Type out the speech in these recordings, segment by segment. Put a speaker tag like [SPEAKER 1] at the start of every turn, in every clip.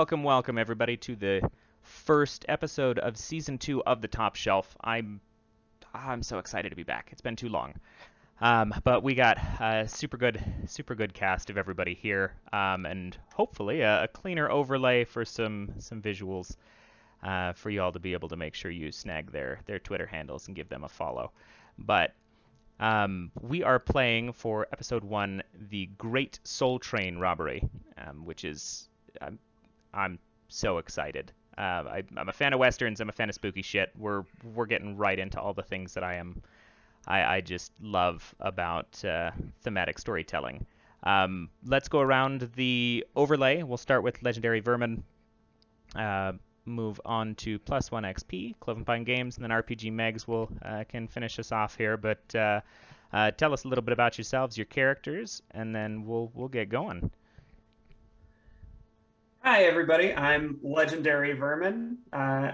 [SPEAKER 1] Welcome everybody to the first episode of season 2 of the Top Shelf. I'm so excited to be back. It's been too long. But we got a super good cast of everybody here, and hopefully a cleaner overlay for some visuals for you all to be able to make sure you snag their Twitter handles and give them a follow. But we are playing for episode 1, the Great Soul Train Robbery, which is I'm so excited. I'm a fan of westerns. I'm a fan of spooky shit. We're getting right into all the things that I just love about thematic storytelling. Let's go around the overlay. We'll start with Legendary Vermin. Move on to +1 XP, Cloven Pine Games, and then RPG Megs can finish us off here. But tell us a little bit about yourselves, your characters, and then we'll get going.
[SPEAKER 2] Hi, everybody. I'm Legendary Vermin.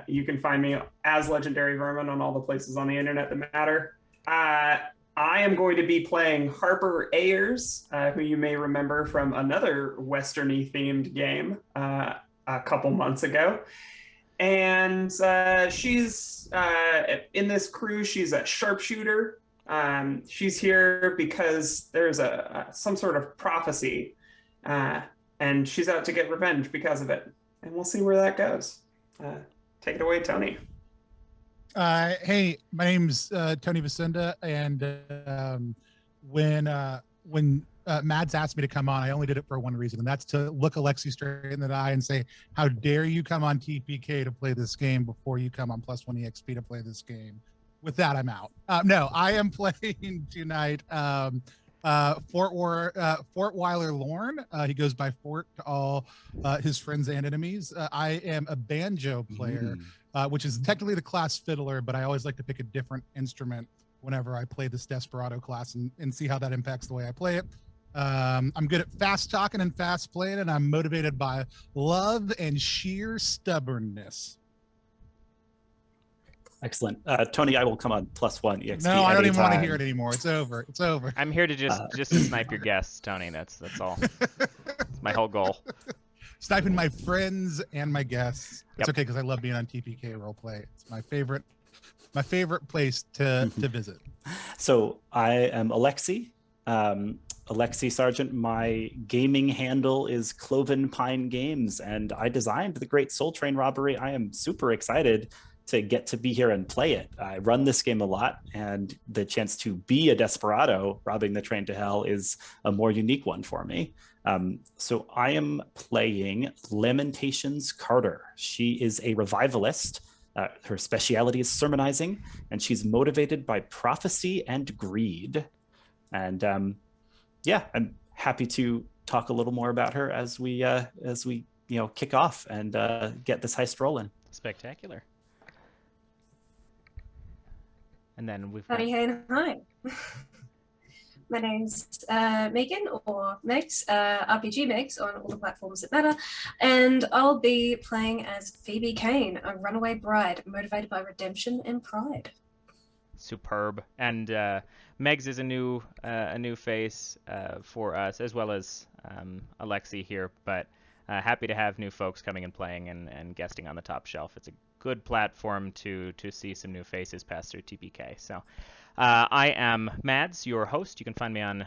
[SPEAKER 2] You can find me as Legendary Vermin on all the places on the internet that matter. I am going to be playing Harper Ayers, who you may remember from another Westerny themed game a couple months ago. And she's in this crew. She's a sharpshooter. She's here because there's some sort of prophecy. And she's out to get revenge because of it. And we'll see where that goes. Take it away, Tony.
[SPEAKER 3] Hey, my name's Tony Vicenda, and when Mads asked me to come on, I only did it for one reason, and that's to look Alexi straight in the eye and say, how dare you come on TPK to play this game before you come on +1 EXP to play this game. With that, I'm out. No, I am playing tonight Fortwiller Lorne. He goes by Fort to all his friends and enemies. I am a banjo player, which is technically the class fiddler, but I always like to pick a different instrument whenever I play this desperado class and see how that impacts the way I play it. I'm good at fast talking and fast playing, and I'm motivated by love and sheer stubbornness.
[SPEAKER 4] Excellent. Tony, I will come on +1 EXP.
[SPEAKER 3] No, I don't even want to hear it anymore. It's over. It's over.
[SPEAKER 1] I'm here to just to snipe your guests, Tony. That's all. That's my whole goal.
[SPEAKER 3] Sniping my friends and my guests. It's
[SPEAKER 1] Yep.
[SPEAKER 3] okay because I love being on TPK Roleplay. It's my favorite place to visit.
[SPEAKER 4] So I am Alexi. Alexi Sargent. My gaming handle is Cloven Pine Games, and I designed the Great Soul Train Robbery. I am super excited to get to be here and play it. I run this game a lot, and the chance to be a desperado robbing the train to hell is a more unique one for me. So I am playing Lamentations Carter. She is a revivalist. Her speciality is sermonizing, and she's motivated by prophecy and greed. And I'm happy to talk a little more about her as we kick off and get this heist rolling.
[SPEAKER 1] Spectacular. And then we've got...
[SPEAKER 5] Hi. My name's Megan, or Megs, RPG Megs on all the platforms that matter, and I'll be playing as Phoebe Cain, a runaway bride motivated by redemption and pride.
[SPEAKER 1] Superb. And Megs is a new face for us, as well as Alexi here, but happy to have new folks coming and playing and guesting on the Top Shelf. It's a good platform to see some new faces pass through TPK. So I am Mads, your host. You can find me on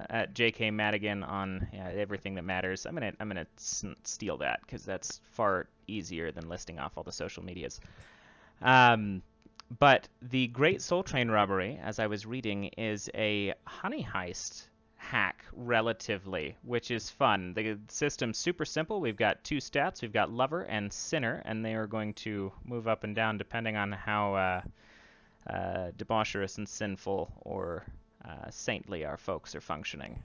[SPEAKER 1] at JK Madigan on everything that matters. I'm gonna steal that because that's far easier than listing off all the social medias. But the Great Soul Train Robbery, as I was reading, is a Honey Heist hack relatively, which is fun. The system's super simple. We've got 2 stats. We've got Lover and Sinner, and they are going to move up and down depending on how debaucherous and sinful or saintly our folks are functioning.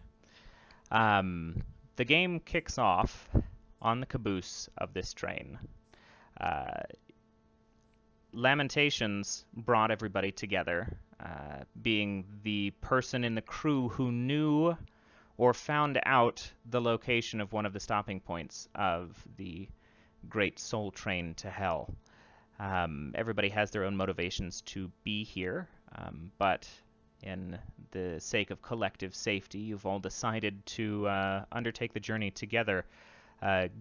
[SPEAKER 1] The game kicks off on the caboose of this train. Lamentations brought everybody together, being the person in the crew who knew or found out the location of one of the stopping points of the Great Soul Train to Hell. Everybody has their own motivations to be here, but in the sake of collective safety, you've all decided to undertake the journey together.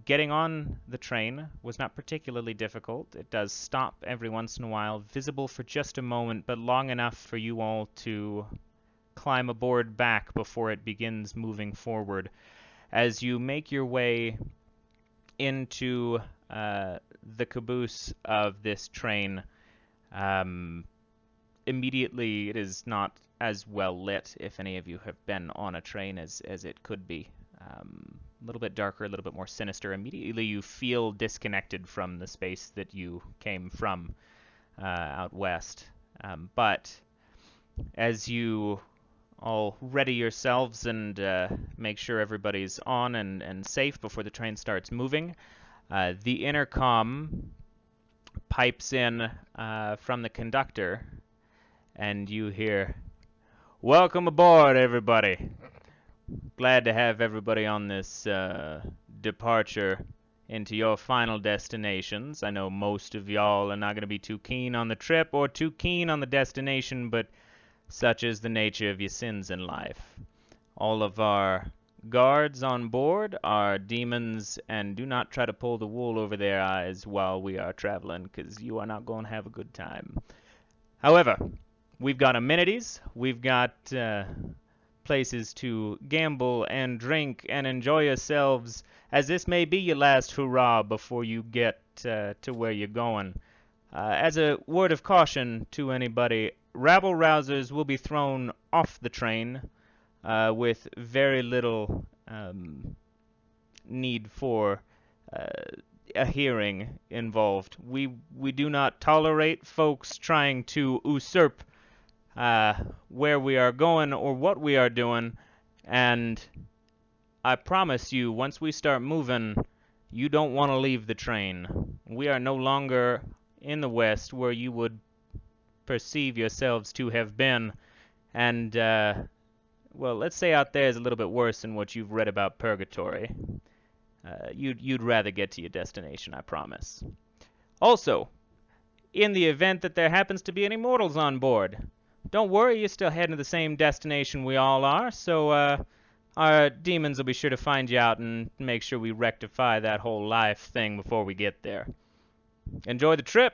[SPEAKER 1] Getting on the train was not particularly difficult. It does stop every once in a while, visible for just a moment, but long enough for you all to climb aboard back before it begins moving forward. As you make your way into the caboose of this train, immediately it is not as well lit, if any of you have been on a train, as it could be. A little bit darker, a little bit more sinister. Immediately you feel disconnected from the space that you came from out west. But as you all ready yourselves and make sure everybody's on and safe before the train starts moving, the intercom pipes in from the conductor, and you hear, "Welcome aboard, everybody. Glad to have everybody on this departure into your final destinations. I know most of y'all are not going to be too keen on the trip or too keen on the destination, but such is the nature of your sins in life. All of our guards on board are demons, and do not try to pull the wool over their eyes while we are traveling, because you are not going to have a good time. However, we've got amenities, we've got places to gamble and drink and enjoy yourselves, as this may be your last hurrah before you get to where you're going. As a word of caution to anybody, rabble-rousers will be thrown off the train with very little need for a hearing involved. We do not tolerate folks trying to usurp where we are going or what we are doing, and I promise you, once we start moving, you don't want to leave the train. We are no longer in the West where you would perceive yourselves to have been, and well, let's say out there is a little bit worse than what you've read about purgatory. You'd rather get to your destination, I promise. Also, in the event that there happens to be any mortals on board, don't worry, you're still heading to the same destination we all are, so our demons will be sure to find you out and make sure we rectify that whole life thing before we get there. Enjoy the trip!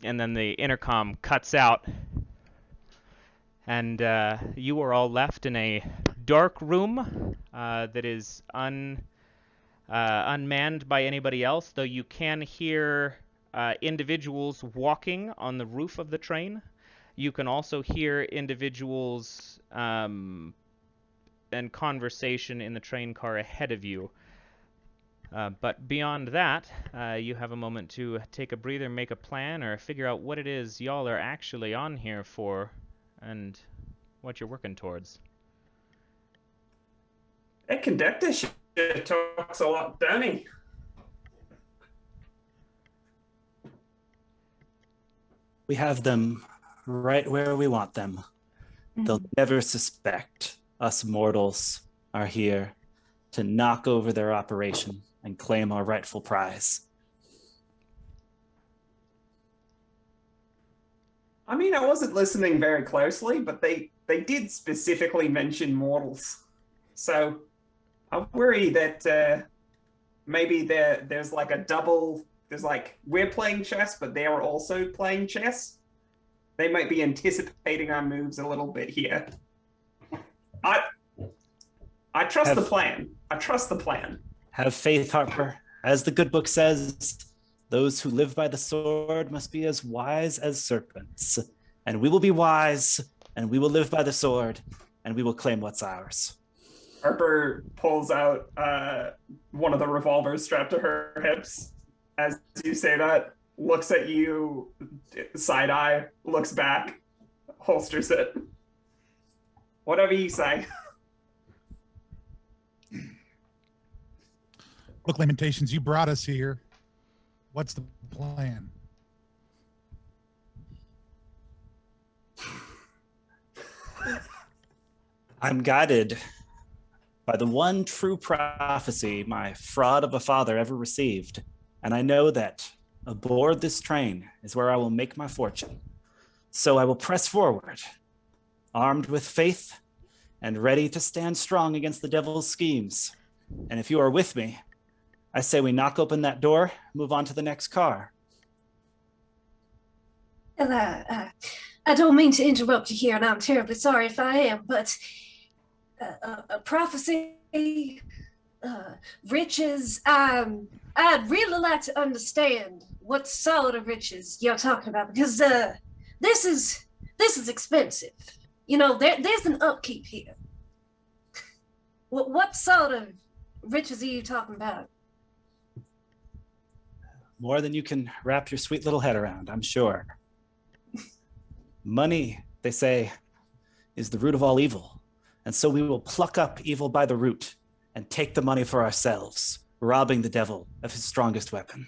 [SPEAKER 1] And then the intercom cuts out, and you are all left in a dark room that is unmanned by anybody else, though you can hear individuals walking on the roof of the train. You can also hear individuals and conversation in the train car ahead of you. But beyond that, you have a moment to take a breather, make a plan, or figure out what it is y'all are actually on here for and what you're working towards.
[SPEAKER 2] That conductor talks a lot, don't he?
[SPEAKER 4] We have them right where we want them. They'll never suspect us mortals are here to knock over their operation and claim our rightful prize.
[SPEAKER 2] I mean, I wasn't listening very closely, but they did specifically mention mortals. So I worry that maybe there's like a double, there's like, we're playing chess, but they're also playing chess. They might be anticipating our moves a little bit here. I trust the plan. I trust the plan.
[SPEAKER 4] Have faith, Harper. As the good book says, those who live by the sword must be as wise as serpents. And we will be wise, and we will live by the sword, and we will claim what's ours.
[SPEAKER 2] Harper pulls out one of the revolvers strapped to her hips. As you say that, looks at you, side eye, looks back, holsters it. Whatever you say.
[SPEAKER 3] Look, Lamentations, you brought us here. What's the plan?
[SPEAKER 4] I'm guided by the one true prophecy my fraud of a father ever received, and I know that aboard this train is where I will make my fortune. So I will press forward, armed with faith and ready to stand strong against the devil's schemes. And if you are with me, I say we knock open that door, move on to the next car.
[SPEAKER 5] Well, I don't mean to interrupt you here, and I'm terribly sorry if I am, but a prophecy, riches, I'd really like to understand what sort of riches you're talking about, because this is expensive. You know, there's an upkeep here. What sort of riches are you talking about?
[SPEAKER 4] More than you can wrap your sweet little head around, I'm sure. Money, they say, is the root of all evil. And so we will pluck up evil by the root and take the money for ourselves, robbing the devil of his strongest weapon.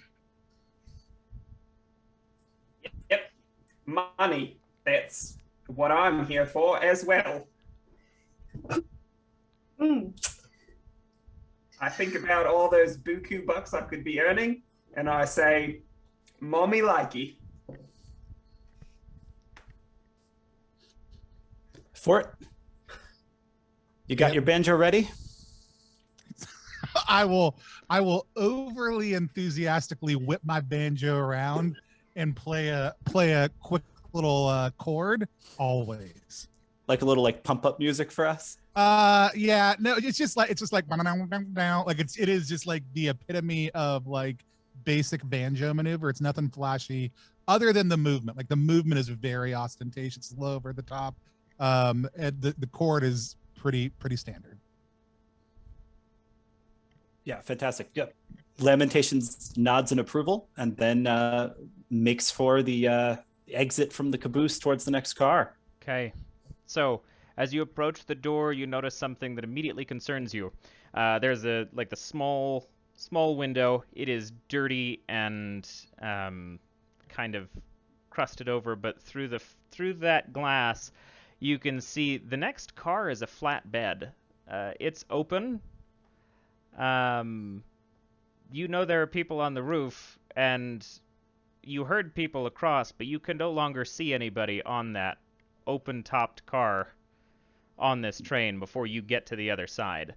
[SPEAKER 2] Yep. Money. That's what I'm here for as well. I think about all those buku bucks I could be earning, and I say, mommy likey.
[SPEAKER 4] Fort, you got your banjo ready?
[SPEAKER 3] I will overly enthusiastically whip my banjo around and play a quick little chord always.
[SPEAKER 4] Like a little like pump up music for us?
[SPEAKER 3] Yeah, no, it's just like like it is just like the epitome of like basic banjo maneuver. It's nothing flashy other than the movement. Like the movement is very ostentatious, low over the top. And the chord is pretty standard.
[SPEAKER 4] Yeah, fantastic. Yep. Lamentations nods in approval and then makes for the exit from the caboose towards the next car.
[SPEAKER 1] Okay. So, as you approach the door, you notice something that immediately concerns you. There's the small window. It is dirty and kind of crusted over, but through that glass, you can see the next car is a flatbed. It's open. You know there are people on the roof, and you heard people across, but you can no longer see anybody on that open-topped car on this train before you get to the other side.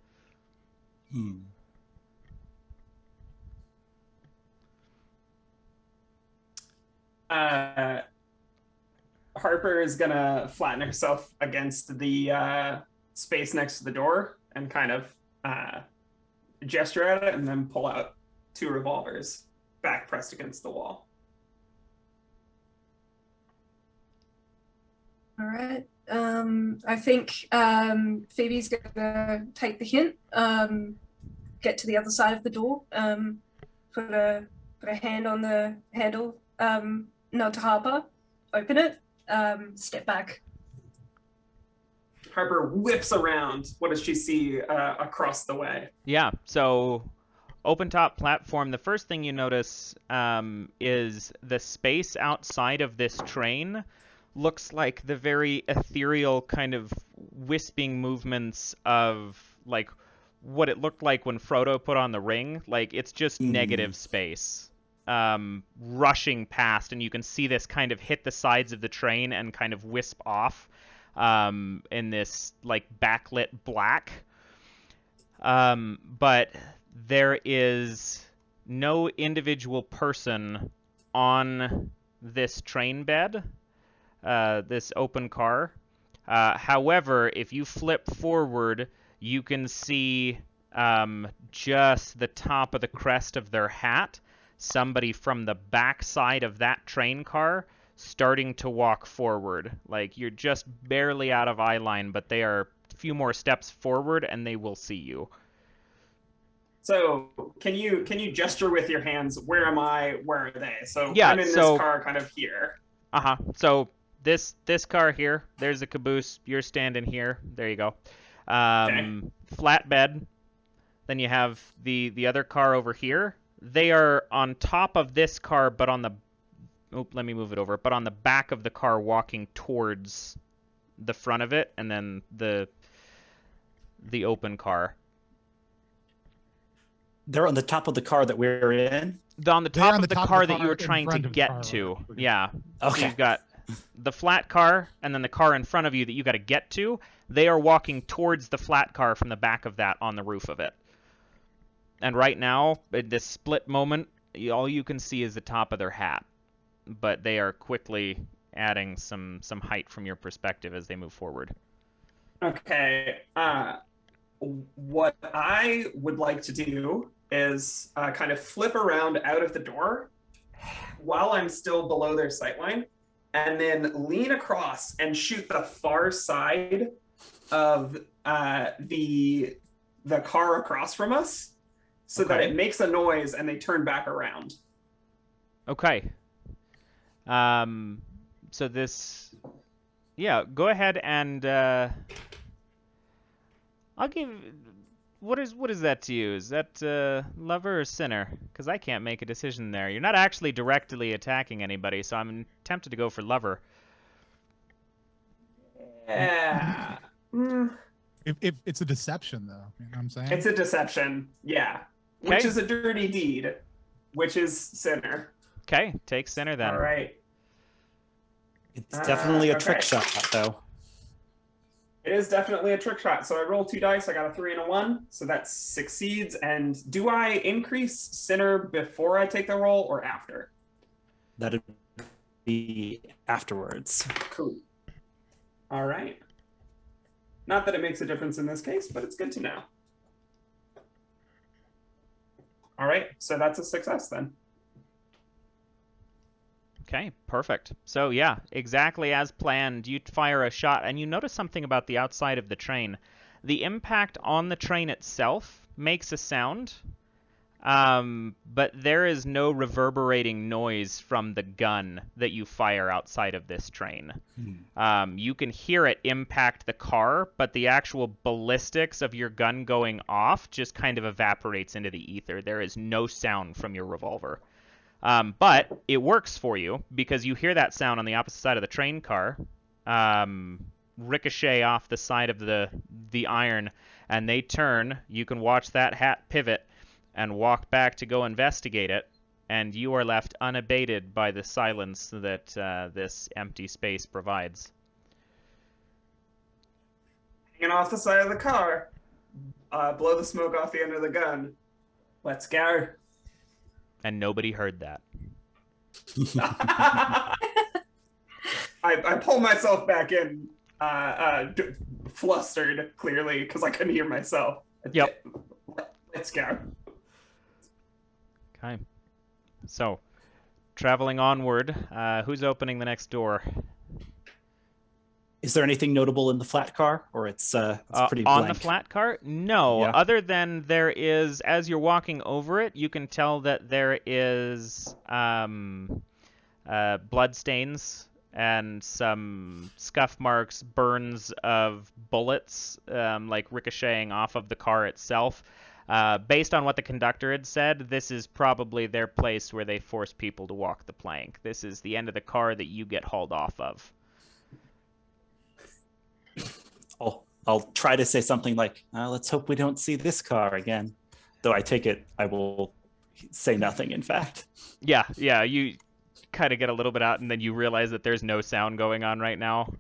[SPEAKER 2] Harper is gonna flatten herself against the space next to the door and kind of gesture at it, and then pull out 2 revolvers, back pressed against the wall.
[SPEAKER 5] All right. I think Phoebe's gonna take the hint, get to the other side of the door, put a hand on the handle, nod to Harper, open it, step back.
[SPEAKER 2] Harper whips around. What does she see across the way?
[SPEAKER 1] Yeah, so open top platform. The first thing you notice is the space outside of this train looks like the very ethereal kind of wisping movements of like what it looked like when Frodo put on the ring. Like it's just negative space rushing past, and you can see this kind of hit the sides of the train and kind of wisp off in this like backlit black. But there is no individual person on this train bed, this open car. However, if you flip forward, you can see just the top of the crest of their hat, somebody from the back side of that train car starting to walk forward. Like you're just barely out of eye line, but they are a few more steps forward and they will see you.
[SPEAKER 2] So can you gesture with your hands? Where am I? Where are they? So
[SPEAKER 1] yeah,
[SPEAKER 2] I'm in this car kind of here.
[SPEAKER 1] So this car here, there's a caboose. You're standing here. There you go.
[SPEAKER 2] Okay.
[SPEAKER 1] Flatbed. Then you have the other car over here. They are on top of this car, but on the let me move it over. But on the back of the car, walking towards the front of it, and then the open car.
[SPEAKER 4] They're on the top of the car that we're in?
[SPEAKER 1] On the top of the car that you were trying to get to. Yeah.
[SPEAKER 4] Okay.
[SPEAKER 1] So you've got the flat car and then the car in front of you that you got to get to. They are walking towards the flat car from the back of that on the roof of it. And right now, in this split moment, all you can see is the top of their hat. But they are quickly adding some height from your perspective as they move forward.
[SPEAKER 2] Okay. What I would like to do is kind of flip around out of the door while I'm still below their sightline, and then lean across and shoot the far side of the car across from us, so that it makes a noise and they turn back around.
[SPEAKER 1] Okay. So this, yeah, go ahead and I'll give. What is that to you? Is that lover or sinner? Because I can't make a decision there. You're not actually directly attacking anybody, so I'm tempted to go for lover.
[SPEAKER 2] Yeah.
[SPEAKER 3] If it's a deception, though, you know what I'm saying?
[SPEAKER 2] It's a deception, yeah.
[SPEAKER 1] Okay.
[SPEAKER 2] Which is a dirty deed, which is sinner.
[SPEAKER 1] Okay, take sinner then.
[SPEAKER 2] All right.
[SPEAKER 4] It's definitely a trick
[SPEAKER 2] okay.
[SPEAKER 4] shot, though.
[SPEAKER 2] It is definitely a trick shot. So I rolled 2 dice. I got a 3 and a 1. So that succeeds. And do I increase sinner before I take the roll or after?
[SPEAKER 4] That'd be afterwards.
[SPEAKER 2] Cool. All right. Not that it makes a difference in this case, but it's good to know. All right. So that's a success then.
[SPEAKER 1] Okay, perfect. So yeah, exactly as planned, you fire a shot, and you notice something about the outside of the train. The impact on the train itself makes a sound, but there is no reverberating noise from the gun that you fire outside of this train. You can hear it impact the car, but the actual ballistics of your gun going off just kind of evaporates into the ether. There is no sound from your revolver. But it works for you because you hear that sound on the opposite side of the train car, ricochet off the side of the iron, and they turn. You can watch that hat pivot and walk back to go investigate it, and you are left unabated by the silence that this empty space provides.
[SPEAKER 2] Hanging off the side of the car, blow the smoke off the end of the gun. Let's go.
[SPEAKER 1] And nobody heard that.
[SPEAKER 2] I pull myself back in, flustered, clearly, because I couldn't hear myself.
[SPEAKER 1] Yep.
[SPEAKER 2] Let's go.
[SPEAKER 1] Okay. So, traveling onward, who's opening the next door?
[SPEAKER 4] Is there anything notable in the flat car, or it's pretty
[SPEAKER 1] on
[SPEAKER 4] blank?
[SPEAKER 1] the flat car? No.
[SPEAKER 4] Yeah.
[SPEAKER 1] Other than there is, as you're walking over it, you can tell that there is blood stains and some scuff marks, burns of bullets, like ricocheting off of the car itself. Based on what the conductor had said, this is probably their place where they force people to walk the plank. This is the end of the car that you get hauled off of.
[SPEAKER 4] I'll try to say something like, let's hope we don't see this car again. Though I take it I will say nothing, in fact.
[SPEAKER 1] Yeah, you kind of get a little bit out, and then you realize that there's no sound going on right now.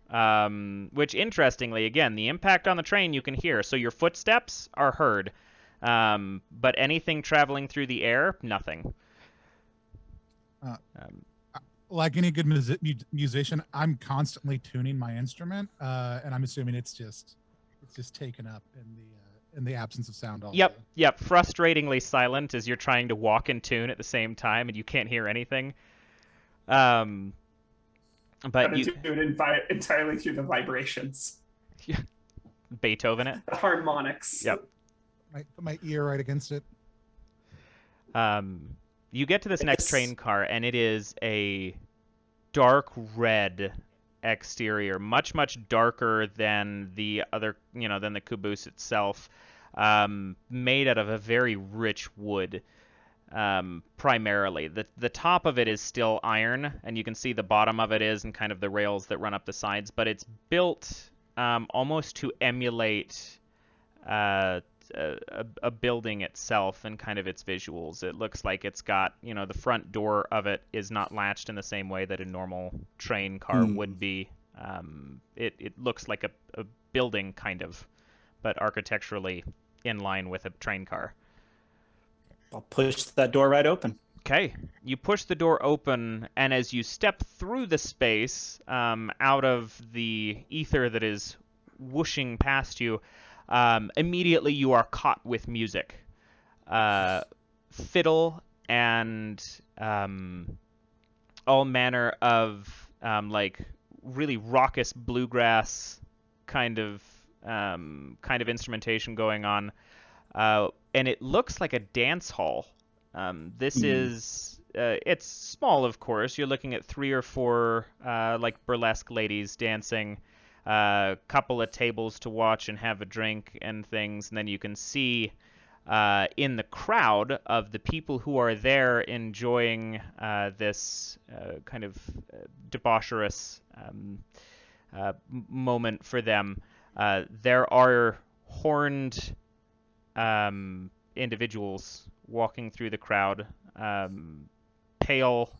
[SPEAKER 1] Which, interestingly, again, the impact on the train you can hear. So your footsteps are heard. But anything traveling through the air, nothing.
[SPEAKER 3] Like any good musician, I'm constantly tuning my instrument, and I'm assuming it's just taken up in the absence of sound. Also.
[SPEAKER 1] Yep. Frustratingly silent as you're trying to walk in tune at the same time, and you can't hear anything. But you
[SPEAKER 2] do it entirely through the vibrations.
[SPEAKER 1] Beethoven it.
[SPEAKER 2] The harmonics.
[SPEAKER 1] Yep.
[SPEAKER 3] Put my ear right against it.
[SPEAKER 1] You get to this next train car, and it is a dark red exterior, much darker than the other, than the caboose itself, made out of a very rich wood, primarily. The top of it is still iron, and you can see the bottom of it is, and kind of the rails that run up the sides, but it's built almost to emulate a building itself and kind of its visuals. It looks like it's got, the front door of it is not latched in the same way that a normal train car would be. It looks like a building kind of, but architecturally in line with a train car.
[SPEAKER 4] I'll push that door right open.
[SPEAKER 1] Okay, you push the door open, and as you step through the space, out of the ether that is whooshing past you, immediately you are caught with music. Fiddle and all manner of like really raucous bluegrass kind of instrumentation going on, and it looks like a dance hall. This is it's small, of course. You're looking at 3 or 4 like burlesque ladies dancing, a couple of tables to watch and have a drink and things, and then you can see in the crowd of the people who are there enjoying this kind of debaucherous moment for them. There are horned individuals walking through the crowd, pale,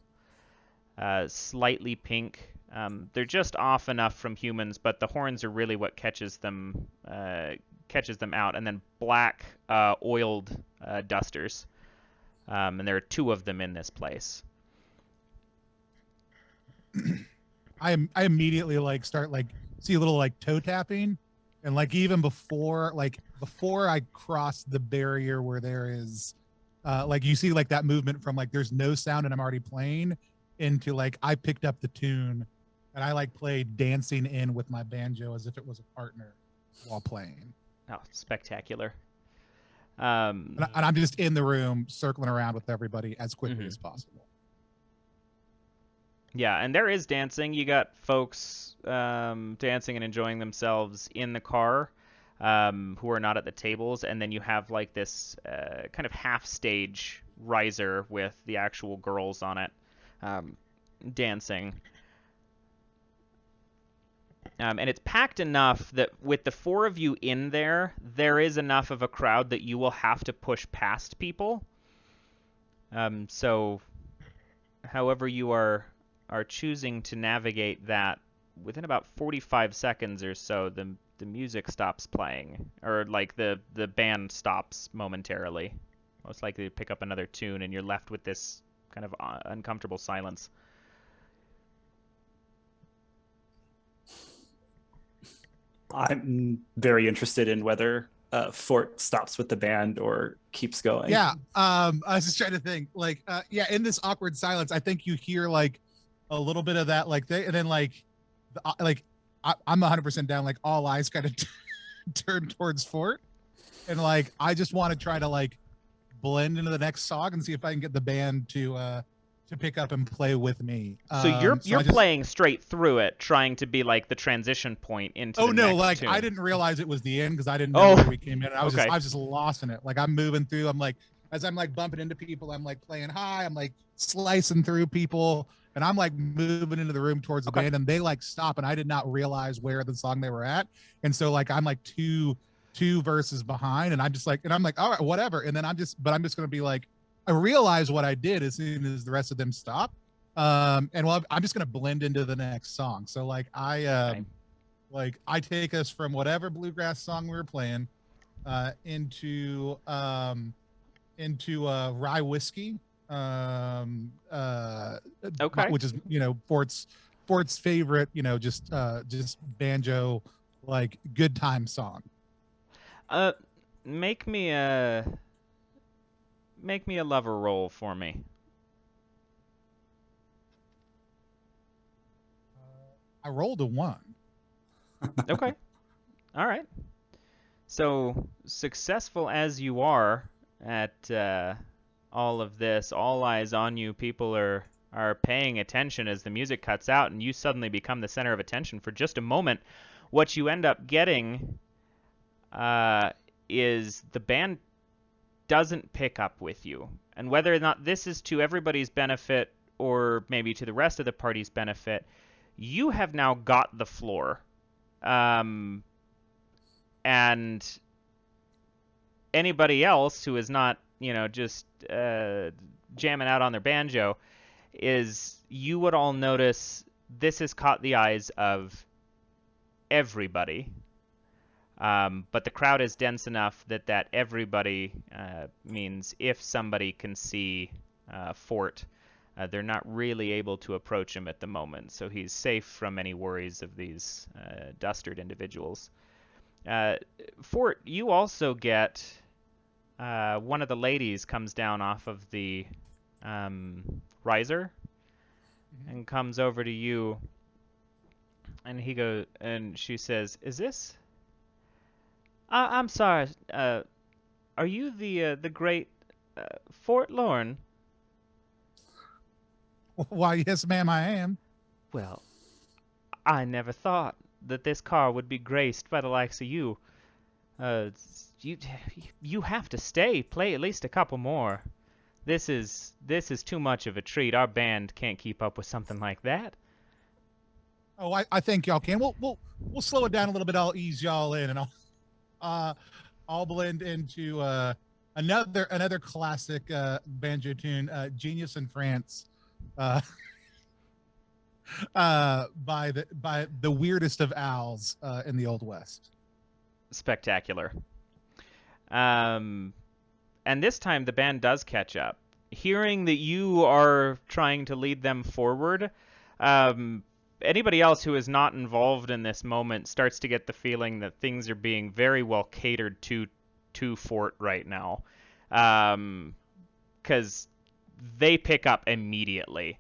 [SPEAKER 1] slightly pink. They're just off enough from humans, but the horns are really what catches them out. And then black, oiled dusters, and there are 2 of them in this place.
[SPEAKER 3] I immediately like start like see a little like toe tapping, and like even before I cross the barrier where there is like you see like that movement from like there's no sound and I'm already playing into like I picked up the tune and I like played dancing in with my banjo as if it was a partner while playing.
[SPEAKER 1] Oh, spectacular.
[SPEAKER 3] And I'm just in the room circling around with everybody as quickly as possible.
[SPEAKER 1] Yeah, and there is dancing. You got folks dancing and enjoying themselves in the car, who are not at the tables, and then you have like this kind of half-stage riser with the actual girls on it dancing. And it's packed enough that with the 4 of you in there, there is enough of a crowd that you will have to push past people. So however you are choosing to navigate that, within about 45 seconds or so, the music stops playing, or like the band stops momentarily. Most likely to pick up another tune, and you're left with this kind of uncomfortable silence.
[SPEAKER 4] I'm very interested in whether Fort stops with the band or keeps going.
[SPEAKER 3] Yeah, I was just trying to think. Like, yeah, in this awkward silence, I think you hear like a little bit of that, like, and then like, I'm 100% down. Like, all eyes kind of turn towards Fort, and like, I just want to try to like blend into the next song and see if I can get the band to pick up and play with me.
[SPEAKER 1] So you're playing straight through it, trying to be like the transition point into.
[SPEAKER 3] Oh no, like tune. I didn't realize it was the end because I didn't know where we came in. I was just lost in it. Like I'm moving through. I'm like, as I'm like bumping into people, I'm like playing high. I'm like slicing through people, and I'm like moving into the room towards the band, and they like stop, and I did not realize where the song they were at, and so like I'm like two verses behind, and I'm just like, and I'm like, all right, whatever, and then I'm just gonna be like. I realize what I did as soon as the rest of them stop. And well, I'm just going to blend into the next song. So like I take us from whatever bluegrass song we were playing into rye whiskey, which is, you know, Fort's favorite, you know, just banjo, like good time song.
[SPEAKER 1] Make me a lover roll for me.
[SPEAKER 3] I rolled a 1.
[SPEAKER 1] Okay. All right. So successful as you are at all of this, all eyes on you, people are paying attention as the music cuts out, and you suddenly become the center of attention for just a moment. What you end up getting is the band doesn't pick up with you. And whether or not this is to everybody's benefit or maybe to the rest of the party's benefit, you have now got the floor. And anybody else who is not, you know, just jamming out on their banjo, you would all notice this has caught the eyes of everybody. But the crowd is dense enough that everybody means if somebody can see Fort, they're not really able to approach him at the moment, so he's safe from any worries of these dustered individuals. Fort, you also get one of the ladies comes down off of the riser and comes over to you, and she says, "Is this? I'm sorry. Are you the great Fort Lorne?"
[SPEAKER 3] Why, yes, ma'am, I am.
[SPEAKER 1] Well, I never thought that this car would be graced by the likes of you. You have to stay, play at least a couple more. This is too much of a treat. Our band can't keep up with something like that.
[SPEAKER 3] Oh, I think y'all can. We'll slow it down a little bit. I'll ease y'all in, and I'll blend into another classic banjo tune, "Genius in France," by the weirdest of owls in the Old West.
[SPEAKER 1] Spectacular. And this time the band does catch up. Hearing that you are trying to lead them forward, anybody else who is not involved in this moment starts to get the feeling that things are being very well catered to Fort right now. Because they pick up immediately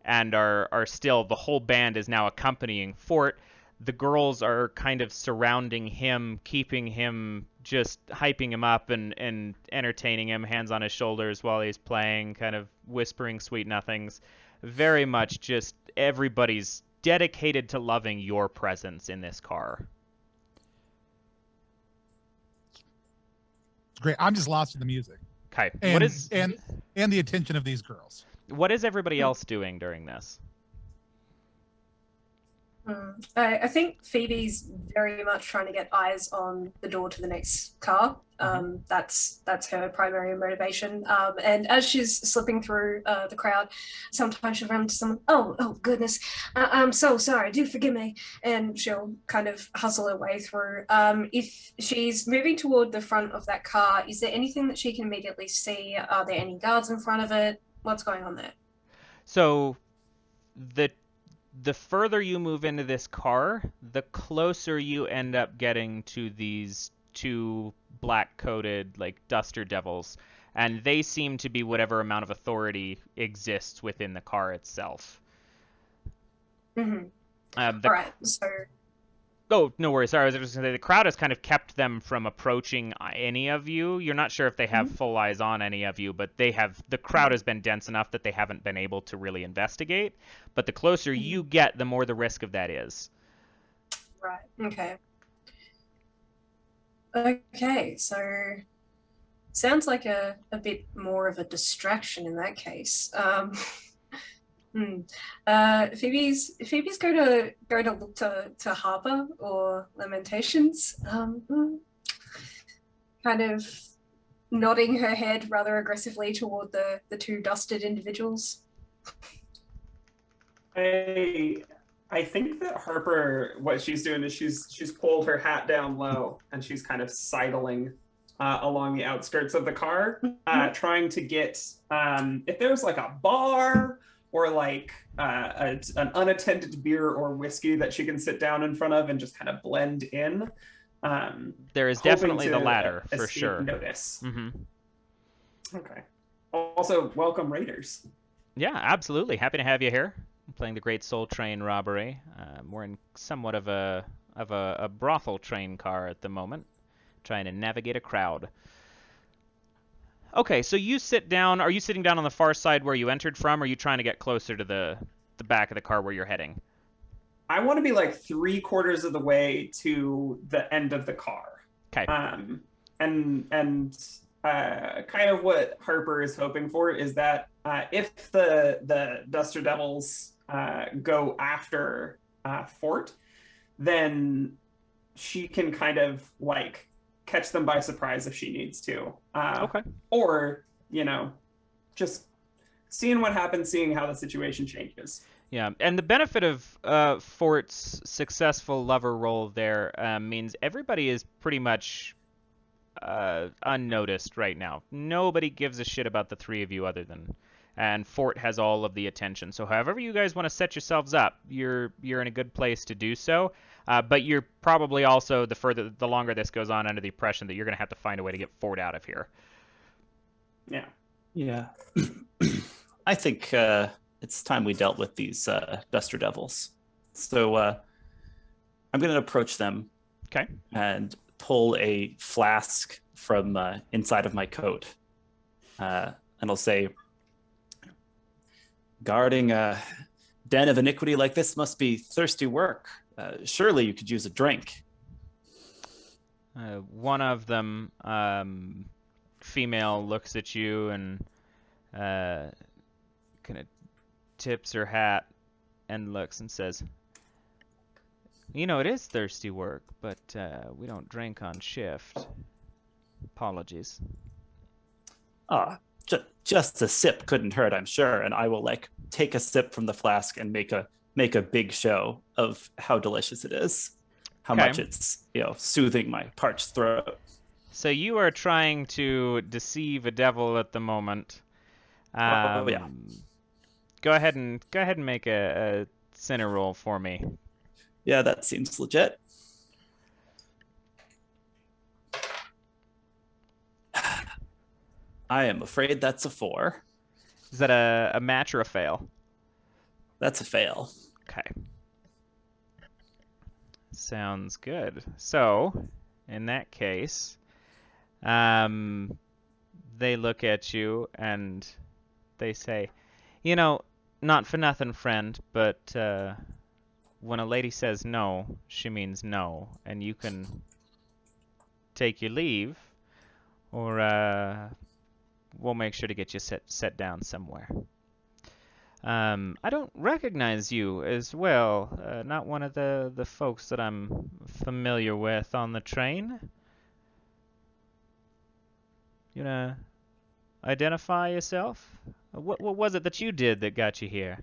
[SPEAKER 1] and are still, the whole band is now accompanying Fort. The girls are kind of surrounding him, keeping him, just hyping him up and entertaining him, hands on his shoulders while he's playing, kind of whispering sweet nothings. Very much just everybody's dedicated to loving your presence in this car.
[SPEAKER 3] It's great. I'm just lost in the music.
[SPEAKER 1] Okay.
[SPEAKER 3] And the attention of these girls.
[SPEAKER 1] What is everybody else doing during this?
[SPEAKER 5] I think Phoebe's very much trying to get eyes on the door to the next car. That's her primary motivation. And as she's slipping through the crowd, sometimes she'll run into someone. Oh goodness, I'm so sorry. Do forgive me. And she'll kind of hustle her way through. If she's moving toward the front of that car, is there anything that she can immediately see? Are there any guards in front of it? What's going on there?
[SPEAKER 1] So the further you move into this car, the closer you end up getting to these two black-coated, like, duster devils. And they seem to be whatever amount of authority exists within the car itself.
[SPEAKER 5] Mm-hmm. All right, so...
[SPEAKER 1] Oh, no worries. Sorry, I was just going to say, the crowd has kind of kept them from approaching any of you. You're not sure if they have full eyes on any of you, but the crowd has been dense enough that they haven't been able to really investigate. But the closer you get, the more the risk of that is.
[SPEAKER 5] Right, okay. Okay, so sounds like a bit more of a distraction in that case. Phoebe's going to look to Harper or Lamentations, kind of nodding her head rather aggressively toward the two dusted individuals.
[SPEAKER 2] I think that Harper, what she's doing is she's pulled her hat down low and she's kind of sidling along the outskirts of the car, trying to get if there's like a bar or like an unattended beer or whiskey that she can sit down in front of and just kind of blend in.
[SPEAKER 1] There is definitely the latter, for sure.
[SPEAKER 2] Notice.
[SPEAKER 1] Mm-hmm.
[SPEAKER 2] Okay. Also, welcome, Raiders.
[SPEAKER 1] Yeah, absolutely. Happy to have you here. I'm playing the Great Soul Train Robbery. We're in somewhat of a brothel train car at the moment, trying to navigate a crowd. Okay, so you sit down. Are you sitting down on the far side where you entered from, or are you trying to get closer to the back of the car where you're heading?
[SPEAKER 2] I want to be like 3/4 of the way to the end of the car.
[SPEAKER 1] Okay.
[SPEAKER 2] And kind of what Harper is hoping for is that if the Duster Devils go after Fort, then she can kind of like catch them by surprise if she needs to.
[SPEAKER 1] Okay.
[SPEAKER 2] Or, just seeing what happens, seeing how the situation changes.
[SPEAKER 1] Yeah, and the benefit of Fort's successful lover role there means everybody is pretty much unnoticed right now. Nobody gives a shit about the three of you other than, and Fort has all of the attention. So however you guys want to set yourselves up, you're in a good place to do so. But you're probably also the longer this goes on under the impression that you're going to have to find a way to get Fort out of here.
[SPEAKER 2] Yeah.
[SPEAKER 4] Yeah. I think it's time we dealt with these Duster Devils. So I'm going to approach them.
[SPEAKER 1] Okay.
[SPEAKER 4] And pull a flask from inside of my coat. And I'll say, guarding a den of iniquity like this must be thirsty work. Surely you could use a drink.
[SPEAKER 1] One of them, female, looks at you and kind of tips her hat and looks and says, "You know, it is thirsty work, but we don't drink on shift. Apologies."
[SPEAKER 4] Just a sip couldn't hurt, I'm sure. And I will take a sip from the flask and make a big show of how delicious it is, how much it's soothing my parched throat.
[SPEAKER 1] So you are trying to deceive a devil at the moment.
[SPEAKER 4] Yeah.
[SPEAKER 1] Go ahead and make a sinner roll for me.
[SPEAKER 4] Yeah, that seems legit. I am afraid that's a 4.
[SPEAKER 1] Is that a match or a fail?
[SPEAKER 4] That's a fail.
[SPEAKER 1] Okay. Sounds good. So, in that case, they look at you and they say, "You know, not for nothing, friend, but when a lady says no, she means no, and you can take your leave, or we'll make sure to get you set down somewhere. I don't recognize you as well. Not one of the folks that I'm familiar with on the train. You wanna identify yourself? What was it that you did that got you here?"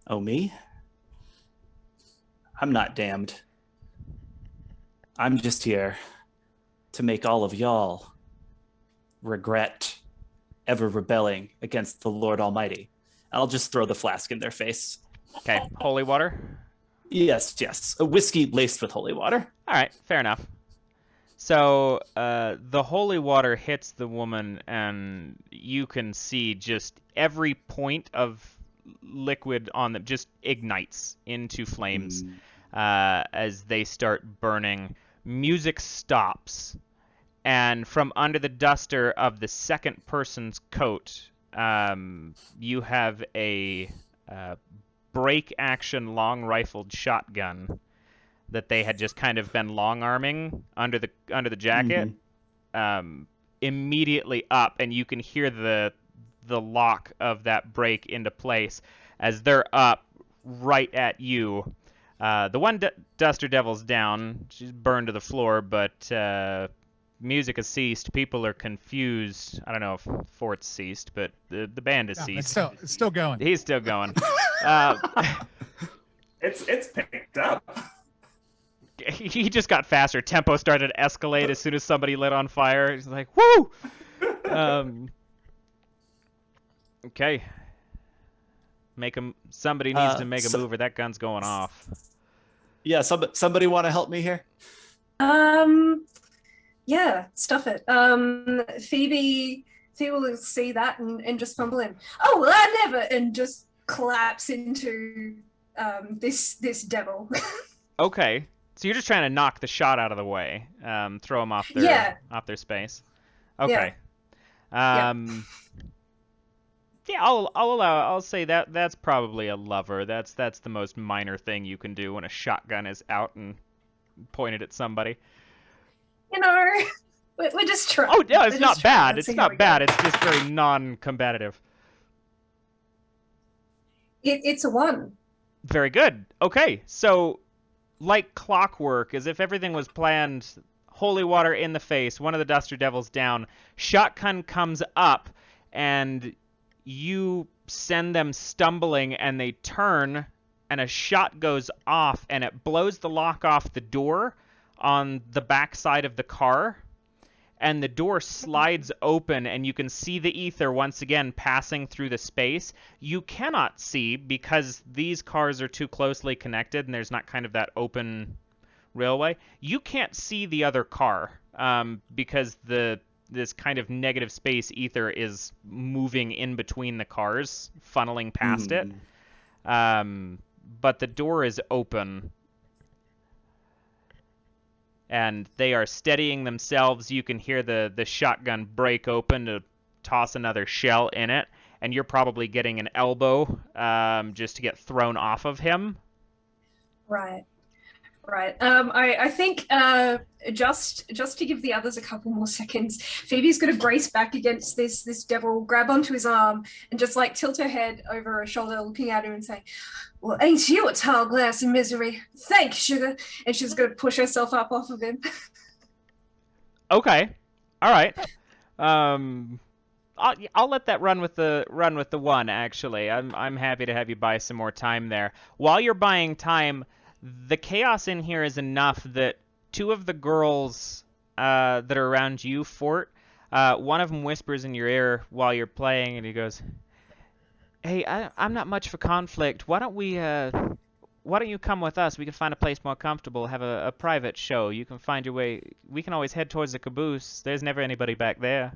[SPEAKER 4] Oh, me? I'm not damned. I'm just here to make all of y'all regret ever rebelling against the Lord Almighty. I'll just throw the flask in their face.
[SPEAKER 1] Okay, holy water?
[SPEAKER 4] Yes. A whiskey laced with holy water.
[SPEAKER 1] All right, fair enough. So the holy water hits the woman, and you can see just every point of liquid on them just ignites into flames as they start burning. Music stops, and from under the duster of the second person's coat, you have a break-action long-rifled shotgun that they had just kind of been long-arming under the jacket, immediately up, and you can hear the lock of that break into place as they're up right at you. The one Duster Devil's down. She's burned to the floor, but music has ceased. People are confused. I don't know if Fort's ceased, but the band has ceased.
[SPEAKER 3] It's still going.
[SPEAKER 1] He's still going.
[SPEAKER 2] It's picked up.
[SPEAKER 1] He just got faster. Tempo started to escalate as soon as somebody lit on fire. He's like, "Woo!" Okay. Somebody needs to make a move, or that gun's going off.
[SPEAKER 4] Yeah, somebody want to help me here?
[SPEAKER 5] Yeah, stuff it. Phoebe will see that and just fumble in. "Oh, well, I never," and just collapse into this devil.
[SPEAKER 1] Okay. So you're just trying to knock the shot out of the way, throw them off their space. Okay. Yeah, I'll say that's probably a lover. That's the most minor thing you can do when a shotgun is out and pointed at somebody.
[SPEAKER 5] You know, we're just trying.
[SPEAKER 1] Oh yeah, it's not bad. It's not bad. It's just very non-combative.
[SPEAKER 5] It's a 1.
[SPEAKER 1] Very good. Okay, so like clockwork, as if everything was planned, holy water in the face, one of the Duster Devils down, shotgun comes up, and you send them stumbling, and they turn, and a shot goes off, and it blows the lock off the door on the back side of the car, and the door slides open, and you can see the ether once again passing through the space. You cannot see, because these cars are too closely connected, and there's not kind of that open railway. You can't see the other car, because this kind of negative space ether is moving in between the cars, funneling past it. But the door is open, and they are steadying themselves. You can hear the shotgun break open to toss another shell in it, and you're probably getting an elbow just to get thrown off of him.
[SPEAKER 5] Right. I think just to give the others a couple more seconds, Phoebe's going to brace back against this devil, grab onto his arm, and just like tilt her head over her shoulder, looking at him and say, "Well, ain't you a tall glass of misery? Thanks, sugar." And she's going to push herself up off of him.
[SPEAKER 1] Okay, all right. I'll let that run with the one. Actually, I'm happy to have you buy some more time there. While you're buying time, the chaos in here is enough that two of the girls that are around you, Fort, one of them whispers in your ear while you're playing, and he goes, "Hey, I'm not much for conflict. Why don't you come with us? We can find a place more comfortable, have a private show. You can find your way. We can always head towards the caboose. There's never anybody back there."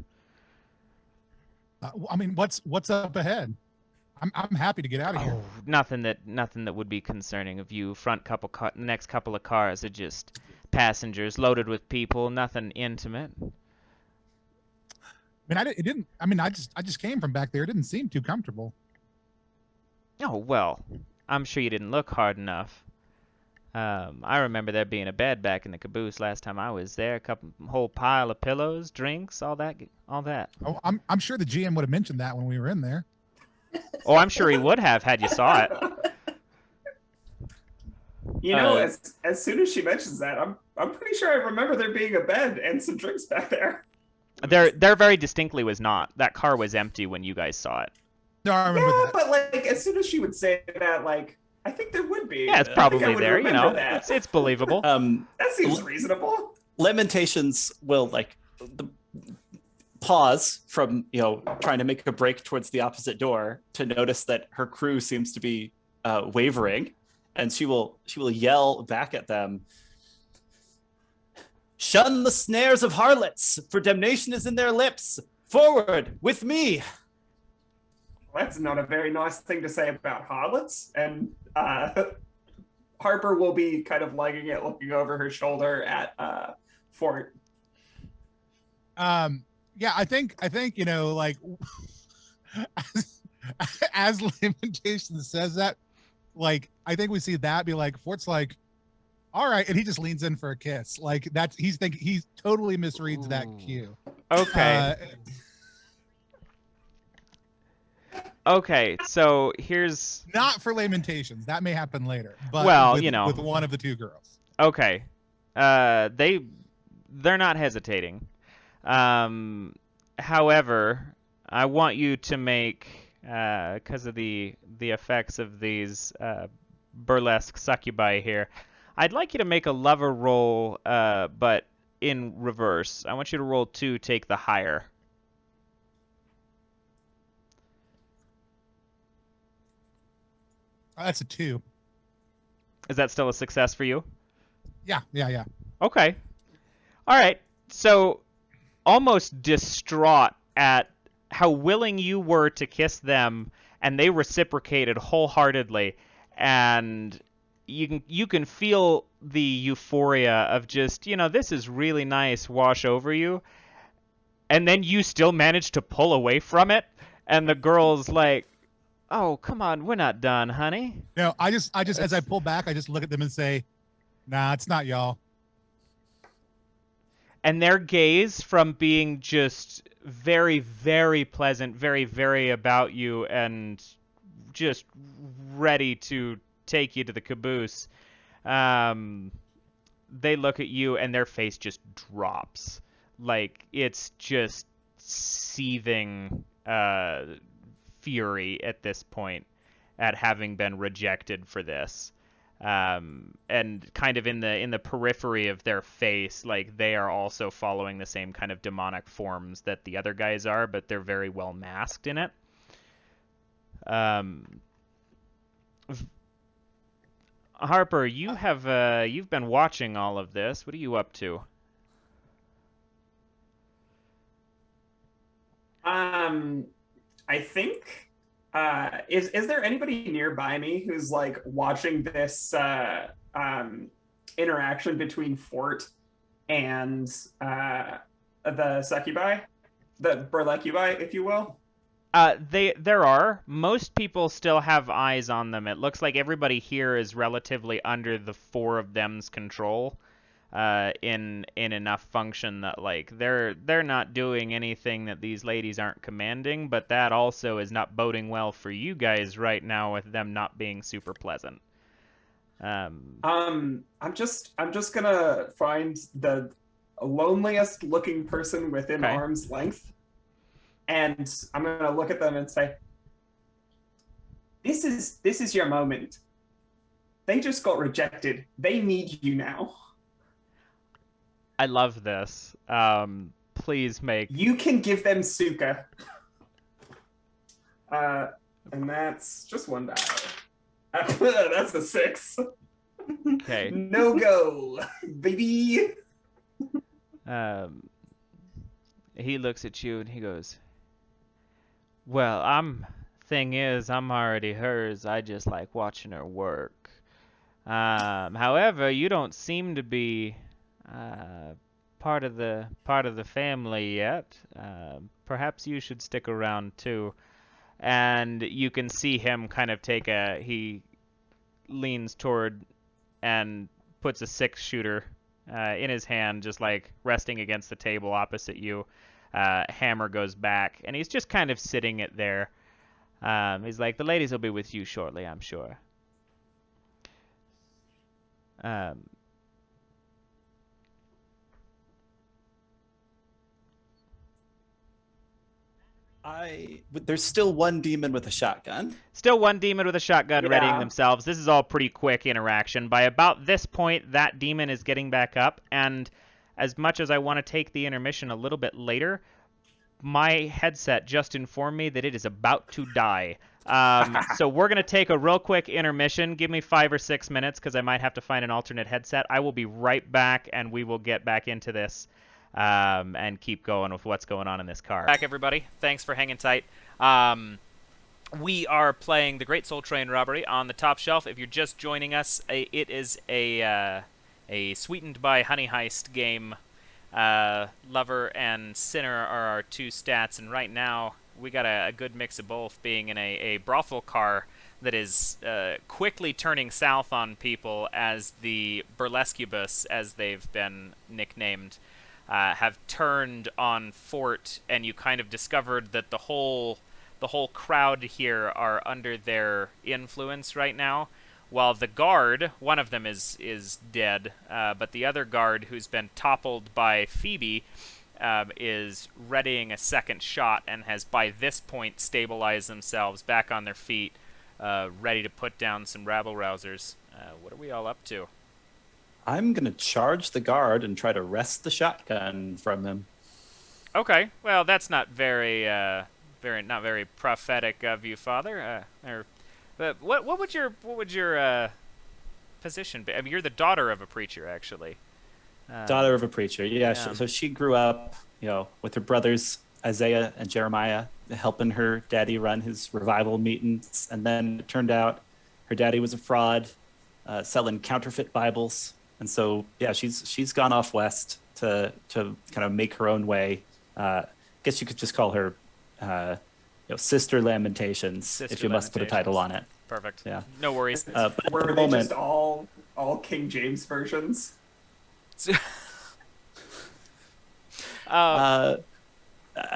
[SPEAKER 3] I mean, what's up ahead? I'm happy to get out of here.
[SPEAKER 1] Oh, nothing that would be concerning of you. Next couple of cars are just passengers loaded with people. Nothing intimate.
[SPEAKER 3] I mean, I just came from back there. It didn't seem too comfortable.
[SPEAKER 1] Oh well, I'm sure you didn't look hard enough. I remember there being a bed back in the caboose last time I was there. Whole pile of pillows, drinks, all that.
[SPEAKER 3] Oh, I'm sure the GM would have mentioned that when we were in there.
[SPEAKER 1] Oh, I'm sure he would have had you saw it.
[SPEAKER 2] You know, as soon as she mentions that, I'm pretty sure I remember there being a bed and some drinks back there.
[SPEAKER 1] There very distinctly was not. That car was empty when you guys saw it.
[SPEAKER 3] No, I remember that.
[SPEAKER 2] But like as soon as she would say that, like I think there would be.
[SPEAKER 1] Yeah, it's probably there. You know,
[SPEAKER 2] that.
[SPEAKER 1] it's believable.
[SPEAKER 2] That seems reasonable.
[SPEAKER 4] Lamentations will pause from trying to make a break towards the opposite door to notice that her crew seems to be wavering, and she will yell back at them, "Shun the snares of harlots, for damnation is in their lips. Forward with me."
[SPEAKER 2] Well, that's not a very nice thing to say about harlots. And Harper will be kind of lugging it, looking over her shoulder at Fort.
[SPEAKER 3] Yeah, I think like as Lamentations says that, like I think we see that be like Fort's like, all right, and he just leans in for a kiss. Like he totally misreads that cue.
[SPEAKER 1] Okay. Okay, so here's
[SPEAKER 3] not for Lamentations. That may happen later. But with one of the two girls.
[SPEAKER 1] Okay. They're not hesitating. However, I want you to make, because of the effects of these burlesque succubi here, I'd like you to make a lover roll, but in reverse. I want you to roll 2, take the higher.
[SPEAKER 3] That's a 2.
[SPEAKER 1] Is that still a success for you?
[SPEAKER 3] Yeah.
[SPEAKER 1] Okay. All right. So, almost distraught at how willing you were to kiss them, and they reciprocated wholeheartedly, and you can feel the euphoria of just, this is really nice wash over you, and then you still manage to pull away from it, and the girl's like, "Oh, come on, we're not done, honey."
[SPEAKER 3] No, I just as I pull back, I just look at them and say, "Nah, it's not y'all."
[SPEAKER 1] And their gaze, from being just very, very pleasant, very, very about you, and just ready to take you to the caboose, they look at you and their face just drops. Like, it's just seething fury at this point at having been rejected for this. And kind of in the periphery of their face, like they are also following the same kind of demonic forms that the other guys are, but they're very well masked in it. Harper, you've been watching all of this. What are you up to?
[SPEAKER 2] I think is there anybody nearby me who's like watching this interaction between Fort and the succubi, the burlecubi, if you will?
[SPEAKER 1] There are. Most people still have eyes on them. It looks like everybody here is relatively under the four of them's control, in enough function that like they're not doing anything that these ladies aren't commanding, but that also is not boding well for you guys right now with them not being super pleasant.
[SPEAKER 2] I'm just gonna find the loneliest looking person within
[SPEAKER 1] Okay.
[SPEAKER 2] arm's length. And I'm gonna look at them and say, "This is your moment. They just got rejected. They need you now.
[SPEAKER 1] I love this. Please make.
[SPEAKER 2] You can give them Suka." And that's just one die. That's a 6.
[SPEAKER 1] Okay.
[SPEAKER 2] No go, baby.
[SPEAKER 1] He looks at you and he goes, "Well, thing is, I'm already hers. I just like watching her work. However, you don't seem to be part of the family yet. Perhaps you should stick around too." And you can see him kind of he leans toward and puts a 6-shooter in his hand, just like resting against the table opposite you. Hammer goes back, and he's just kind of sitting it there. He's like, "The ladies will be with you shortly, I'm sure."
[SPEAKER 4] There's still one demon with a shotgun.
[SPEAKER 1] Still one demon with a shotgun
[SPEAKER 2] Yeah.
[SPEAKER 1] readying themselves. This is all pretty quick interaction. By about this point, that demon is getting back up, and as much as I want to take the intermission a little bit later, my headset just informed me that it is about to die. So we're going to take a real quick intermission. Give me 5 or 6 minutes because I might have to find an alternate headset. I will be right back, and we will get back into this and keep going with what's going on in this car. Back, everybody. Thanks for hanging tight. We are playing the Great Soul Train Robbery on the top shelf. If you're just joining us, it is a sweetened by Honey Heist game. Lover and Sinner are our 2 stats, and right now we got a good mix of both, being in a brothel car that is quickly turning south on people as the burlescubus, as they've been nicknamed, have turned on Fort, and you kind of discovered that the whole crowd here are under their influence right now. While the guard, one of them is dead, but the other guard, who's been toppled by Phoebe, is readying a second shot and has by this point stabilized themselves back on their feet, ready to put down some rabble-rousers. What are we all up to?
[SPEAKER 4] I'm going to charge the guard and try to wrest the shotgun from him.
[SPEAKER 1] Okay, well, that's not very prophetic of you, Father. What would your position be? I mean, you're the daughter of a preacher, actually.
[SPEAKER 4] Daughter of a preacher, yeah.
[SPEAKER 1] Yeah.
[SPEAKER 4] So she grew up, with her brothers Isaiah and Jeremiah, helping her daddy run his revival meetings, and then it turned out her daddy was a fraud, selling counterfeit Bibles, and so yeah, she's gone off west to kind of make her own way. Guess you could just call her, Sister Lamentations,
[SPEAKER 1] Sister
[SPEAKER 4] if you must put a title on it.
[SPEAKER 1] Perfect.
[SPEAKER 4] Yeah.
[SPEAKER 1] No worries.
[SPEAKER 4] But at
[SPEAKER 2] Were
[SPEAKER 4] the
[SPEAKER 2] they
[SPEAKER 4] moment,
[SPEAKER 2] just all King James versions?
[SPEAKER 4] I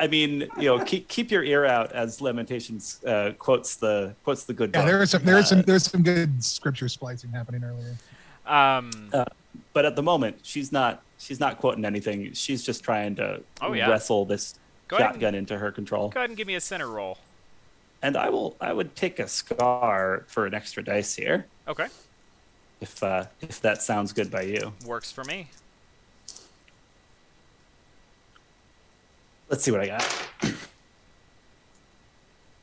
[SPEAKER 4] mean, keep your ear out as Lamentations quotes the good book.
[SPEAKER 3] Yeah, there's some good scripture splicing happening earlier.
[SPEAKER 4] But at the moment, she's not quoting anything. She's just trying to wrestle this shotgun into her control.
[SPEAKER 1] Go ahead and give me a center roll.
[SPEAKER 4] And I would take a scar for an extra dice here.
[SPEAKER 1] Okay.
[SPEAKER 4] If that sounds good by you.
[SPEAKER 1] Works for me.
[SPEAKER 4] Let's see what I got.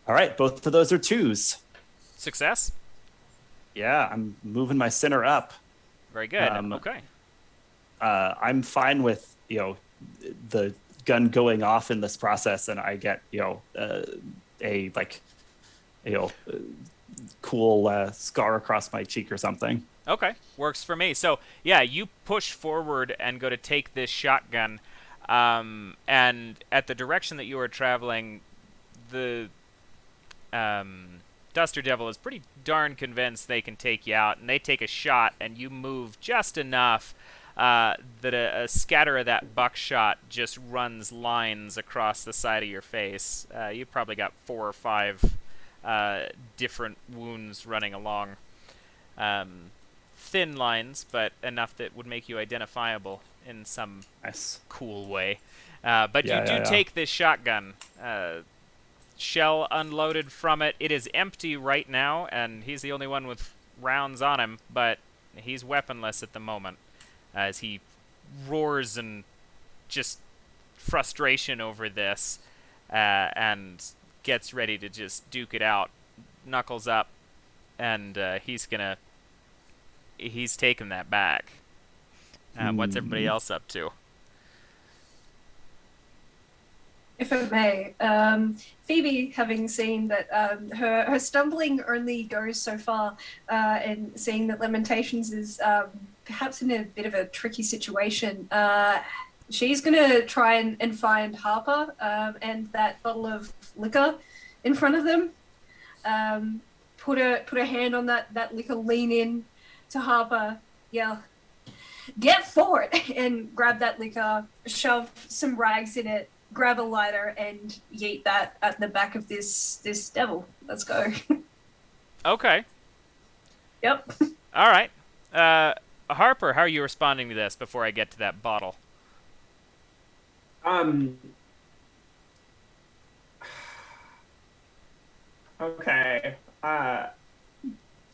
[SPEAKER 4] All right, both of those are 2s.
[SPEAKER 1] Success.
[SPEAKER 4] Yeah, I'm moving my sinner up.
[SPEAKER 1] Very good. Okay.
[SPEAKER 4] I'm fine with the gun going off in this process, and I get a cool scar across my cheek or something.
[SPEAKER 1] Okay, works for me. So yeah, you push forward and go to take this shotgun, and at the direction that you are traveling, the Duster Devil is pretty darn convinced they can take you out, and they take a shot, and you move just enough that a scatter of that buckshot just runs lines across the side of your face. You've probably got 4 or 5 different wounds running along. Thin lines, but enough that would make you identifiable in some cool way. But you do take this shotgun. Shell unloaded from it. It is empty right now, and he's the only one with rounds on him, but he's weaponless at the moment as he roars in just frustration over this and gets ready to just duke it out. Knuckles up, and he's taking that back. What's everybody else up to?
[SPEAKER 5] If I may, Phoebe, having seen that her stumbling only goes so far, and seeing that Lamentations is perhaps in a bit of a tricky situation, she's going to try and find Harper and that bottle of liquor in front of them. Put her hand on that liquor, lean in to Harper, yell, "Get for it!" and grab that liquor, shove some rags in it, grab a lighter, and yeet that at the back of this devil. Let's go.
[SPEAKER 1] Okay.
[SPEAKER 5] Yep.
[SPEAKER 1] All right. Harper, how are you responding to this before I get to that bottle?
[SPEAKER 2] Okay.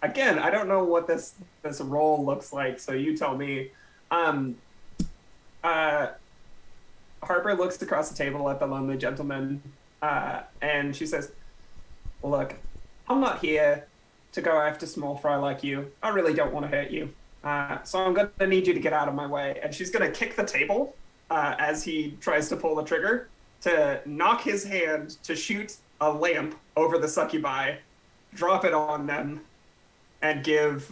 [SPEAKER 2] Again, I don't know what this role looks like, so you tell me. Harper looks across the table at the lonely gentleman, and she says, "Look, I'm not here to go after small fry like you. I really don't want to hurt you. So I'm going to need you to get out of my way." And she's going to kick the table as he tries to pull the trigger to knock his hand to shoot a lamp over the succubi, drop it on them, and give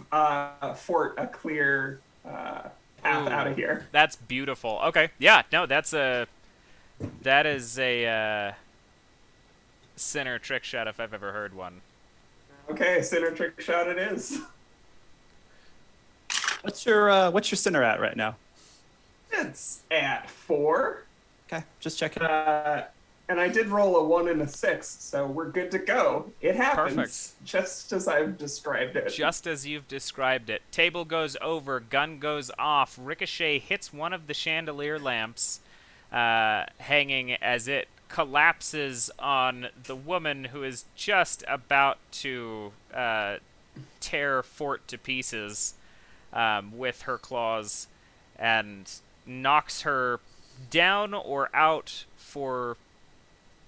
[SPEAKER 2] Fort a clear path out of here.
[SPEAKER 1] That's beautiful. Okay. Yeah, no, that is a sinner trick shot if I've ever heard one.
[SPEAKER 2] Okay, sinner trick shot it is.
[SPEAKER 4] What's your sinner at right now?
[SPEAKER 2] It's at 4.
[SPEAKER 4] Okay, just checking.
[SPEAKER 2] And I did roll a 1 and a 6, so we're good to go. It happens.
[SPEAKER 1] Perfect.
[SPEAKER 2] Just as I've described it.
[SPEAKER 1] Just as you've described it. Table goes over, gun goes off, ricochet hits one of the chandelier lamps hanging as it collapses on the woman who is just about to tear Fort to pieces with her claws and knocks her down or out for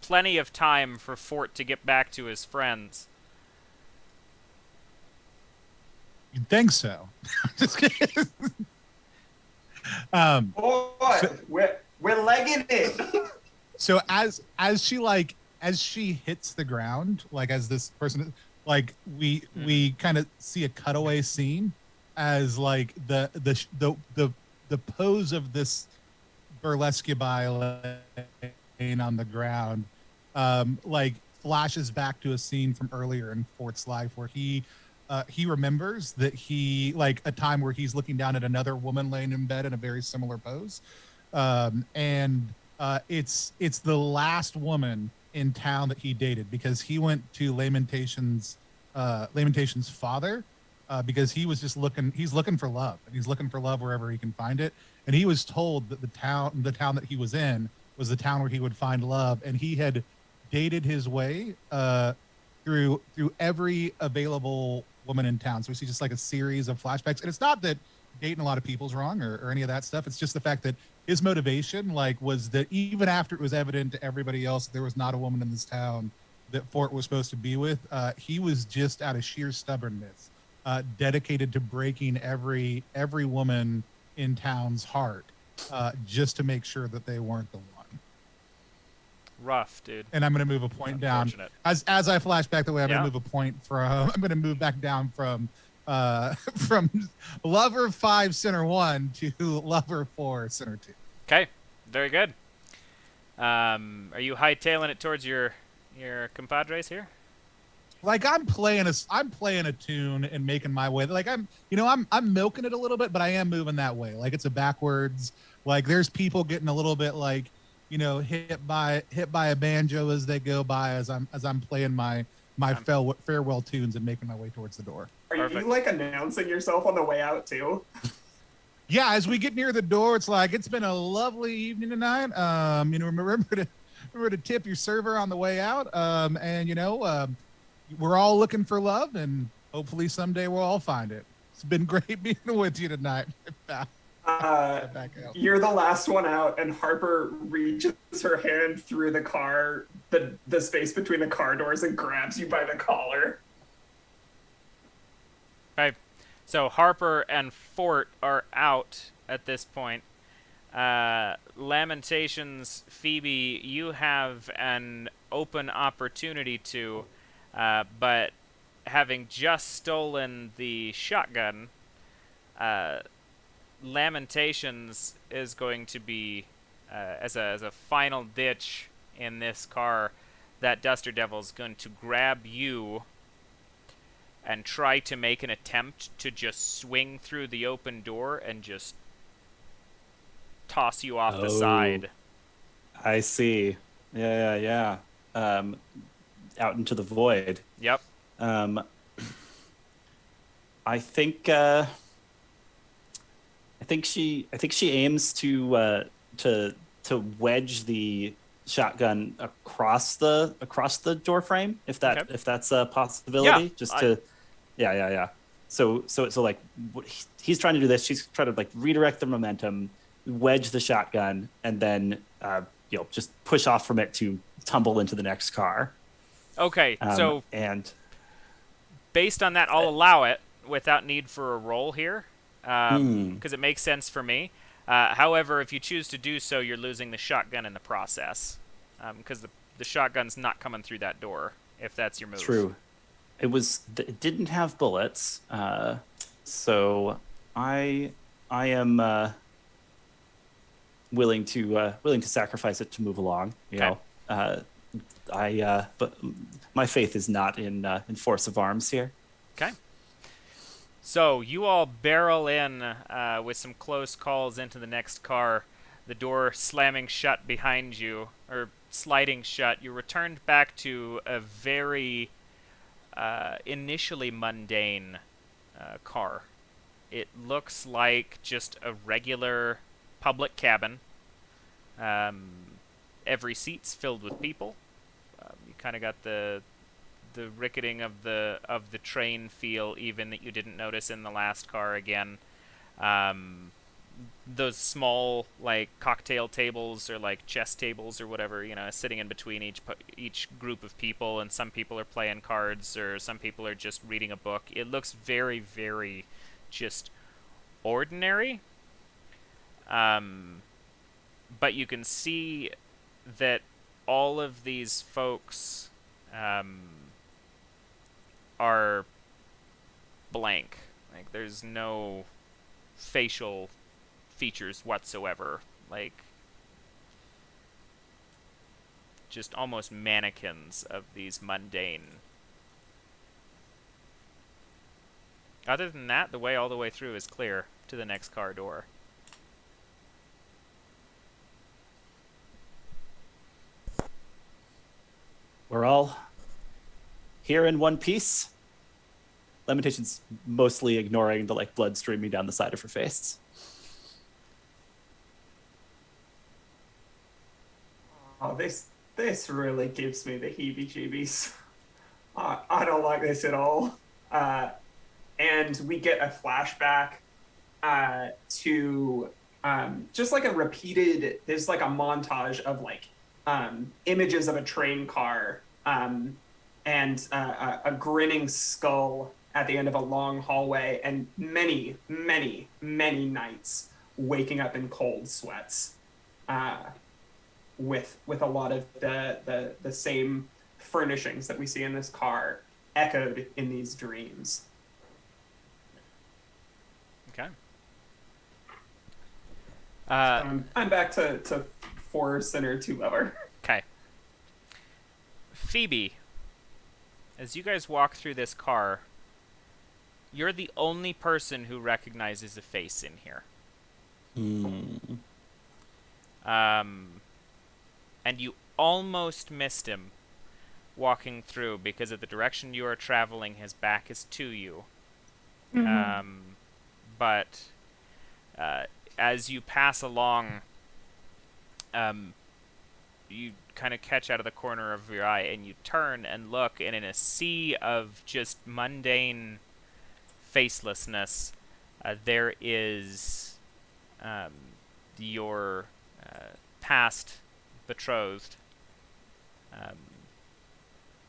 [SPEAKER 1] plenty of time for Fort to get back to his friends.
[SPEAKER 3] You'd think so. Just kidding.
[SPEAKER 2] Boy, we're legging it.
[SPEAKER 3] So as she hits the ground, like as this person, like we kind of see a cutaway scene as like the pose of this burlesque laying on the ground, like flashes back to a scene from earlier in Fort's life where he remembers that he, like a time where he's looking down at another woman laying in bed in a very similar pose, and it's the last woman in town that he dated, because he went to Lamentations' father, because he was just he's looking for love, and he's looking for love wherever he can find it. And he was told that the town that he was in was the town where he would find love, and he had dated his way through every available woman in town. So we see just like a series of flashbacks, and it's not that dating a lot of people's wrong or any of that stuff. It's just the fact that his motivation, like, was that even after it was evident to everybody else that there was not a woman in this town that Fort was supposed to be with, he was just out of sheer stubbornness, dedicated to breaking every woman in town's heart, just to make sure that they weren't the one.
[SPEAKER 6] Rough, dude.
[SPEAKER 3] And I'm going to move a point down as I flash back the way. I'm going to move a point from. I'm going to move back down from lover 5 center 1 to lover 4 center 2.
[SPEAKER 6] Okay, very good. Are you hightailing it towards your compadres here?
[SPEAKER 3] Like I'm playing a tune and making my way. Like I'm milking it a little bit, but I am moving that way. Like it's a backwards. Like there's people getting a little bit like, hit by a banjo as they go by as I'm playing my farewell tunes and making my way towards the door.
[SPEAKER 2] Are you like announcing yourself on the way out too?
[SPEAKER 3] Yeah, as we get near the door, it's like it's been a lovely evening tonight. Remember to tip your server on the way out. We're all looking for love, and hopefully someday we'll all find it. It's been great being with you tonight.
[SPEAKER 2] You're the last one out, and Harper reaches her hand through the car, the space between the car doors, and grabs you by the collar.
[SPEAKER 6] Okay, so Harper and Fort are out at this point. Lamentations, Phoebe, you have an open opportunity to, but having just stolen the shotgun, Lamentations is going to be, as a final ditch in this car, that Duster Devil's going to grab you and try to make an attempt to just swing through the open door and just toss you off the side.
[SPEAKER 4] I see. Yeah. Out into the void.
[SPEAKER 6] Yep.
[SPEAKER 4] I think she aims to wedge the shotgun across the door frame, if that's a possibility. Yeah. So like he's trying to do this. She's trying to like redirect the momentum, wedge the shotgun, and then just push off from it to tumble into the next car.
[SPEAKER 6] Okay, so based on that, I'll allow it without need for a roll here, because it makes sense for me. However, if you choose to do so, you're losing the shotgun in the process, because the shotgun's not coming through that door, if that's your move.
[SPEAKER 4] True. It didn't have bullets, so I am willing to sacrifice it to move along. But my faith is not in force of arms here.
[SPEAKER 6] Okay. So you all barrel in with some close calls into the next car, the door slamming shut behind you, or sliding shut. You're returned back to a very initially mundane car. It looks like just a regular public cabin. Every seat's filled with people. You kind of got the ricketing of the train feel, even that you didn't notice in the last car again. Those small like cocktail tables or like chess tables or whatever, sitting in between each group of people, and some people are playing cards or some people are just reading a book. It looks very, very just ordinary. But you can see that all of these folks are blank. Like, there's no facial features whatsoever. Like, just almost mannequins of these mundane. Other than that, the way all the way through is clear to the next car door.
[SPEAKER 4] We're all here in one piece. Lamentations mostly ignoring the like blood streaming down the side of her face.
[SPEAKER 2] Oh, this really gives me the heebie-jeebies. I don't like this at all. And we get a flashback to just like a repeated, there's like a montage of like images of a train car and a grinning skull at the end of a long hallway, and many, many, many nights waking up in cold sweats with a lot of the same furnishings that we see in this car echoed in these dreams.
[SPEAKER 6] Okay.
[SPEAKER 2] I'm back to 4 center, 2 lower.
[SPEAKER 6] Okay. Phoebe, as you guys walk through this car, you're the only person who recognizes a face in here. And you almost missed him walking through because of the direction you are traveling. His back is to you. But as you pass along, you kind of catch out of the corner of your eye, and you turn and look, and in a sea of just mundane facelessness, there is your past betrothed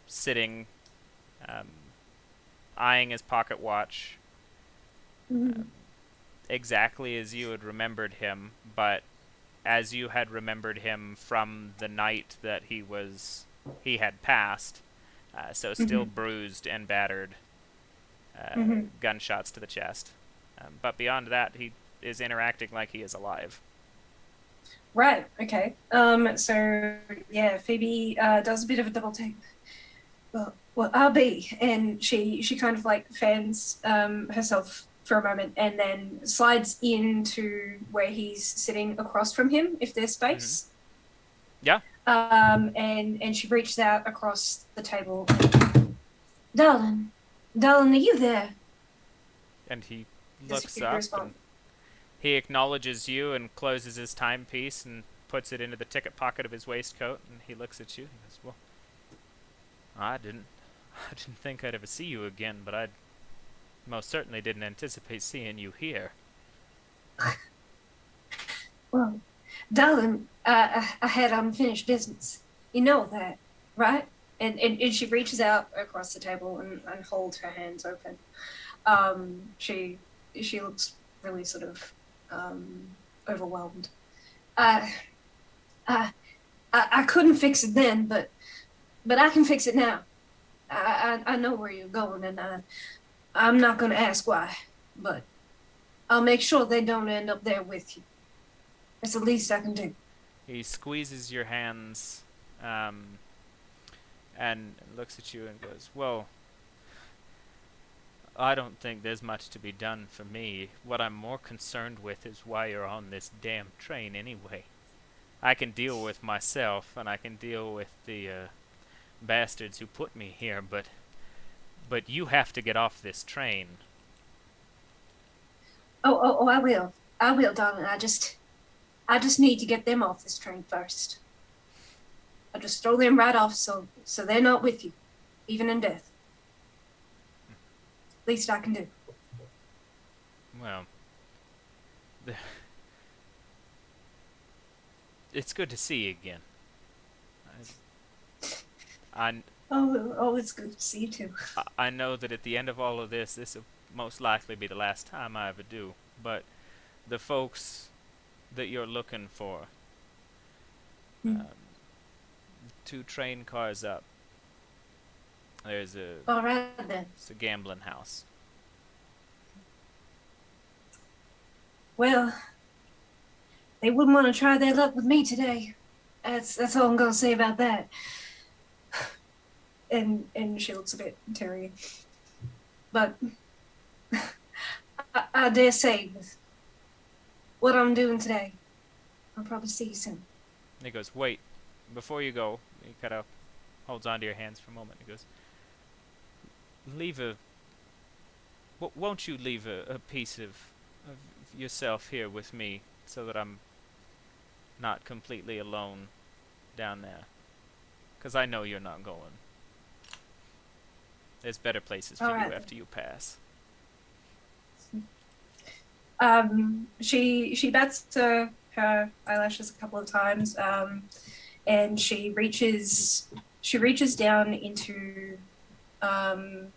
[SPEAKER 6] sitting, eyeing his pocket watch, exactly as you had remembered him, but as you had remembered him from the night that he had passed, so still bruised and battered, gunshots to the chest. But beyond that, he is interacting like he is alive.
[SPEAKER 5] Right, okay. So, yeah, Phoebe does a bit of a double take. Well, I'll be. And she kind of like fans herself for a moment and then slides into where he's sitting across from him, if there's space.
[SPEAKER 6] Yeah.
[SPEAKER 5] And she reaches out across the table. Darling, are you there?
[SPEAKER 6] And he
[SPEAKER 5] Does
[SPEAKER 6] looks
[SPEAKER 5] he
[SPEAKER 6] up
[SPEAKER 5] respond?
[SPEAKER 6] and he acknowledges you and closes his timepiece and puts it into the ticket pocket of his waistcoat, and he looks at you and goes, well, I didn't think I'd ever see you again, but I most certainly didn't anticipate seeing you here.
[SPEAKER 5] Well, darling, I had unfinished business. You know that, right? And she reaches out across the table and holds her hands open. She looks really sort of overwhelmed. I couldn't fix it then, but I can fix it now. I know where you're going, and I'm not going to ask why, but I'll make sure they don't end up there with you. It's the least I can do.
[SPEAKER 6] He squeezes your hands and looks at you and goes, well, I don't think there's much to be done for me. What I'm more concerned with is why you're on this damn train anyway. I can deal with myself, and I can deal with the bastards who put me here, but you have to get off this train.
[SPEAKER 5] Oh, I will, darling. I just need to get them off this train first. I'll just throw them right off so they're not with you, even in death. Least I can do.
[SPEAKER 6] Well, it's good to see you again.
[SPEAKER 5] Oh, it's good to see you too.
[SPEAKER 6] I know that at the end of all of this will most likely be the last time I ever do, but the folks that you're looking for, 2 train cars up, there's
[SPEAKER 5] All right, then.
[SPEAKER 6] it's a gambling house.
[SPEAKER 5] Well, they wouldn't want to try their luck with me today. That's all I'm gonna say about that. And she looks a bit teary. But I dare say with what I'm doing today, I'll probably see you soon.
[SPEAKER 6] And he goes, wait, before you go, he kind of holds onto your hands for a moment. He goes, won't you leave a piece of yourself here with me so that I'm not completely alone down there? Because I know you're not going. There's better places for
[SPEAKER 5] All
[SPEAKER 6] you
[SPEAKER 5] right.
[SPEAKER 6] after you pass.
[SPEAKER 5] She bats her eyelashes a couple of times, and she reaches down into her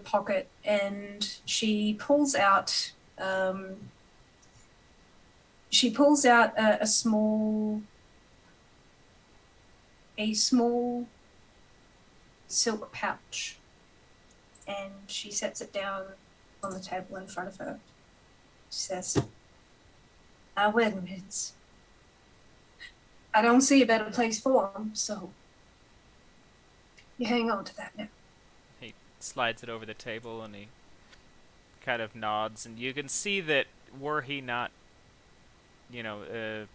[SPEAKER 5] pocket, and she pulls out a small silk pouch, and she sets it down on the table in front of her. She says, "Our wedding rings. I don't see a better place for them, so you hang on to that now."
[SPEAKER 6] He slides it over the table and he kind of nods, and you can see that were he not, a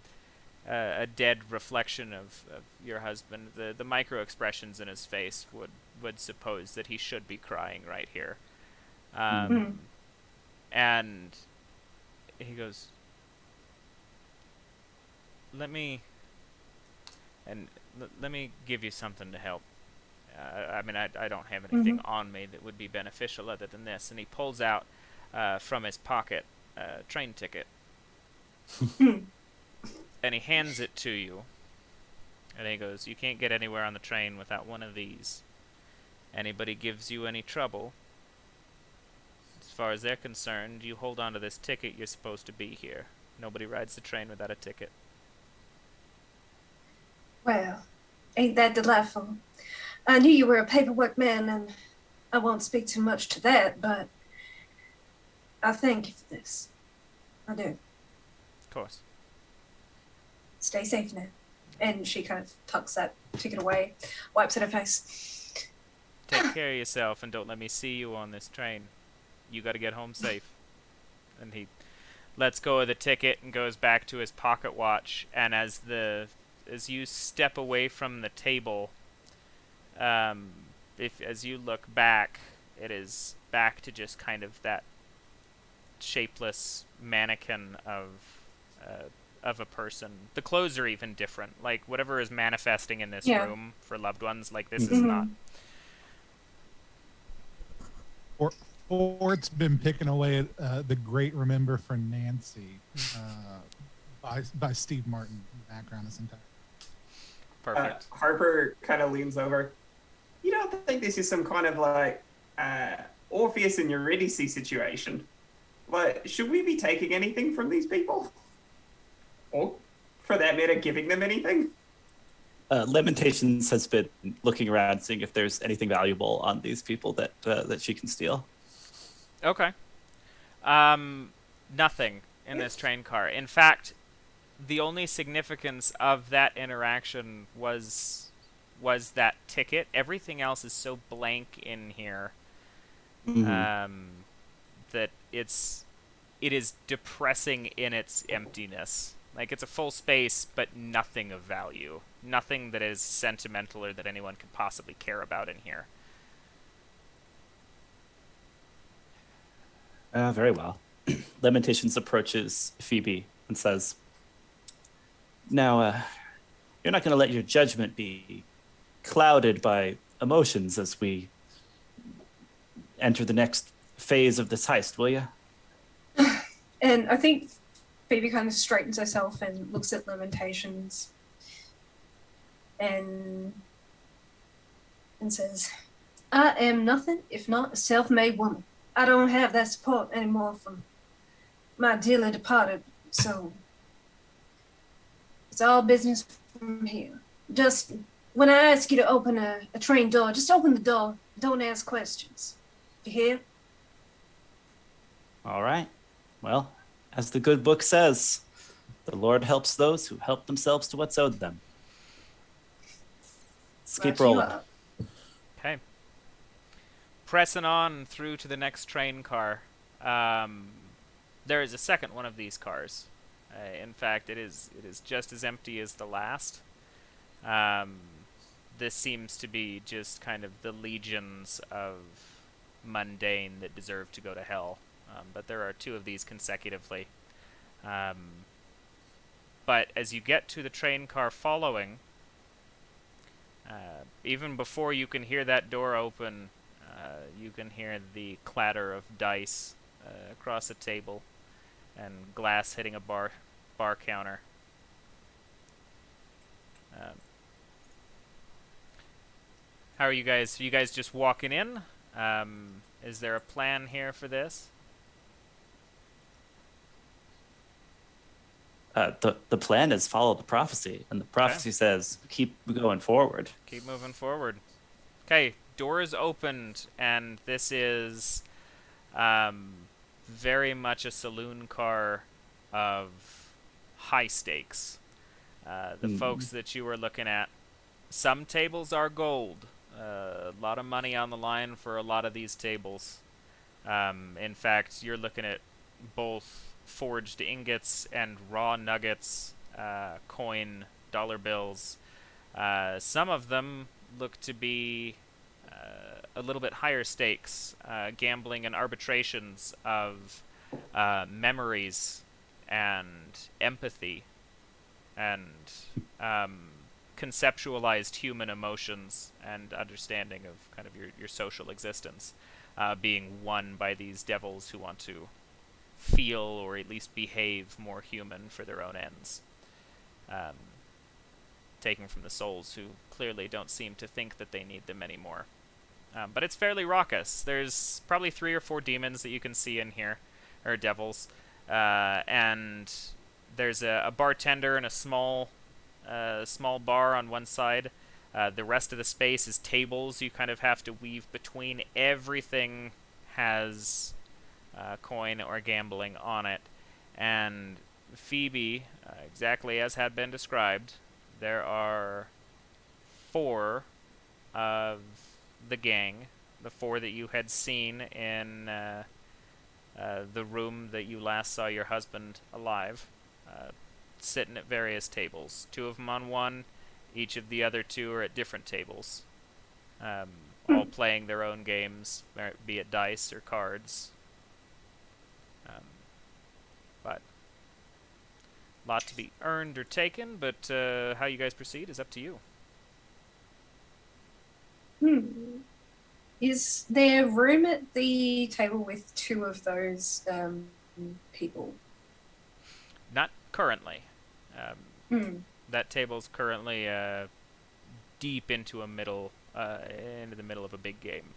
[SPEAKER 6] dead reflection of your husband, the micro expressions in his face would suppose that he should be crying right here. And he goes, let me give you something to help. I mean, I don't have anything on me that would be beneficial other than this. And he pulls out from his pocket a train ticket. And he hands it to you. And he goes, "You can't get anywhere on the train without one of these. Anybody gives you any trouble, as far as they're concerned, you hold on to this ticket, you're supposed to be here. Nobody rides the train without a ticket."
[SPEAKER 5] Well, ain't that delightful? I knew you were a paperwork man, and I won't speak too much to that, but I thank you for this. I do.
[SPEAKER 6] Of course.
[SPEAKER 5] Stay safe now. And she kind of tucks that ticket away, wipes at her face.
[SPEAKER 6] Take care of yourself and don't let me see you on this train. You gotta get home safe. And he lets go of the ticket and goes back to his pocket watch, and as you step away from the table, as you look back, it is back to just kind of that shapeless mannequin of a person. The clothes are even different. Like, whatever is manifesting in this room for loved ones, like, this is not.
[SPEAKER 3] Fort's been picking away at the Great Remember for Nancy by Steve Martin in the background this entire.
[SPEAKER 6] Perfect.
[SPEAKER 2] Harper kind of leans over. You don't think this is some kind of like Orpheus and Eurydice situation? Like, should we be taking anything from these people? Or, for that matter, giving them anything?
[SPEAKER 4] Lamentations has been looking around, seeing if there's anything valuable on these people that she can steal.
[SPEAKER 6] Okay. Nothing in this train car. In fact, the only significance of that interaction was that ticket. Everything else is so blank in here that it is depressing in its emptiness. Like, it's a full space, but nothing of value. Nothing that is sentimental or that anyone could possibly care about in here.
[SPEAKER 4] Very well. Lamentations approaches Phoebe and says, "Now, you're not going to let your judgment be clouded by emotions as we enter the next phase of this heist, will you?"
[SPEAKER 5] And I think Phoebe kind of straightens herself and looks at Lamentations and says, "I am nothing if not a self-made woman. I don't have that support anymore from my dearly departed, so it's all business from here. Just when I ask you to open a train door, just open the door. Don't ask questions. You hear?"
[SPEAKER 4] All right. Well, as the good book says, the Lord helps those who help themselves to what's owed them. Let's keep rolling.
[SPEAKER 6] Okay. Pressing on through to the next train car. There is a second one of these cars. In fact, it is just as empty as the last. This seems to be just kind of the legions of mundane that deserve to go to hell. But there are two of these consecutively. But as you get to the train car following, Even before you can hear that door open, you can hear the clatter of dice across a table and glass hitting a bar counter. How are you guys? Are you guys just walking in? Is there a plan here for this?
[SPEAKER 4] The plan is follow the prophecy, and the prophecy says keep going forward.
[SPEAKER 6] Keep moving forward. Okay, doors opened, and this is very much a saloon car of high stakes. The folks that you were looking at, some tables are gold. A lot of money on the line for a lot of these tables. In fact, you're looking at both forged ingots and raw nuggets, coin, dollar bills. Some of them look to be a little bit higher stakes, gambling and arbitrations of memories and empathy and conceptualized human emotions and understanding of kind of your social existence being won by these devils who want to feel or at least behave more human for their own ends. Taken from the souls who clearly don't seem to think that they need them anymore. But it's fairly raucous. There's probably 3 or 4 demons that you can see in here, or devils. And there's a bartender and a small bar on one side. The rest of the space is tables you kind of have to weave between. Everything has coin or gambling on it. And Phoebe, exactly as had been described, there are 4 of the gang, the 4 that you had seen in the room that you last saw your husband alive, sitting at various tables. 2 of them on one, each of the other 2 are at different tables, all playing their own games, be it dice or cards. But a lot to be earned or taken, but how you guys proceed is up to you.
[SPEAKER 5] Is there room at the table with 2 of those people?
[SPEAKER 6] Not currently. That table's currently deep into the middle of a big game.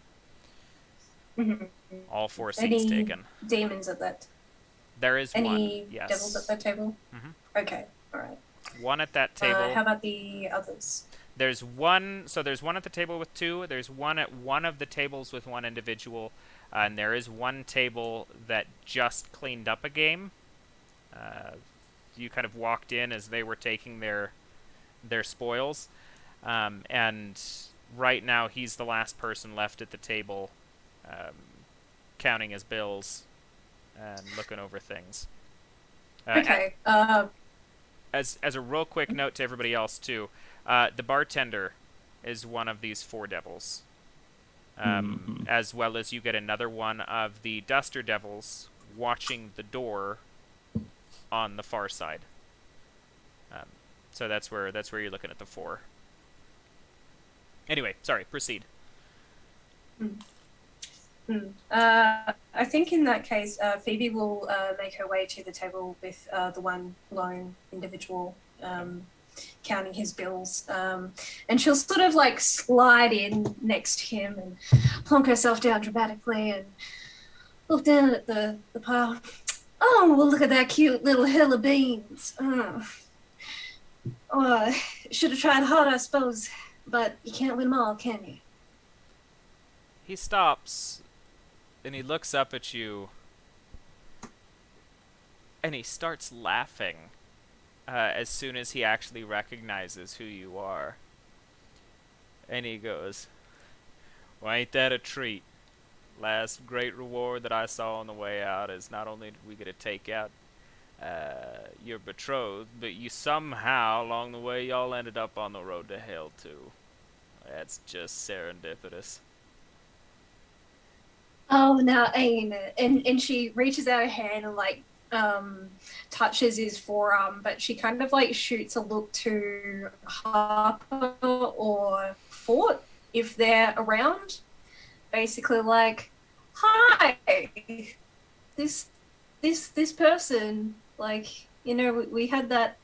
[SPEAKER 6] All 4 seats taken.
[SPEAKER 5] Demons at that?
[SPEAKER 6] There is one.
[SPEAKER 5] Any
[SPEAKER 6] Yes.
[SPEAKER 5] devils at that table? Okay, all right.
[SPEAKER 6] One at that table.
[SPEAKER 5] How about the others?
[SPEAKER 6] There's one. So there's one at the table with 2. There's one at one of the tables with 1 individual, and there is one table that just cleaned up a game. You kind of walked in as they were taking their spoils, and right now he's the last person left at the table, counting his bills and looking over things.
[SPEAKER 5] Okay.
[SPEAKER 6] As a real quick note to everybody else too, the bartender is one of these 4 devils, as well as you get another one of the duster devils watching the door on the far side. So that's where you're looking at the 4. Anyway, sorry, proceed.
[SPEAKER 5] I think in that case, Phoebe will make her way to the table with the one lone individual counting his bills. And she'll sort of like slide in next to him and plonk herself down dramatically and look down at the pile. Oh, well, look at that cute little hill of beans. Should have tried hard, I suppose, but you can't win them all, can you?
[SPEAKER 6] He stops, and he looks up at you, and he starts laughing as soon as he actually recognizes who you are. And he goes, "Well, ain't that a treat? Last great reward that I saw on the way out is not only did we get to take out your betrothed, but you somehow, along the way, y'all ended up on the road to hell, too. That's just serendipitous."
[SPEAKER 5] Oh, now ain't it? And she reaches out her hand and like touches his forearm, but she kind of like shoots a look to Harper or fort if they're around. Basically, like, hi, this person, like, you know, we had that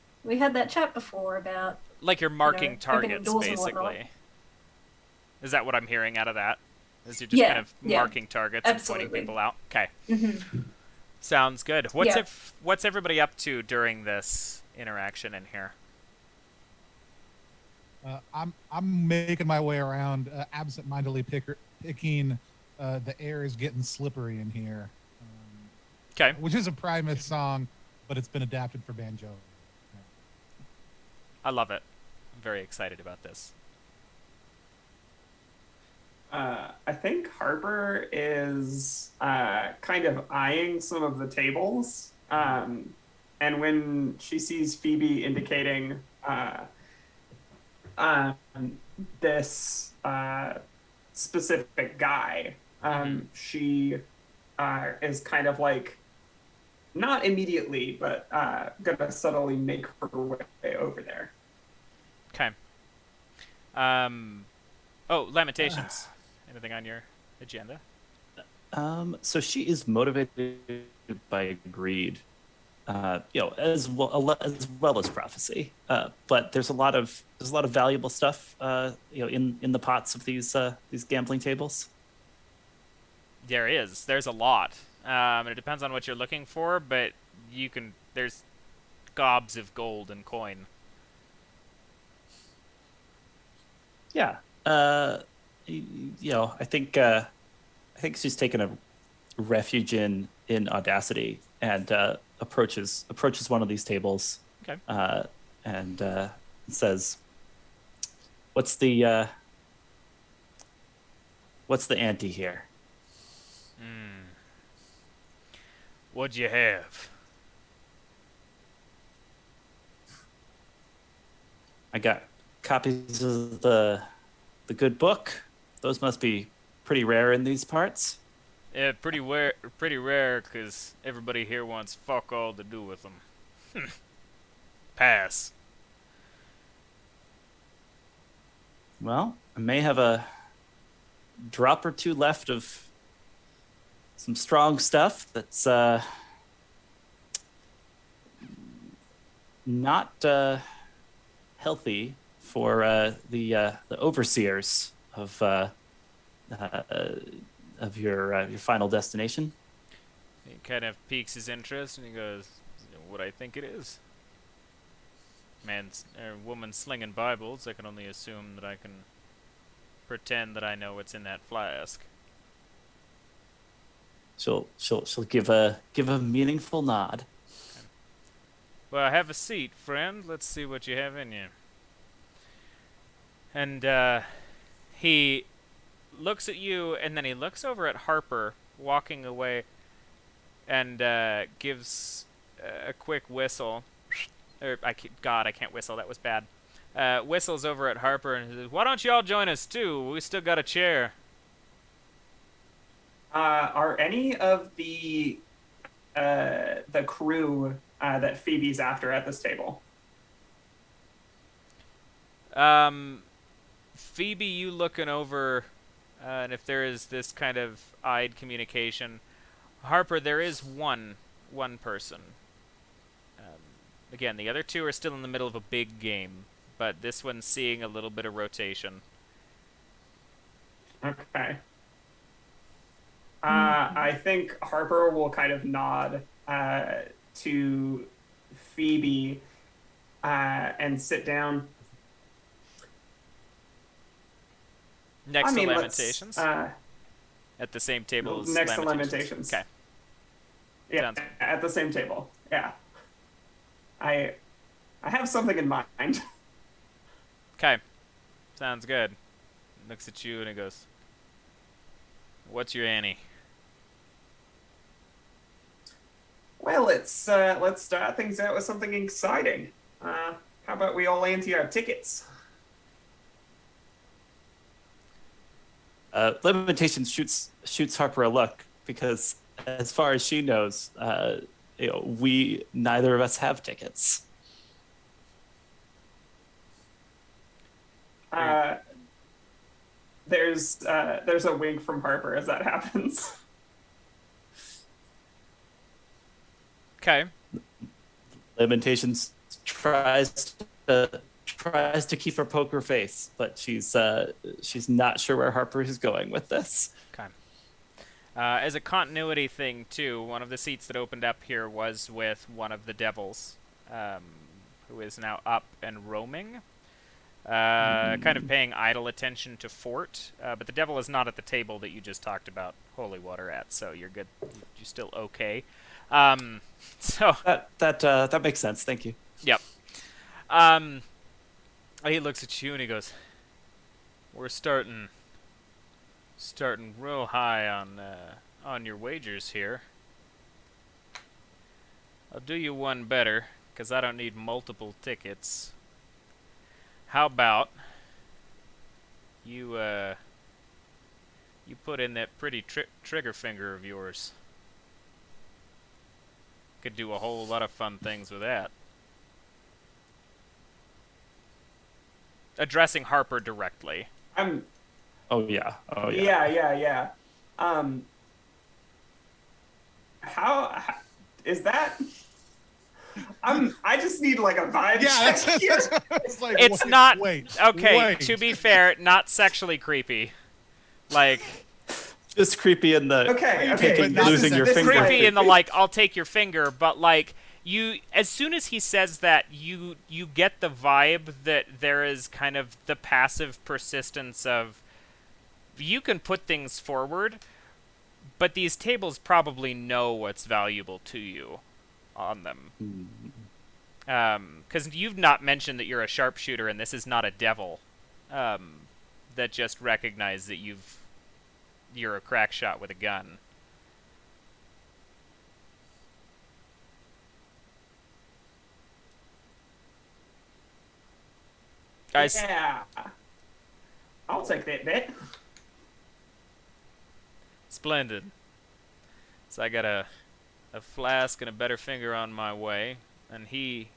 [SPEAKER 5] chat before about,
[SPEAKER 6] Like you're marking
[SPEAKER 5] opening
[SPEAKER 6] targets,
[SPEAKER 5] doors and whatnot.
[SPEAKER 6] basically. Is that what I'm hearing out of that? Is you're just kind of marking targets
[SPEAKER 5] absolutely.
[SPEAKER 6] and pointing people out? Okay.
[SPEAKER 5] Mm-hmm.
[SPEAKER 6] Sounds good. What's everybody up to during this interaction in here?
[SPEAKER 3] I'm making my way around, absent-mindedly picking. The air is getting slippery in here.
[SPEAKER 6] Okay.
[SPEAKER 3] Which is a Primus song, but it's been adapted for banjo.
[SPEAKER 6] I love it. I'm very excited about this.
[SPEAKER 2] I think Harper is kind of eyeing some of the tables. And when she sees Phoebe indicating this specific guy, she is kind of like, not immediately, but gonna subtly make her way over there.
[SPEAKER 6] Okay. Oh, Lamentations. Anything on your agenda?
[SPEAKER 4] So she is motivated by greed, as well as prophecy. But there's a lot of valuable stuff, in the pots of these gambling tables.
[SPEAKER 6] There is. There's a lot. It depends on what you're looking for, but there's gobs of gold and coin.
[SPEAKER 4] Yeah. I think she's taken a refuge in Audacity and approaches one of these tables.
[SPEAKER 6] Okay.
[SPEAKER 4] And says, "What's the ante here?"
[SPEAKER 6] What'd you have?
[SPEAKER 4] I got copies of the good book. Those must be pretty rare in these parts.
[SPEAKER 6] Yeah, pretty rare, because everybody here wants fuck all to do with them. Pass.
[SPEAKER 4] Well, I may have a drop or two left of some strong stuff that's not healthy for the overseers of your final destination.
[SPEAKER 6] He kind of piques his interest, and he goes, "What I think it is. Woman slinging Bibles. I can only assume that I can pretend that I know what's in that flask."
[SPEAKER 4] She'll give a meaningful nod.
[SPEAKER 6] Okay. Well, have a seat, friend. Let's see what you have in you. And he looks at you, and then he looks over at Harper, walking away, and gives a quick whistle. I can't whistle. That was bad. Whistles over at Harper and says, "Why don't y'all join us too? We still got a chair."
[SPEAKER 2] Are any of the crew that Phoebe's after at this table?
[SPEAKER 6] Phoebe, you looking over, and if there is this kind of eyed communication, Harper, there is one person. Again, the other two are still in the middle of a big game, but this one's seeing a little bit of rotation.
[SPEAKER 2] Okay. I think Harper will kind of nod to Phoebe and sit down.
[SPEAKER 6] Next to Lamentations? At the same table as
[SPEAKER 2] next to Lamentations.
[SPEAKER 6] Okay.
[SPEAKER 2] Yeah, at the same table. Yeah. I have something in mind.
[SPEAKER 6] Okay. Sounds good. Looks at you and he goes, "What's your ante?"
[SPEAKER 2] Well, let's start things out with something exciting. How about we all ante our tickets?
[SPEAKER 4] Lamentations shoots Harper a look because, as far as she knows, we neither of us have tickets.
[SPEAKER 2] there's a wink from Harper as that happens.
[SPEAKER 6] Okay.
[SPEAKER 4] Lamentations tries to keep her poker face, but she's not sure where Harper is going with this.
[SPEAKER 6] Okay. As a continuity thing, too, one of the seats that opened up here was with one of the devils, who is now up and roaming, kind of paying idle attention to Fort. But the devil is not at the table that you just talked about Holy Water at, so you're good. You're still okay. So
[SPEAKER 4] that makes sense. Thank you.
[SPEAKER 6] Yep. He looks at you and he goes, "We're starting real high on your wagers here. I'll do you one better, 'cause I don't need multiple tickets. How about you put in that pretty trigger finger of yours? Could do a whole lot of fun things with that." Addressing Harper directly.
[SPEAKER 4] Oh yeah.
[SPEAKER 2] Yeah. How is that? I just need like a vibe
[SPEAKER 3] Yeah,
[SPEAKER 2] check here.
[SPEAKER 3] it's like,
[SPEAKER 6] It's not okay.
[SPEAKER 3] wait.
[SPEAKER 6] To be fair, not sexually creepy. Like
[SPEAKER 4] Just creepy in the
[SPEAKER 2] Okay,
[SPEAKER 4] taking,
[SPEAKER 3] but
[SPEAKER 4] losing your
[SPEAKER 2] this is
[SPEAKER 4] finger.
[SPEAKER 6] creepy in the like, I'll take your finger, but like you, as soon as he says that, you get the vibe that there is kind of the passive persistence of you can put things forward, but these tables probably know what's valuable to you on them. Because you've not mentioned that you're a sharpshooter and this is not a devil that just recognized that you're a crack shot with a gun. Guys,
[SPEAKER 2] Yeah. I'll take that bet.
[SPEAKER 6] splendid. So I got a flask and a better finger on my way, and he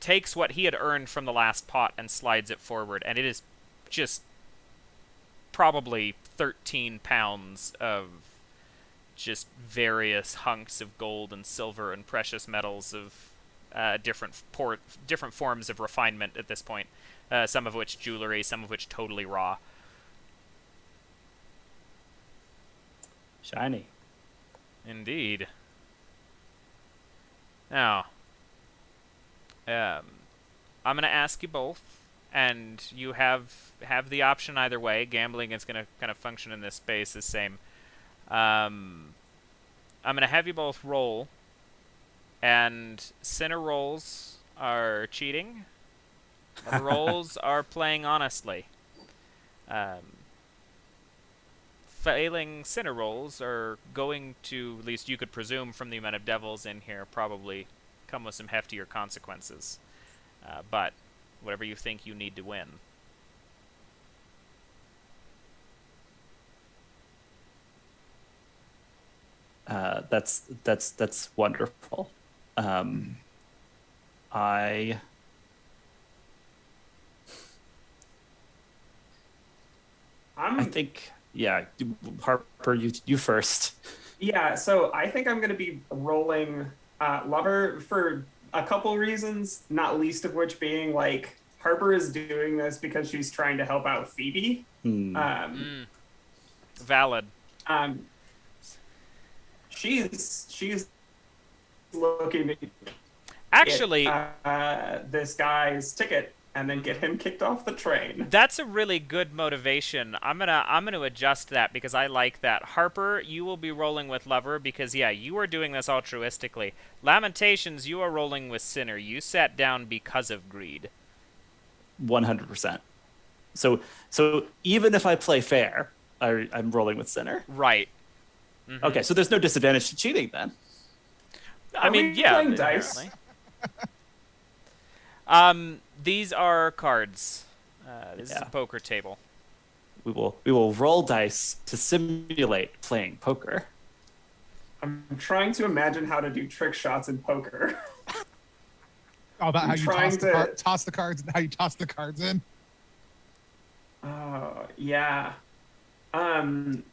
[SPEAKER 6] takes what he had earned from the last pot and slides it forward, and it is just probably 13 pounds of just various hunks of gold and silver and precious metals of different forms of refinement at this point. Some of which jewelry, some of which totally raw.
[SPEAKER 4] Shiny.
[SPEAKER 6] Indeed. Now, I'm going to ask you both, and you have the option either way. Gambling is going to kind of function in this space the same. I'm going to have you both roll, and sinner rolls are cheating. The rolls are playing honestly. Failing sinner rolls are going to, at least you could presume from the amount of devils in here, probably come with some heftier consequences. But whatever you think you need to win.
[SPEAKER 4] That's wonderful. I think, yeah, Harper, you first.
[SPEAKER 2] Yeah, so I think I'm going to be rolling Lover for a couple reasons, not least of which being like Harper is doing this because she's trying to help out Phoebe.
[SPEAKER 6] Valid.
[SPEAKER 2] She's looking to
[SPEAKER 6] Actually,
[SPEAKER 2] get, this guy's ticket and then get him kicked off the train.
[SPEAKER 6] that's a really good motivation. I'm gonna adjust that because I like that. Harper, you will be rolling with Lover because yeah, you are doing this altruistically. Lamentations, you are rolling with Sinner. You sat down because of greed.
[SPEAKER 4] 100%. So even if I play fair, I'm rolling with Sinner.
[SPEAKER 6] Right. Mm-hmm.
[SPEAKER 4] Okay, so there's no disadvantage to cheating then.
[SPEAKER 6] I mean,
[SPEAKER 2] we
[SPEAKER 6] yeah.
[SPEAKER 2] playing dice?
[SPEAKER 6] These are cards. This is
[SPEAKER 4] Yeah.
[SPEAKER 6] a poker table.
[SPEAKER 4] We will roll dice to simulate playing poker.
[SPEAKER 2] I'm trying to imagine how to do trick shots in poker.
[SPEAKER 3] About how
[SPEAKER 2] I'm
[SPEAKER 3] you
[SPEAKER 2] trying
[SPEAKER 3] toss the cards and how you toss the cards in.
[SPEAKER 2] Oh, yeah. Um,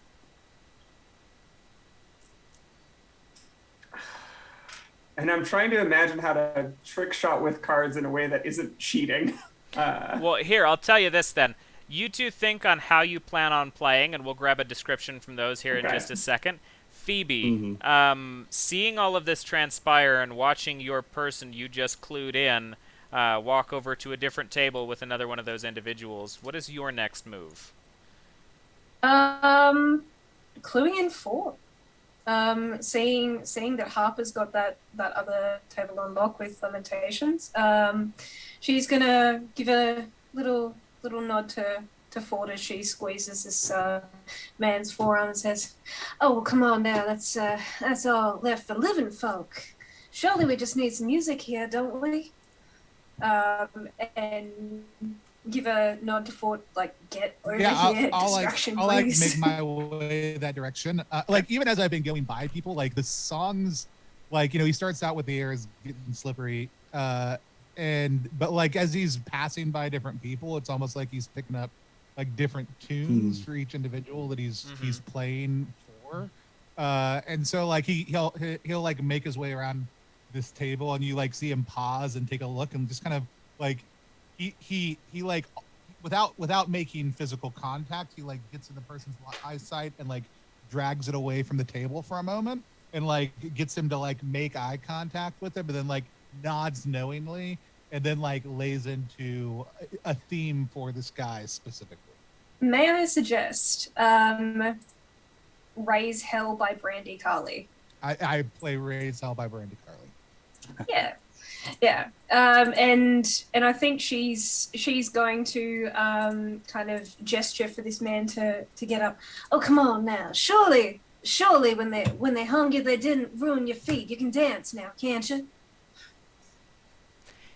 [SPEAKER 2] and I'm trying to imagine how to trick shot with cards in a way that isn't cheating.
[SPEAKER 6] Well, here, I'll tell you this then. You two think on how you plan on playing, and we'll grab a description from those here in
[SPEAKER 2] Okay.
[SPEAKER 6] just a second. Phoebe,
[SPEAKER 4] Mm-hmm.
[SPEAKER 6] seeing all of this transpire and watching your person you just clued in walk over to a different table with another one of those individuals, what is your next move?
[SPEAKER 5] Cluing in Fort. Seeing that Harper's got that other table on lock with Lamentations, she's gonna give a little nod to Ford as she squeezes this man's forearm and says, "Oh, well, come on now, that's all left for living folk. Surely we just need some music here, don't we?" And give a nod to Ford, like, "Get over here, distraction,
[SPEAKER 3] I'll like
[SPEAKER 5] please."
[SPEAKER 3] make my way that direction. Like even as I've been going by people, like the songs, like he starts out with the air is getting slippery, but like as he's passing by different people, it's almost like he's picking up like different tunes for each individual that he's playing for, and so like he'll like make his way around this table, and you like see him pause and take a look and just kind of like. He like without making physical contact, he like gets in the person's eyesight and like drags it away from the table for a moment and like gets him to like make eye contact with him, but then like nods knowingly and then like lays into a theme for this guy specifically.
[SPEAKER 5] May I suggest Raise Hell by Brandy Carly?
[SPEAKER 3] I play Raise Hell by Brandy Carly.
[SPEAKER 5] Yeah. And I think she's going to kind of gesture for this man to get up. "Oh, come on now. Surely when they hung you, they didn't ruin your feet. You can dance now, can't you?"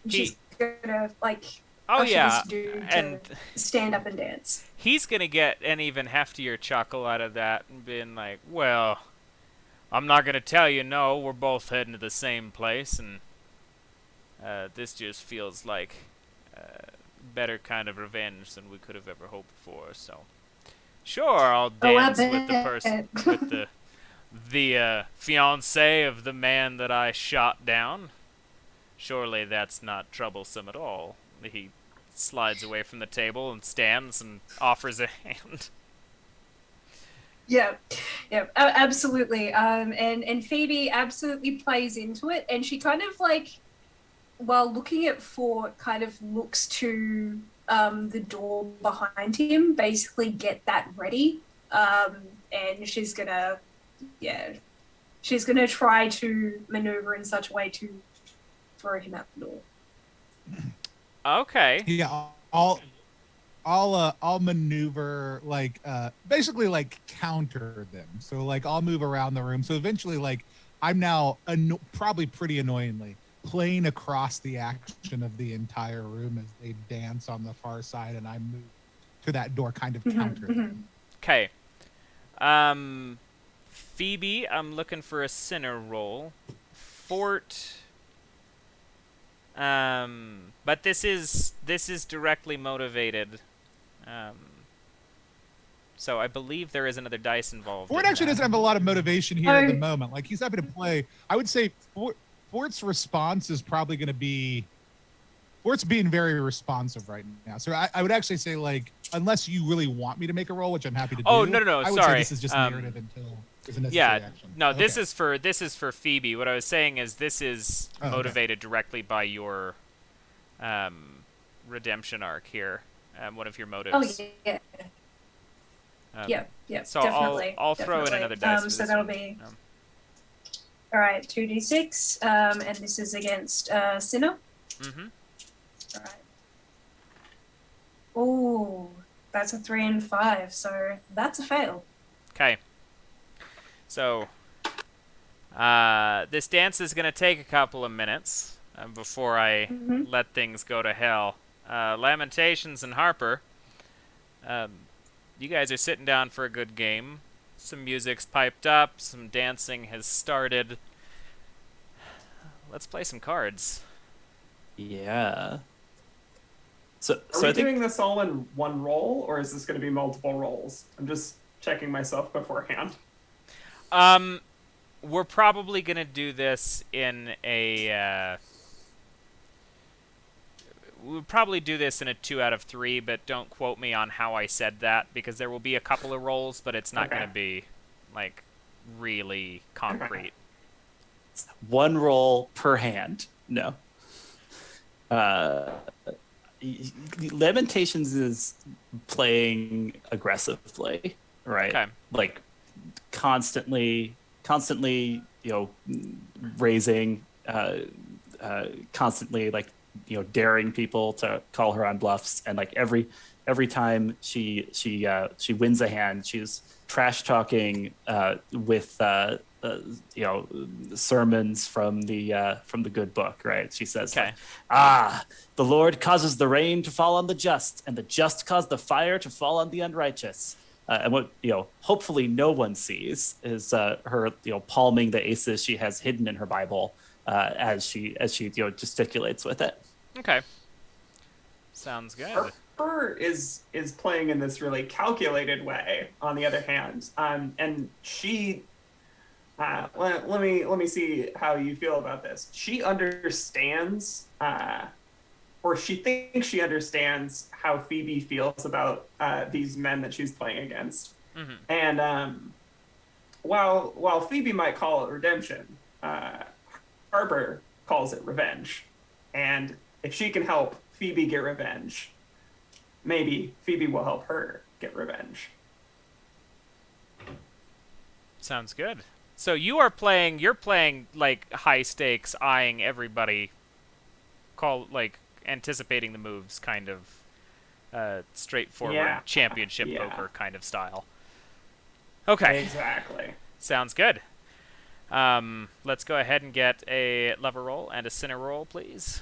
[SPEAKER 5] She's gonna like this dude to stand up and dance.
[SPEAKER 6] He's gonna get an even heftier chuckle out of that and being like, "Well, I'm not gonna tell you no. We're both heading to the same place, and this just feels like better kind of revenge than we could have ever hoped for. So, sure, I'll dance with the person, with the fiance of the man that I shot down. Surely that's not troublesome at all." He slides away from the table and stands and offers a hand.
[SPEAKER 5] Yeah, absolutely. And Phoebe absolutely plays into it, and she kind of like, while looking at Fort, kind of looks to the door behind him, basically get that ready. And she's gonna try to maneuver in such a way to throw him out the door.
[SPEAKER 6] Okay.
[SPEAKER 3] Yeah, I'll maneuver like basically like counter them. So like I'll move around the room. So eventually like I'm now probably pretty annoyingly playing across the action of the entire room as they dance on the far side, and I move to that door kind of counter.
[SPEAKER 6] Okay. Phoebe, I'm looking for a sinner roll. Fort. But this is directly motivated. So I believe there is another dice involved.
[SPEAKER 3] Fort actually doesn't have a lot of motivation here at the moment. Like he's happy to play. I would say Fort's response is probably going to be Fort's being very responsive right now. So I would actually say like unless you really want me to make a roll, which I'm happy to do.
[SPEAKER 6] Oh no,
[SPEAKER 3] I would
[SPEAKER 6] sorry.
[SPEAKER 3] say this is just narrative until there's a necessary action.
[SPEAKER 6] No,
[SPEAKER 3] okay.
[SPEAKER 6] this is for Phoebe. What I was saying is this is motivated directly by your redemption arc here. One of your motives.
[SPEAKER 5] Oh yeah. Yeah,
[SPEAKER 6] so
[SPEAKER 5] definitely.
[SPEAKER 6] I'll throw in another dice. For
[SPEAKER 5] so
[SPEAKER 6] this
[SPEAKER 5] that'll
[SPEAKER 6] one.
[SPEAKER 5] be all right. 2d6, and this is against Sinner.
[SPEAKER 6] Mm-hmm.
[SPEAKER 5] All right. Oh, that's a 3 and 5, so that's a fail.
[SPEAKER 6] Okay. So this dance is gonna take a couple of minutes before I let things go to hell. Lamentations and Harper. You guys are sitting down for a good game. Some music's piped up, some dancing has started. Let's play some cards.
[SPEAKER 4] Yeah.
[SPEAKER 2] Are we doing this all in one roll, or is this going to be multiple rolls? I'm just checking myself beforehand.
[SPEAKER 6] We're probably gonna do this in a. We'll probably do this in a 2 out of 3, but don't quote me on how I said that, because there will be a couple of rolls, but it's not gonna be like really concrete.
[SPEAKER 4] One roll per hand. No. Lamentations is playing aggressively, right?
[SPEAKER 6] Okay.
[SPEAKER 4] Like constantly, raising, constantly like daring people to call her on bluffs, and like every time she wins a hand, she's trash talking with sermons from the good book, right? She says,
[SPEAKER 6] Okay.
[SPEAKER 4] The Lord causes the rain to fall on the just, and the just cause the fire to fall on the unrighteous. And what hopefully no one sees is her palming the aces she has hidden in her Bible as she gesticulates with it.
[SPEAKER 6] Okay. Sounds good.
[SPEAKER 2] Harper is playing in this really calculated way. On the other hand, and she. Let me see how you feel about this. She understands, or she thinks she understands how Phoebe feels about these men that she's playing against.
[SPEAKER 6] Mm-hmm.
[SPEAKER 2] And while Phoebe might call it redemption, Harper calls it revenge. And if she can help Phoebe get revenge, maybe Phoebe will help her get revenge.
[SPEAKER 6] Sounds good. So you're playing like high stakes, eyeing everybody, anticipating the moves, kind of straightforward championship poker kind of style. Okay.
[SPEAKER 2] Exactly.
[SPEAKER 6] Sounds good. Let's go ahead and get a lover roll and a sinner roll, please.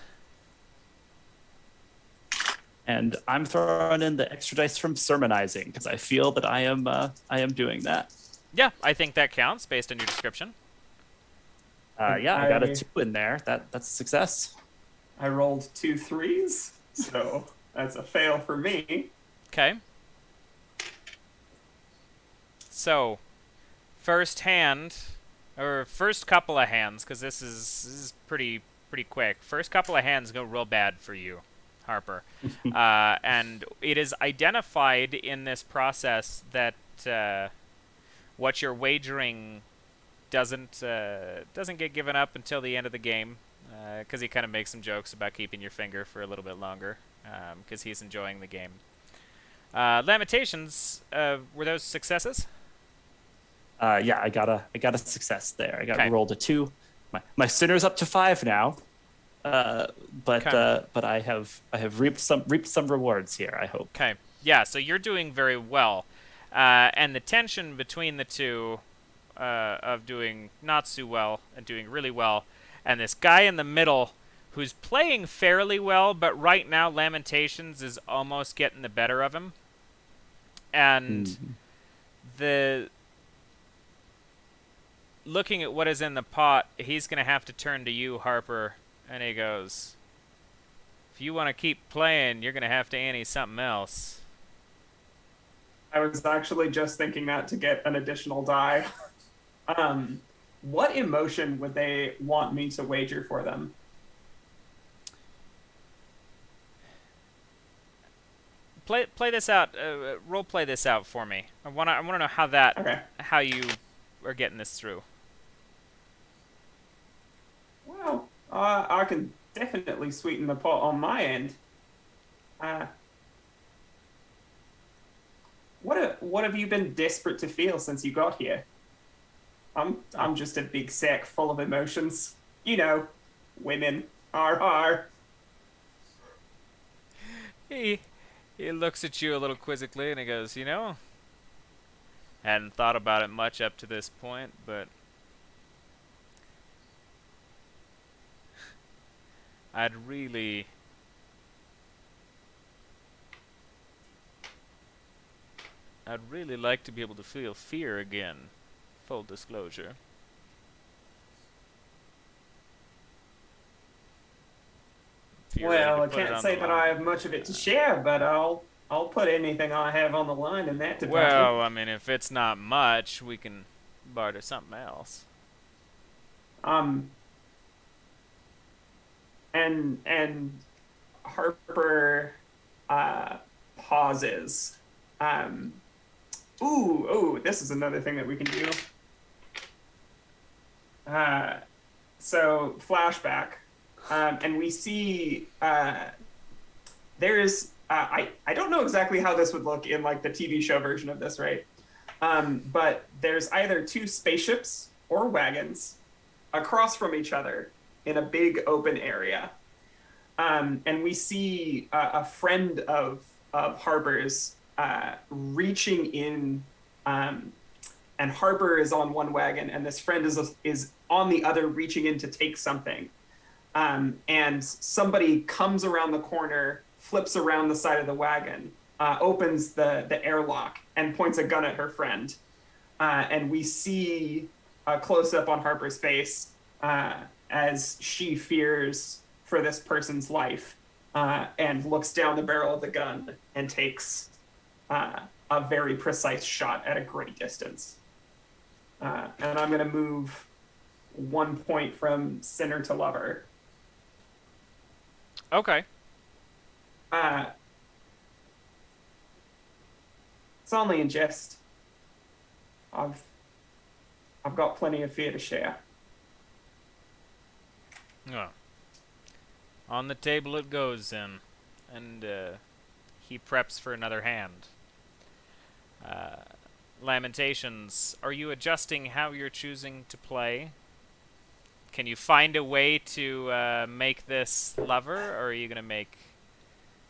[SPEAKER 4] And I'm throwing in the extra dice from sermonizing because I feel that I am doing that.
[SPEAKER 6] Yeah, I think that counts based on your description.
[SPEAKER 4] I got a 2 in there. That's a success.
[SPEAKER 2] I rolled 2 3s, so that's a fail for me.
[SPEAKER 6] Okay. So, first hand, or first couple of hands, because this is pretty quick. First couple of hands go real bad for you, Harper, and it is identified in this process that. What you're wagering doesn't get given up until the end of the game, because he kind of makes some jokes about keeping your finger for a little bit longer, because he's enjoying the game. Lamentations, were those successes?
[SPEAKER 4] Yeah, I got a success there. I rolled a 2. My sinner's up to 5 now, but I have reaped some rewards here, I hope.
[SPEAKER 6] Okay, yeah. So you're doing very well. And the tension between the two of doing not so well and doing really well, and this guy in the middle who's playing fairly well, but right now Lamentations is almost getting the better of him. And looking at what is in the pot, he's going to have to turn to you, Harper, and he goes, if you want to keep playing, you're going to have to ante something else.
[SPEAKER 2] I was actually just thinking that to get an additional die. What emotion would they want me to wager for them?
[SPEAKER 6] Play this out. Role play this out for me. I want to know how you are getting this through.
[SPEAKER 2] Well, I can definitely sweeten the pot on my end. What have you been desperate to feel since you got here? I'm just a big sack full of emotions. Women. Har.
[SPEAKER 6] He looks at you a little quizzically and he goes, hadn't thought about it much up to this point, but I'd really like to be able to feel fear again. Full disclosure. if you're ready
[SPEAKER 2] Well,
[SPEAKER 6] to
[SPEAKER 2] I
[SPEAKER 6] put it
[SPEAKER 2] can't
[SPEAKER 6] on
[SPEAKER 2] say
[SPEAKER 6] the
[SPEAKER 2] that
[SPEAKER 6] line.
[SPEAKER 2] I have much of it to share, but I'll put anything I have on the line in that department.
[SPEAKER 6] Well, I mean, if it's not much, we can barter something else.
[SPEAKER 2] And Harper pauses. Ooh, this is another thing that we can do. So flashback, and we see there's I don't know exactly how this would look in like the TV show version of this, right? But there's either two spaceships or wagons across from each other in a big open area. And we see a friend of Harper's reaching in, and Harper is on one wagon, and this friend is on the other, reaching in to take something. And somebody comes around the corner, flips around the side of the wagon, opens the airlock, and points a gun at her friend. And we see a close-up on Harper's face as she fears for this person's life, and looks down the barrel of the gun and takes a very precise shot at a great distance. And I'm going to move 1 point from sinner to lover.
[SPEAKER 6] Okay.
[SPEAKER 2] It's only in jest. I've got plenty of fear to share.
[SPEAKER 6] Oh. On the table it goes then, and he preps for another hand. Lamentations, are you adjusting how you're choosing to play? Can you find a way to make this lover, or are you gonna make?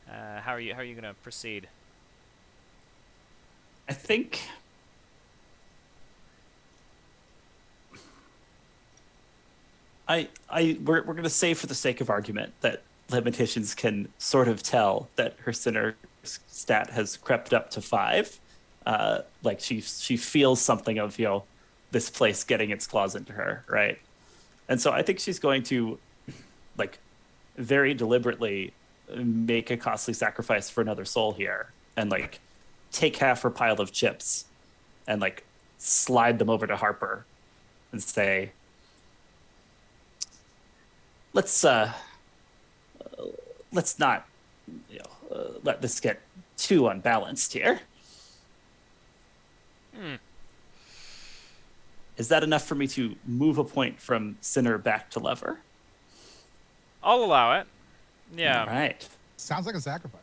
[SPEAKER 6] How are you gonna proceed?
[SPEAKER 4] I think we're gonna say, for the sake of argument, that Lamentations can sort of tell that her sinner stat has crept up to 5. Like she feels something of, this place getting its claws into her, right? And so I think she's going to, like, very deliberately make a costly sacrifice for another soul here, and like take half her pile of chips and like slide them over to Harper and say, let's not let this get too unbalanced here. Is that enough for me to move a point from sinner back to lover?
[SPEAKER 6] I'll allow it. Yeah.
[SPEAKER 4] All right.
[SPEAKER 3] Sounds like a sacrifice.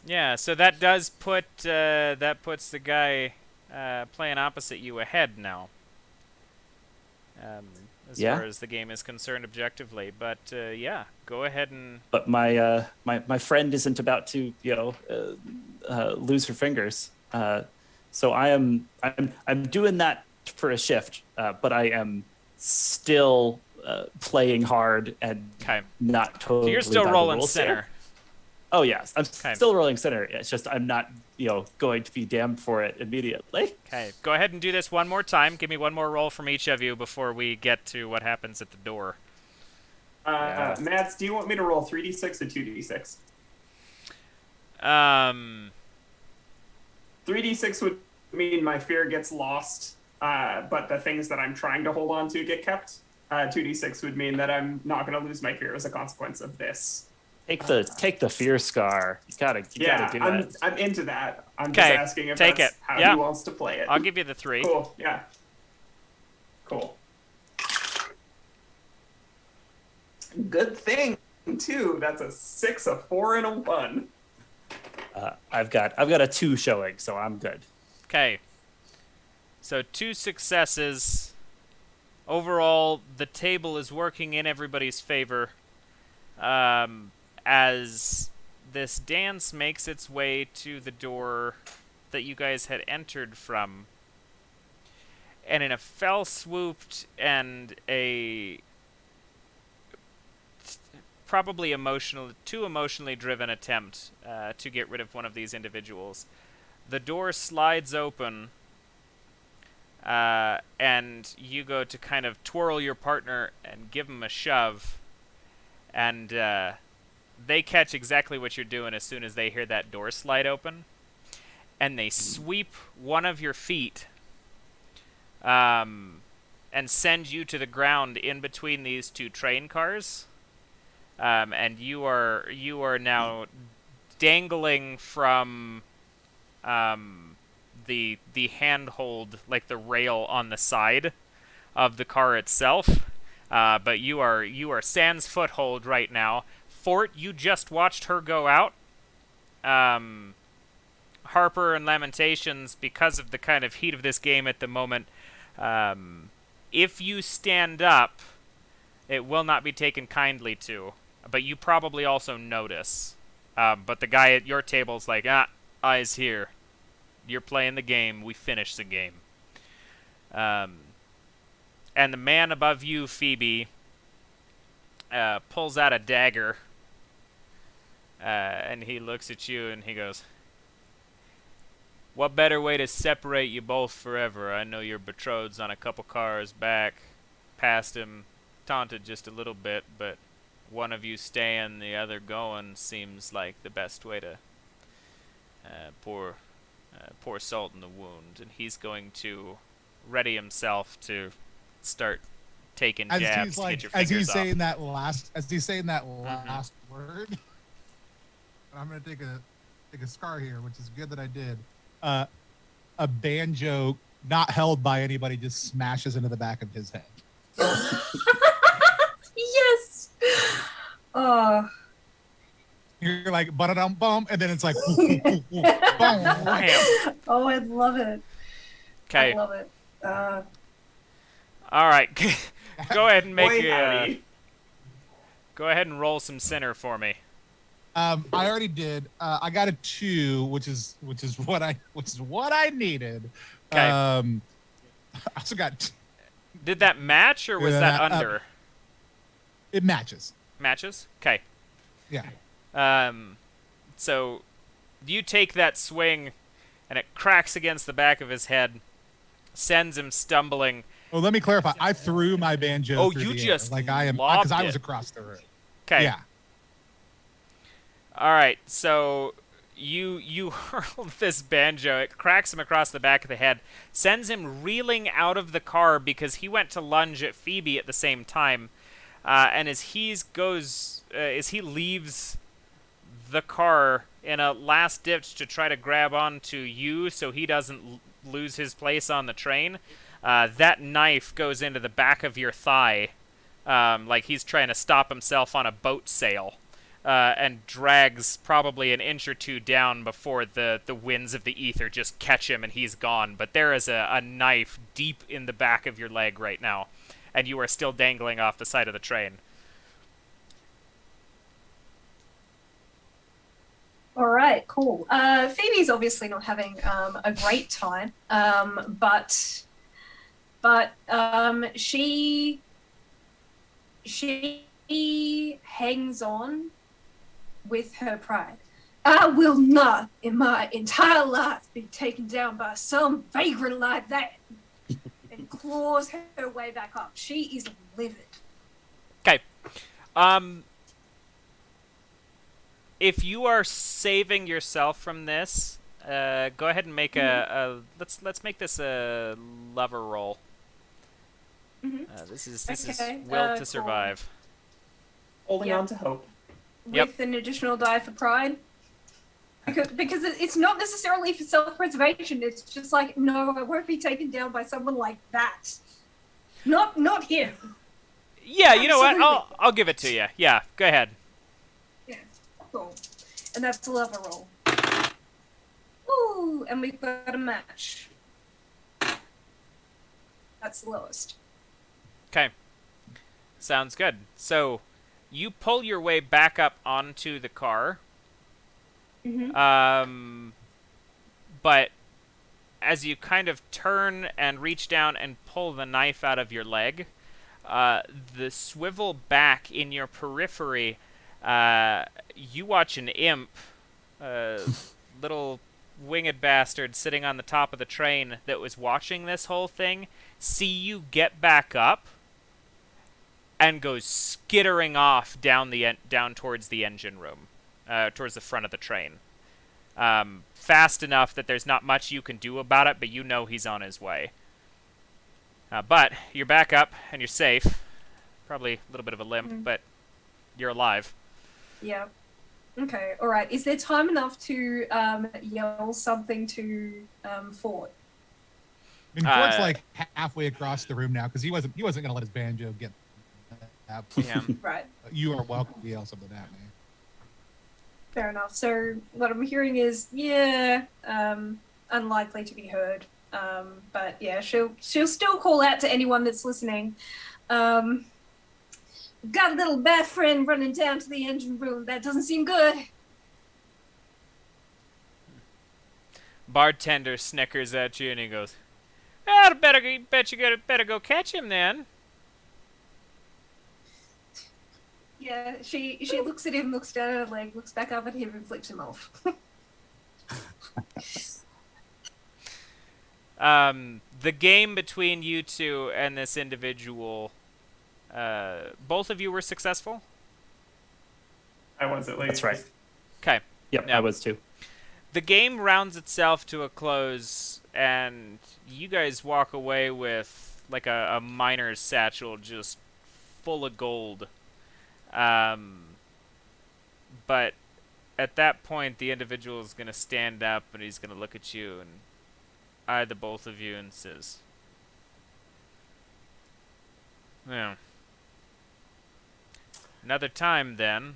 [SPEAKER 6] Yeah, so that does put that puts the guy playing opposite you ahead now. As far as the game is concerned objectively, but yeah, go ahead and.
[SPEAKER 4] But my friend isn't about to lose her fingers, so I'm doing that for a shift, but I am still playing hard and not totally.
[SPEAKER 6] So you're still
[SPEAKER 4] by the
[SPEAKER 6] rolling
[SPEAKER 4] rules
[SPEAKER 6] center.
[SPEAKER 4] here. Oh yes, I'm still rolling center. It's just I'm not going to be damned for it immediately.
[SPEAKER 6] Okay, go ahead and do this one more time. Give me one more roll from each of you before we get to what happens at the door.
[SPEAKER 2] Mads, do you want me to roll 3d6 or 2d6? 3d6 would mean my fear gets lost, but the things that I'm trying to hold on to get kept. 2d6 would mean that I'm not going to lose my fear as a consequence of this.
[SPEAKER 4] Take the fear scar. You gotta do that.
[SPEAKER 2] I'm into that. I'm just asking if that's how he wants to play it.
[SPEAKER 6] I'll give you the 3.
[SPEAKER 2] Cool. Yeah. Cool. Good thing too. That's a 6, a 4, and a 1.
[SPEAKER 4] I've got a 2 showing, so I'm good.
[SPEAKER 6] Okay. So 2 successes. Overall, the table is working in everybody's favor. As this dance makes its way to the door that you guys had entered from, and in a fell swooped and a probably too emotionally driven attempt to get rid of one of these individuals, the door slides open, and you go to kind of twirl your partner and give him a shove. and they catch exactly what you're doing as soon as they hear that door slide open, and they sweep one of your feet and send you to the ground in between these two train cars. And you are now dangling from the handhold, like the rail on the side of the car itself. But you are sans foothold right now. Fort, you just watched her go out. Harper and Lamentations, because of the kind of heat of this game at the moment, if you stand up, it will not be taken kindly to. But you probably also notice. But the guy at your table's like, eyes here. You're playing the game. We finish the game. And the man above you, Phoebe, pulls out a dagger. And he looks at you and he goes, "What better way to separate you both forever? I know your betrothed's on a couple cars back. Past him, taunted just a little bit, but one of you staying, the other going seems like the best way to pour salt in the wound." And he's going to ready himself to start taking jabs to get your fingers
[SPEAKER 3] as he's
[SPEAKER 6] off.
[SPEAKER 3] saying that last word. I'm gonna take a scar here, which is good that I did. A banjo not held by anybody just smashes into the back of his head.
[SPEAKER 5] Yes. Oh.
[SPEAKER 3] You're like ba-da-dum-bum, and then it's like boom.
[SPEAKER 5] Oh, I love it.
[SPEAKER 6] Okay.
[SPEAKER 5] I love it.
[SPEAKER 6] All right. Go ahead and make
[SPEAKER 2] Boy, howdy.
[SPEAKER 6] go ahead and roll some sinner for me.
[SPEAKER 3] I already did. I got a 2, which is what I needed.
[SPEAKER 6] Okay.
[SPEAKER 3] I also got.
[SPEAKER 6] Did that match or was that under?
[SPEAKER 3] It matches.
[SPEAKER 6] Matches? Okay.
[SPEAKER 3] Yeah.
[SPEAKER 6] So you take that swing and it cracks against the back of his head, sends him stumbling.
[SPEAKER 3] Well, let me clarify. I threw my banjo.
[SPEAKER 6] Oh,
[SPEAKER 3] through
[SPEAKER 6] you
[SPEAKER 3] the
[SPEAKER 6] just
[SPEAKER 3] air. Like I am
[SPEAKER 6] lobbed
[SPEAKER 3] because I was
[SPEAKER 6] it.
[SPEAKER 3] across the room.
[SPEAKER 6] Okay.
[SPEAKER 3] Yeah.
[SPEAKER 6] All right. So you hurl this banjo. It cracks him across the back of the head, sends him reeling out of the car because he went to lunge at Phoebe at the same time. And as he leaves the car in a last ditch to try to grab onto you so he doesn't lose his place on the train, that knife goes into the back of your thigh, like he's trying to stop himself on a boat sail, and drags probably an inch or two down before the winds of the ether just catch him and he's gone. But there is a knife deep in the back of your leg right now, and you are still dangling off the side of the train.
[SPEAKER 5] All right, cool. Phoebe's obviously not having a great time, but she hangs on with her pride. I will not, in my entire life, be taken down by some vagrant like that. And claws her way back up. She is livid.
[SPEAKER 6] Okay. If you are saving yourself from this, go ahead and make let's make this a lover roll. This is will to survive.
[SPEAKER 2] Holding on to hope.
[SPEAKER 5] With an additional die for pride. Because it's not necessarily for self-preservation. It's just like, no, I won't be taken down by someone like that. Not him.
[SPEAKER 6] Yeah, you know what? I'll give it to you. Yeah, go ahead.
[SPEAKER 5] Yeah, cool. And that's a lover roll. Ooh, and we've got a match. That's the lowest.
[SPEAKER 6] Okay. Sounds good. So, you pull your way back up onto the car. But as you kind of turn and reach down and pull the knife out of your leg, the swivel back in your periphery, you watch an imp, little winged bastard sitting on the top of the train that was watching this whole thing, see you get back up, and goes skittering off down towards the engine room, towards the front of the train. Fast enough that there's not much you can do about it, but you know he's on his way. But you're back up and you're safe. Probably a little bit of a limp, but you're alive.
[SPEAKER 5] Yeah. Okay. All right. Is there time enough to yell something to Fort?
[SPEAKER 3] I mean, Ford's like halfway across the room now because he wasn't gonna let his banjo get that.
[SPEAKER 6] Yeah.
[SPEAKER 5] Right.
[SPEAKER 3] You are welcome to yell something at me.
[SPEAKER 5] Fair enough. So what I'm hearing is, unlikely to be heard. But yeah, she'll still call out to anyone that's listening. Got a little bad friend running down to the engine room. That doesn't seem good.
[SPEAKER 6] Bartender snickers at you and he goes, "I bet you better go catch him then."
[SPEAKER 5] Yeah, she looks at him, looks down at her leg, looks back up at him, and flicks him off.
[SPEAKER 6] The game between you two and this individual, both of you were successful?
[SPEAKER 2] I was at least.
[SPEAKER 4] That's right.
[SPEAKER 6] Okay.
[SPEAKER 4] Yep,
[SPEAKER 6] Yeah.
[SPEAKER 4] I was too.
[SPEAKER 6] The game rounds itself to a close, and you guys walk away with like a miner's satchel just full of gold. But at that point, the individual is going to stand up and he's going to look at you and eye the both of you and says, "Yeah. Another time then."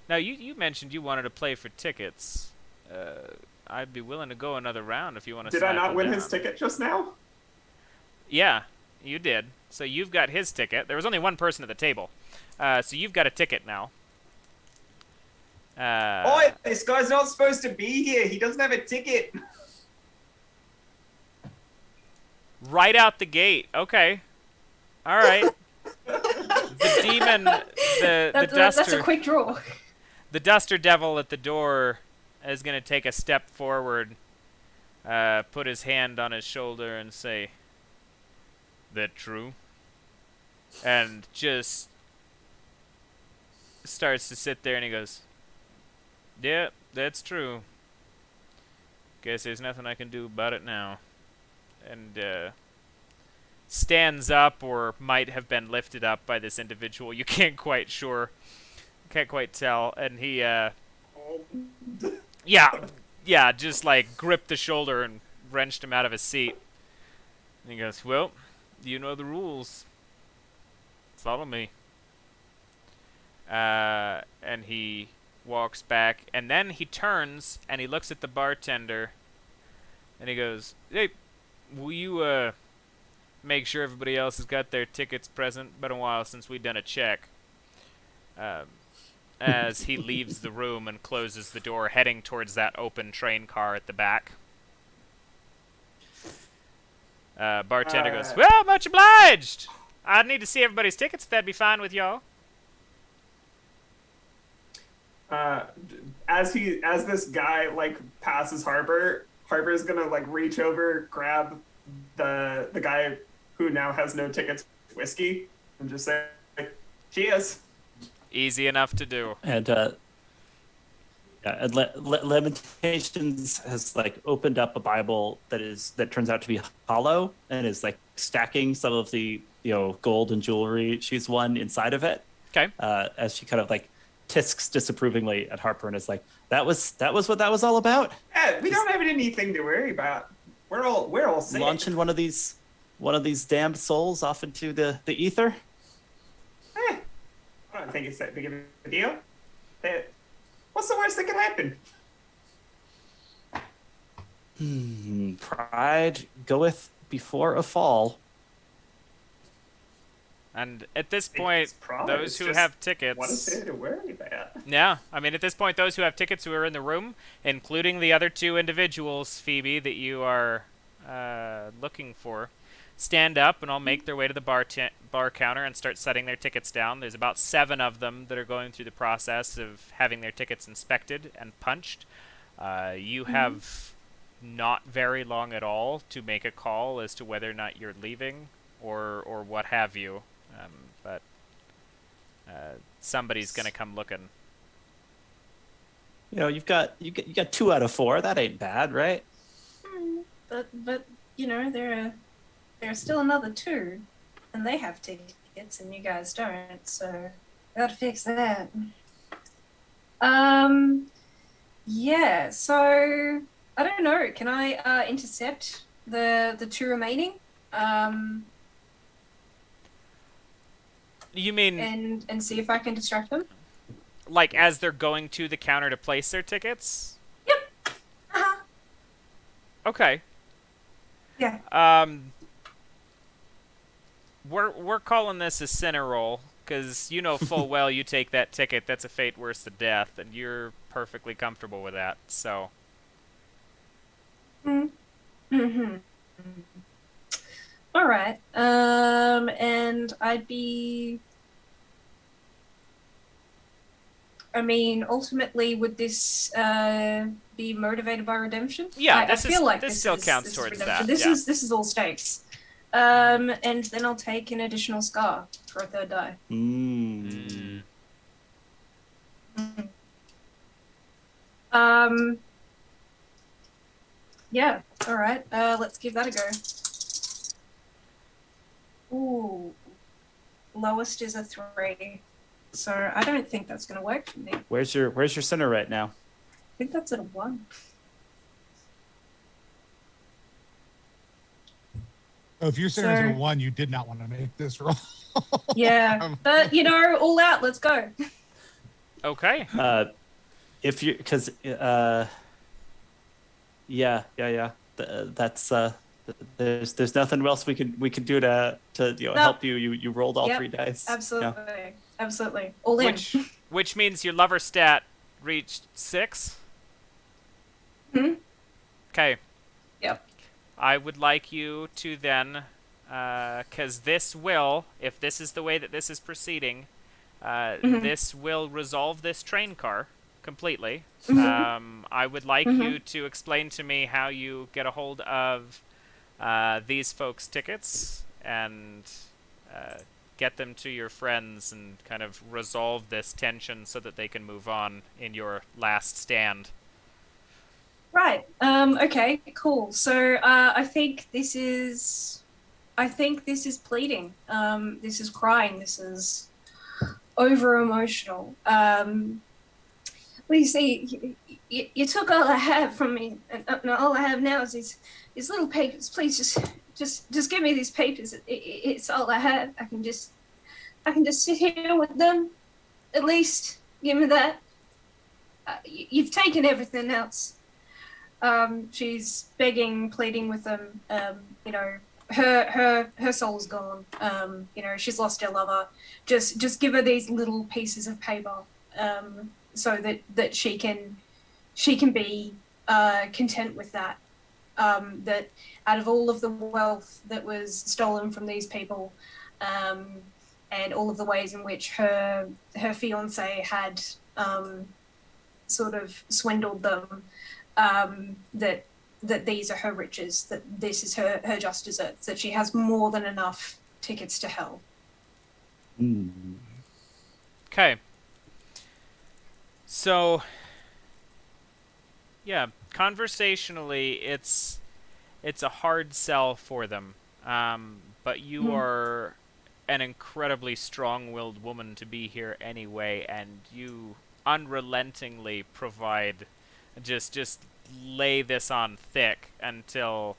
[SPEAKER 6] Now, you mentioned you wanted to play for tickets. I'd be willing to go another round if you want to.
[SPEAKER 2] Did I not win his ticket just now?
[SPEAKER 6] Yeah, you did. So you've got his ticket. There was only one person at the table. So you've got a ticket now.
[SPEAKER 2] Oi, this guy's not supposed to be here. He doesn't have a ticket.
[SPEAKER 6] Right out the gate. Okay. All right. The demon, the duster.
[SPEAKER 5] That's a quick draw.
[SPEAKER 6] The duster devil at the door is going to take a step forward, put his hand on his shoulder and say, "That true?" And just starts to sit there and he goes, "Yeah, that's true. Guess there's nothing I can do about it now." And stands up, or might have been lifted up by this individual. You can't quite tell. And he yeah, just like gripped the shoulder and wrenched him out of his seat. And he goes, "Well, you know the rules. Follow me." And he walks back, and then he turns and he looks at the bartender and he goes, "Hey, will you make sure everybody else has got their tickets present? Been a while since we've done a check." As he leaves the room and closes the door, heading towards that open train car at the back. Bartender goes, "Well, much obliged. I'd need to see everybody's tickets if that'd be fine with y'all."
[SPEAKER 2] As this guy like passes Harper's gonna like reach over, grab the guy who now has no tickets whiskey, and just say, "Cheers."
[SPEAKER 6] Easy enough to do.
[SPEAKER 4] And Lamentations has like opened up a Bible that turns out to be hollow and is like stacking some of the gold and jewelry she's won inside of it.
[SPEAKER 6] Okay.
[SPEAKER 4] As she kind of like tisks disapprovingly at Harper and is like, that was what that was all about.
[SPEAKER 2] Yeah, we don't have anything to worry about. We're all safe.
[SPEAKER 4] Launching one of these damned souls off into the ether.
[SPEAKER 2] I don't think it's that big of a deal. What's the worst that could happen?
[SPEAKER 4] Pride goeth before a fall.
[SPEAKER 6] And at this point, those who have tickets...
[SPEAKER 2] What is there to worry about?
[SPEAKER 6] Yeah, I mean, at this point, those who have tickets who are in the room, including the other two individuals, Phoebe, that you are looking for, stand up and all make their way to the bar counter and start setting their tickets down. There's about 7 of them that are going through the process of having their tickets inspected and punched. You have not very long at all to make a call as to whether or not you're leaving or what have you. But somebody's gonna come looking.
[SPEAKER 4] You know, you got 2 out of 4. That ain't bad, right?
[SPEAKER 5] But you know, there are still another 2, and they have tickets, and you guys don't. So gotta fix that. Yeah. So I don't know. Can I intercept the 2 remaining?
[SPEAKER 6] You mean
[SPEAKER 5] and see if I can distract them?
[SPEAKER 6] like as they're going to the counter to place their tickets?
[SPEAKER 5] Yep. Uh-huh.
[SPEAKER 6] Okay.
[SPEAKER 5] Yeah.
[SPEAKER 6] We're calling this a sinner roll, because you know full well you take that ticket, that's a fate worse than death, and you're perfectly comfortable with that, so.
[SPEAKER 5] Mm-hmm. All right. And I'd be... I mean, ultimately, would this be motivated by redemption?
[SPEAKER 6] Yeah,
[SPEAKER 5] I feel like
[SPEAKER 6] this still counts towards that.
[SPEAKER 5] This is all stakes. And then I'll take an additional scar for a 3rd die. Yeah. All right. Let's give that a go. Ooh. Lowest is a 3. So I don't think that's going to work for me.
[SPEAKER 4] Where's your center right now?
[SPEAKER 5] I think that's at a 1.
[SPEAKER 3] Oh, if your center's at a 1, you did not want to make this roll.
[SPEAKER 5] Yeah, but you know, all out. Let's go.
[SPEAKER 6] Okay.
[SPEAKER 4] If you, because that's there's nothing else we can do to help you. You rolled all 3 dice.
[SPEAKER 5] Absolutely,
[SPEAKER 4] Yeah.
[SPEAKER 5] Absolutely, all in.
[SPEAKER 6] Which means your lover stat reached 6. Okay.
[SPEAKER 5] Yep.
[SPEAKER 6] I would like you to then, because this will, if this is the way that this is proceeding, this will resolve this train car completely. I would like you to explain to me how you get a hold of these folks' tickets and get them to your friends and kind of resolve this tension so that they can move on in your last stand.
[SPEAKER 5] Right. Okay. Cool. So I think this is pleading. This is crying. This is over emotional. Well, you see, you took all I have from me, and all I have now is these little papers. Please just give me these papers. It's all I have. I can just sit here with them. At least give me that. You've taken everything else. She's begging, pleading with them. You know, her soul's gone. You know, she's lost her lover. Just give her these little pieces of paper, so that she can be content with that. That out of all of the wealth that was stolen from these people, and all of the ways in which her fiance had sort of swindled them, that these are her riches, that this is her just desserts, that she has more than enough tickets to hell.
[SPEAKER 6] Okay. So, yeah, conversationally, it's a hard sell for them. But you are an incredibly strong-willed woman to be here anyway, and you unrelentingly provide, just lay this on thick until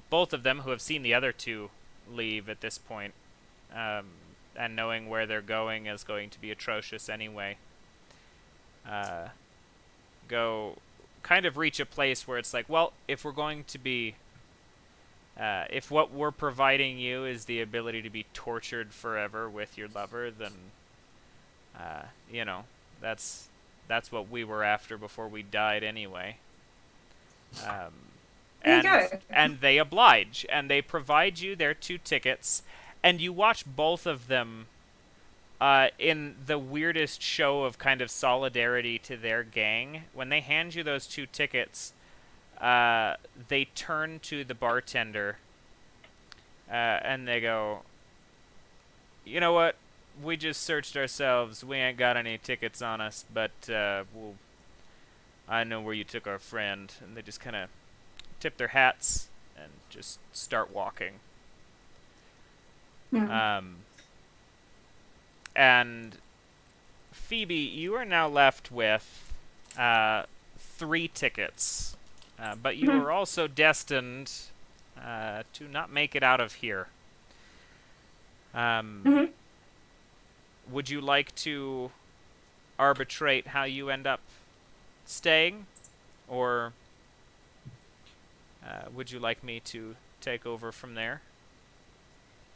[SPEAKER 6] both of them, who have seen the other 2 leave at this point, and knowing where they're going is going to be atrocious anyway, reach a place where it's like, well, if we're going to be, if what we're providing you is the ability to be tortured forever with your lover, then, you know, that's what we were after before we died anyway. And they oblige, and they provide you their 2 tickets, and you watch both of them in the weirdest show of kind of solidarity to their gang. When they hand you those 2 tickets, they turn to the bartender and they go, you know what? we just searched ourselves. We ain't got any tickets on us, but I know where you took our friend. And they just kind of tip their hats and just start walking. And Phoebe, you are now left with 3 tickets, but you are also destined to not make it out of here. Would you like to arbitrate how you end up staying, or would you like me to take over from there?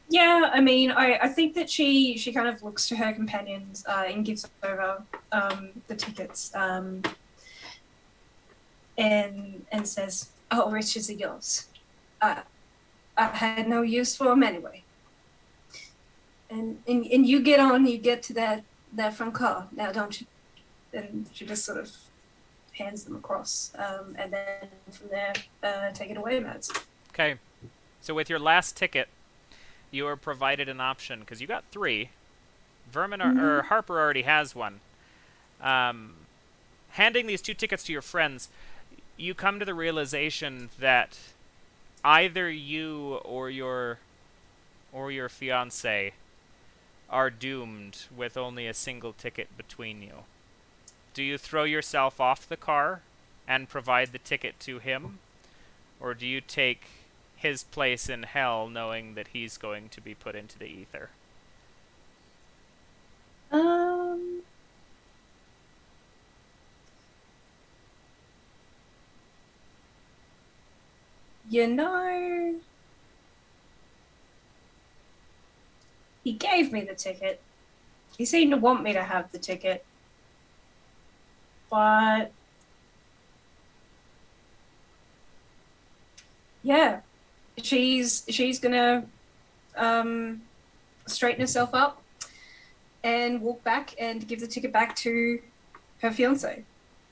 [SPEAKER 5] Yeah, I mean, I think that she kind of looks to her companions and gives over the tickets and says, "Oh, riches are yours. I had no use for them anyway. And you get on, you get to that front car now, don't you?" And she just sort of hands them across, and then from there, take it away, Mads.
[SPEAKER 6] Okay, so with your last ticket, you are provided an option, because you got 3. Vermin or Harper already has one. Handing these 2 tickets to your friends, you come to the realization that either you or your fiancé are doomed with only a single ticket between you. Do you throw yourself off the car and provide the ticket to him, or do you take his place in hell knowing that he's going to be put into the ether?
[SPEAKER 5] You know, he gave me the ticket. He seemed to want me to have the ticket. But yeah, she's gonna straighten herself up and walk back and give the ticket back to her fiance.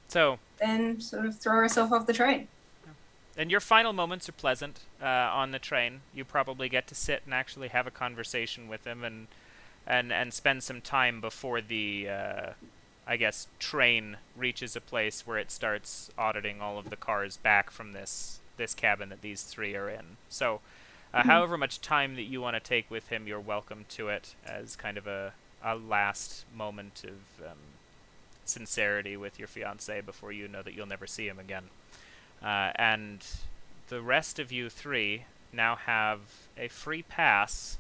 [SPEAKER 6] So,
[SPEAKER 5] and sort of throw herself off the train.
[SPEAKER 6] And your final moments are pleasant on the train. You probably get to sit and actually have a conversation with him and spend some time before the I guess train reaches a place where it starts auditing all of the cars back from this cabin that these 3 are in. So however much time that you want to take with him, you're welcome to it as kind of a last moment of sincerity with your fiancé before you know that you'll never see him again. And the rest of you 3 now have a free pass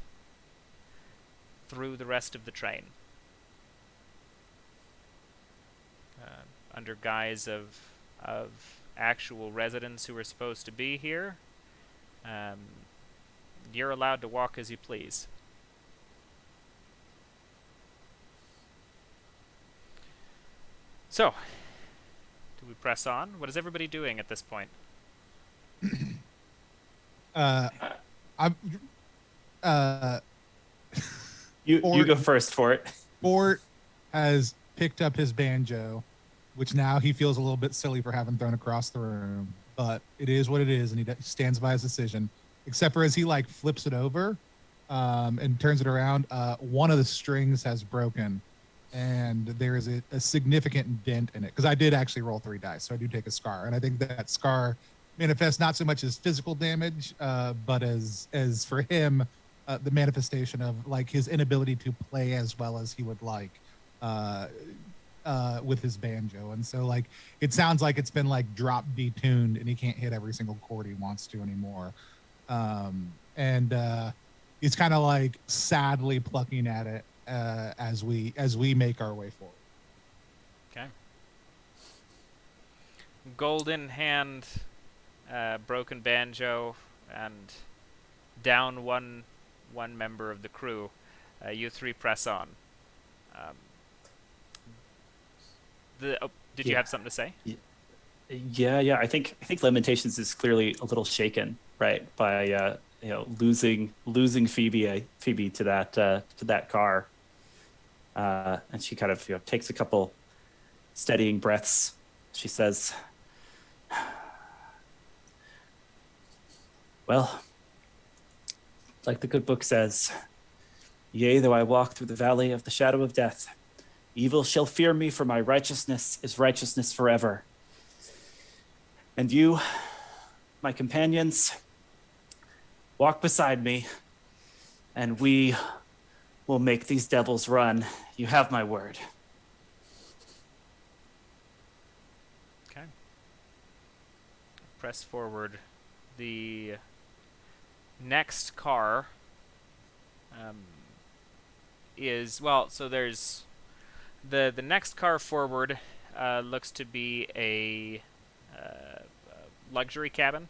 [SPEAKER 6] through the rest of the train. Under guise of actual residents who are supposed to be here, you're allowed to walk as you please. So, do we press on? What is everybody doing at this point?
[SPEAKER 4] You go first, Fort.
[SPEAKER 3] Fort has picked up his banjo, which now he feels a little bit silly for having thrown across the room, but it is what it is, and he stands by his decision. Except for as he like flips it over and turns it around, one of the strings has broken, and there is a significant dent in it. Because I did actually roll 3 dice, so I do take a scar, and I think that scar manifests not so much as physical damage, but as for him, the manifestation of like his inability to play as well as he would like with his banjo. And so like it sounds like it's been like drop detuned and he can't hit every single chord he wants to anymore. And he's kind of like sadly plucking at it as we make our way forward.
[SPEAKER 6] Okay. Golden hand, broken banjo, and down one member of the crew. You 3 press on. Did you have something to say?
[SPEAKER 4] Yeah. I think Lamentations is clearly a little shaken, right, by losing Phoebe to that car, and she kind of takes a couple steadying breaths. She says, "Well, like the good book says, Yea, though I walk through the valley of the shadow of death, evil shall fear me, for my righteousness is righteousness forever. And you, my companions, walk beside me, and we will make these devils run. You have my word.
[SPEAKER 6] Okay. Press forward. The next car is, well, so there's the next car forward looks to be a luxury cabin.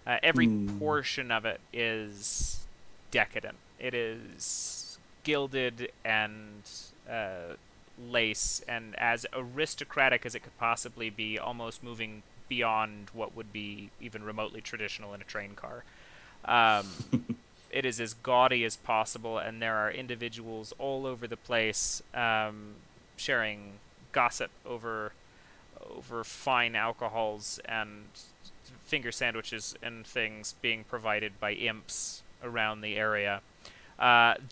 [SPEAKER 6] Every portion of it is decadent. It is gilded and lace, and as aristocratic as it could possibly be, almost moving beyond what would be even remotely traditional in a train car. It is as gaudy as possible, and there are individuals all over the place sharing gossip over fine alcohols and finger sandwiches and things being provided by imps around the area.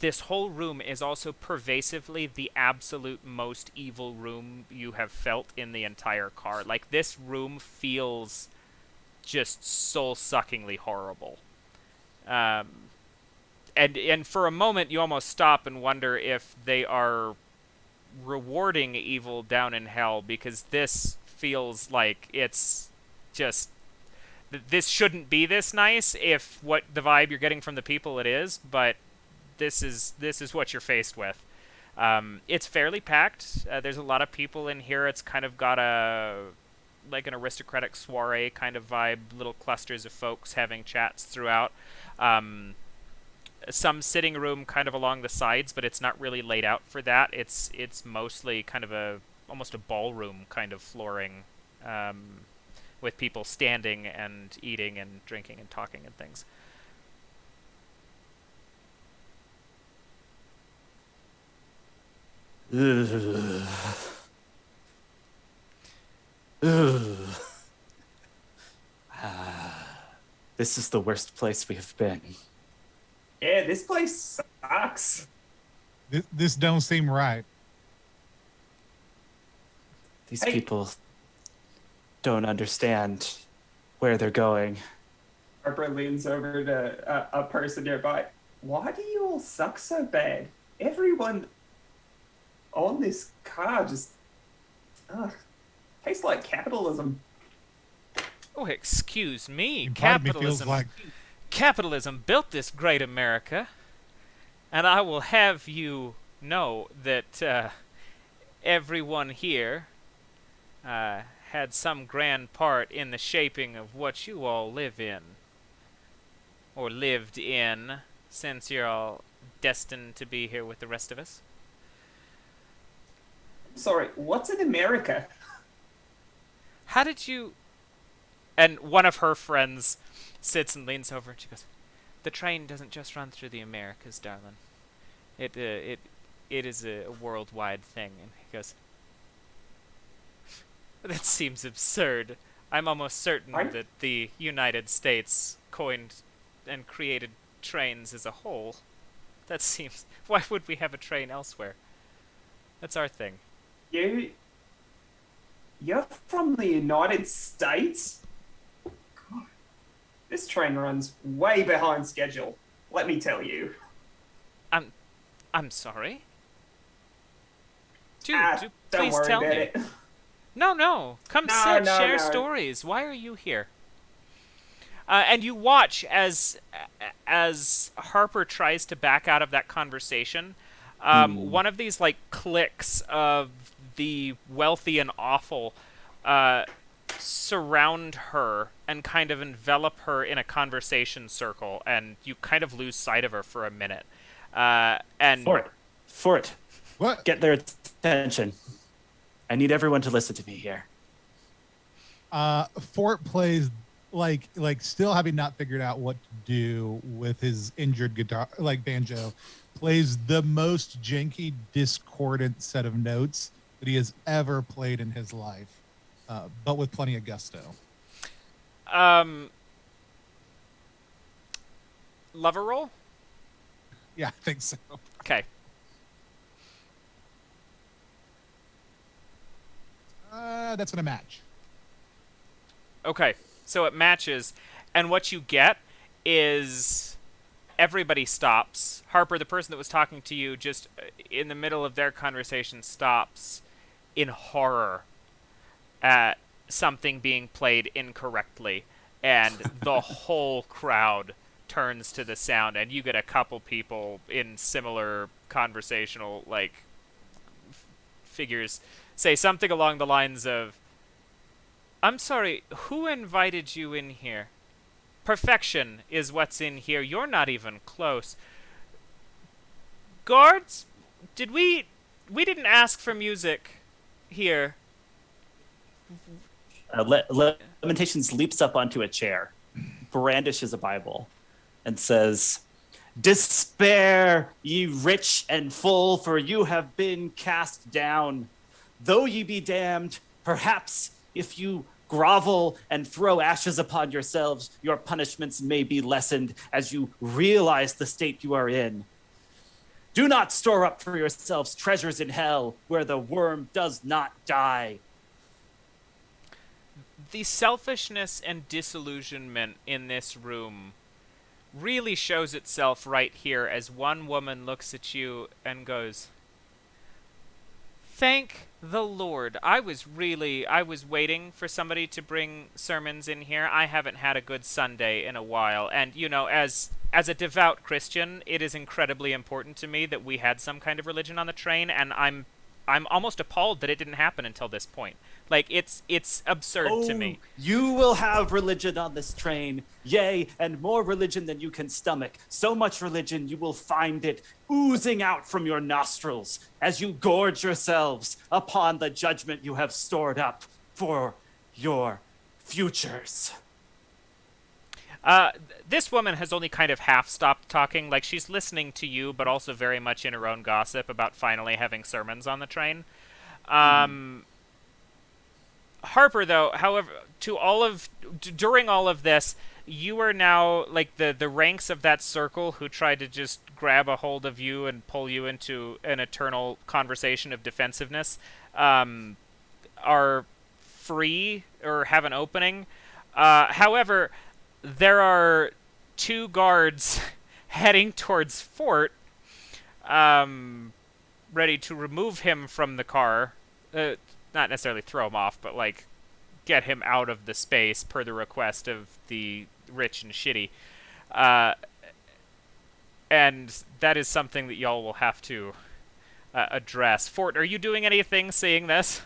[SPEAKER 6] This whole room is also pervasively the absolute most evil room you have felt in the entire car. Like, this room feels just soul-suckingly horrible. And for a moment, you almost stop and wonder if they are rewarding evil down in hell, because this feels like it's just... This shouldn't be this nice if what the vibe you're getting from the people it is, but this is what you're faced with. It's fairly packed. There's a lot of people in here. It's kind of got like an aristocratic soiree kind of vibe, little clusters of folks having chats throughout. Some sitting room kind of along the sides, but it's not really laid out for that. It's mostly kind of almost a ballroom kind of flooring, with people standing and eating and drinking and talking and things.
[SPEAKER 4] This is the worst place we have been.
[SPEAKER 2] Yeah, this place sucks.
[SPEAKER 3] This don't seem right.
[SPEAKER 4] These people don't understand where they're going.
[SPEAKER 2] Harper leans over to a person nearby. Why do you all suck so bad? Everyone on this car just tastes like capitalism.
[SPEAKER 6] Oh, excuse me.
[SPEAKER 3] And part of me feels
[SPEAKER 6] Capitalism.
[SPEAKER 3] like
[SPEAKER 6] Capitalism built this great America, and I will have you know that everyone here had some grand part in the shaping of what you all live in, or lived in, since you're all destined to be here with the rest of us.
[SPEAKER 2] Sorry, what's in America?
[SPEAKER 6] How did you... And one of her friends sits and leans over and she goes, "The train doesn't just run through the Americas, darling. It is a worldwide thing." And he goes, "That seems absurd. I'm almost certain that the United States coined and created trains as a whole. That seems... Why would we have a train elsewhere? That's our thing."
[SPEAKER 2] You're from the United States? God, this train runs way behind schedule, let me tell you.
[SPEAKER 6] I'm sorry? Do
[SPEAKER 2] Don't
[SPEAKER 6] please
[SPEAKER 2] worry
[SPEAKER 6] tell
[SPEAKER 2] about
[SPEAKER 6] me.
[SPEAKER 2] it.
[SPEAKER 6] No. Come sit, share
[SPEAKER 2] no.
[SPEAKER 6] stories. Why are you here? And you watch as Harper tries to back out of that conversation. One of these like cliques of the wealthy and awful surround her and kind of envelop her in a conversation circle, and you kind of lose sight of her for a minute. And
[SPEAKER 4] Fort.
[SPEAKER 3] what?
[SPEAKER 4] Get their attention. I need everyone to listen to me here.
[SPEAKER 3] Fort plays like still having not figured out what to do with his injured guitar, like banjo, plays the most janky, discordant set of notes that he has ever played in his life, but with plenty of gusto.
[SPEAKER 6] Lover roll?
[SPEAKER 3] Yeah, I think so.
[SPEAKER 6] Okay.
[SPEAKER 3] That's gonna match.
[SPEAKER 6] Okay. So it matches, and what you get is everybody stops. Harper, the person that was talking to you, just in the middle of their conversation, stops in horror at something being played incorrectly, and the whole crowd turns to the sound, and you get a couple people in similar conversational figures say something along the lines of, "I'm sorry, who invited you in here? Perfection is what's in here. You're not even close. Guards, we didn't ask for music here."
[SPEAKER 4] Lamentations leaps up onto a chair, brandishes a Bible, and says, "Despair, ye rich and full, for you have been cast down. Though ye be damned, perhaps if you grovel and throw ashes upon yourselves, your punishments may be lessened as you realize the state you are in. Do not store up for yourselves treasures in hell, where the worm does not die."
[SPEAKER 6] The selfishness and disillusionment in this room really shows itself right here as one woman looks at you and goes, "Thank the Lord. I was waiting for somebody to bring sermons in here. I haven't had a good Sunday in a while. And, as a devout Christian, it is incredibly important to me that we had some kind of religion on the train, and I'm almost appalled that it didn't happen until this point. Like, it's absurd to me."
[SPEAKER 4] You will have religion on this train, yea, and more religion than you can stomach. So much religion you will find it oozing out from your nostrils as you gorge yourselves upon the judgment you have stored up for your futures.
[SPEAKER 6] This woman has only kind of half stopped talking. Like, she's listening to you, but also very much in her own gossip about finally having sermons on the train. Harper, though, however, during all of this, you are now like the ranks of that circle who tried to just grab a hold of you and pull you into an eternal conversation of defensiveness, are free or have an opening. However, there are two guards heading towards Fort, ready to remove him from the car. Not necessarily throw him off, but like get him out of the space per the request of the rich and shitty. And that is something that y'all will have to address. Fort, are you doing anything seeing this?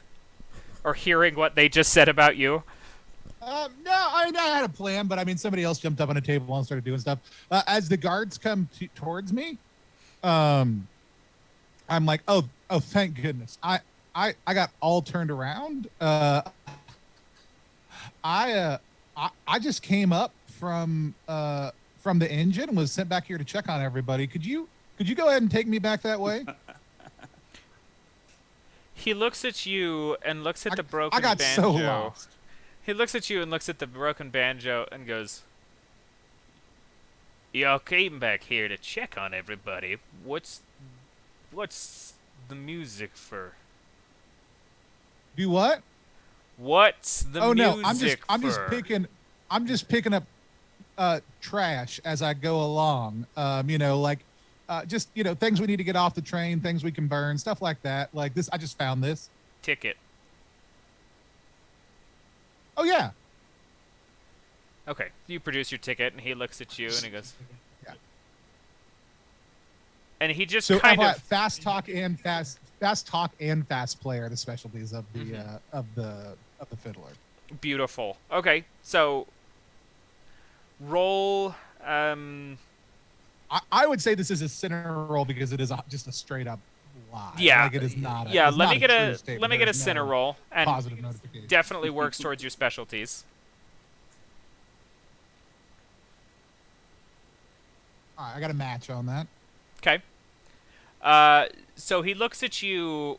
[SPEAKER 6] Or hearing what they just said about you?
[SPEAKER 3] No, I had a plan, but I mean, somebody else jumped up on a table and started doing stuff. As the guards come towards me, I'm like, oh, thank goodness. I got all turned around. I just came up from the engine and was sent back here to check on everybody. Could you go ahead and take me back that way?
[SPEAKER 6] He looks at you and looks at the broken
[SPEAKER 3] banjo. I got
[SPEAKER 6] banjo.
[SPEAKER 3] so lost.
[SPEAKER 6] He looks at you and looks at the broken banjo and goes, "Y'all came back here to check on everybody. What's the music for?"
[SPEAKER 3] Do what?
[SPEAKER 6] What's the music
[SPEAKER 3] no, I'm just picking up trash as I go along. Things we need to get off the train, things we can burn, stuff like that. Like this, I just found this
[SPEAKER 6] ticket.
[SPEAKER 3] Oh yeah.
[SPEAKER 6] Okay, you produce your ticket, and he looks at you and he goes,
[SPEAKER 3] "Yeah."
[SPEAKER 6] And he just
[SPEAKER 3] so
[SPEAKER 6] kind of
[SPEAKER 3] fast talk and fast player, the specialties of the of the fiddler.
[SPEAKER 6] Beautiful. Okay, so roll.
[SPEAKER 3] I would say this is a center roll because it is just a straight up lie.
[SPEAKER 6] Yeah,
[SPEAKER 3] like it is not.
[SPEAKER 6] Let me get a center roll, and
[SPEAKER 3] positive notification.
[SPEAKER 6] Definitely works towards your specialties.
[SPEAKER 3] All right, I got a match on that.
[SPEAKER 6] Okay. So he looks at you,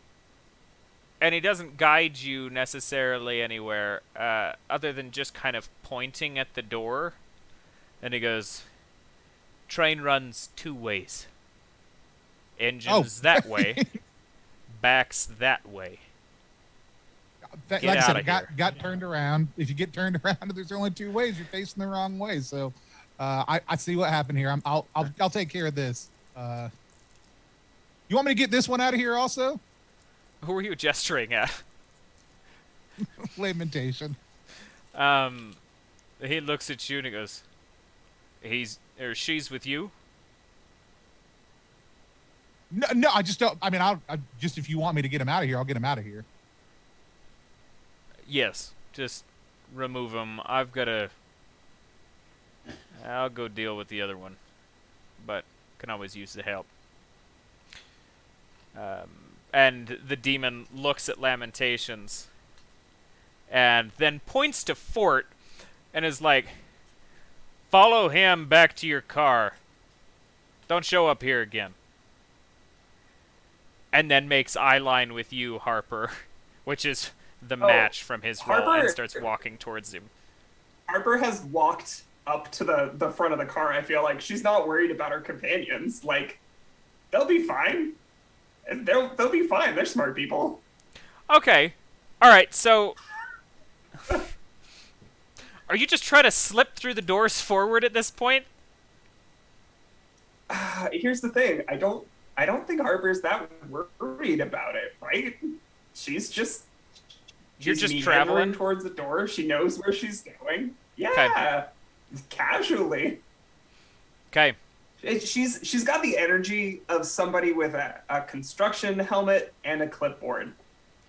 [SPEAKER 6] and he doesn't guide you necessarily anywhere, other than just kind of pointing at the door. And he goes, "Train runs two ways. Engines that way. Backs that way.
[SPEAKER 3] Like I said, got turned around. If you get turned around, there's only two ways. You're facing the wrong way. So, I see what happened here. I'll take care of this. You want me to get this one out of here also?
[SPEAKER 6] Who are you gesturing at?
[SPEAKER 3] Lamentation.
[SPEAKER 6] He looks at you and he goes, she's with you?
[SPEAKER 3] No, I just don't. I mean, I just, if you want me to get him out of here, I'll get him out of here.
[SPEAKER 6] Yes, just remove him. I'll go deal with the other one, but can always use the help. And the demon looks at Lamentations and then points to Fort and is like, follow him back to your car. Don't show up here again. And then makes eye line with you, Harper, which is the match from his roll, and starts walking towards him.
[SPEAKER 2] Harper has walked up to the front of the car. I feel like she's not worried about her companions. Like, they'll be fine. They'll be fine. They're smart people.
[SPEAKER 6] Okay. All right, so are you just trying to slip through the doors forward at this point?
[SPEAKER 2] Here's the thing. I don't think Harper's that worried about it, right? She's just
[SPEAKER 6] traveling
[SPEAKER 2] towards the door. She knows where she's going. Yeah.
[SPEAKER 6] Okay.
[SPEAKER 2] Casually.
[SPEAKER 6] Okay.
[SPEAKER 2] She's got the energy of somebody with a construction helmet and a clipboard.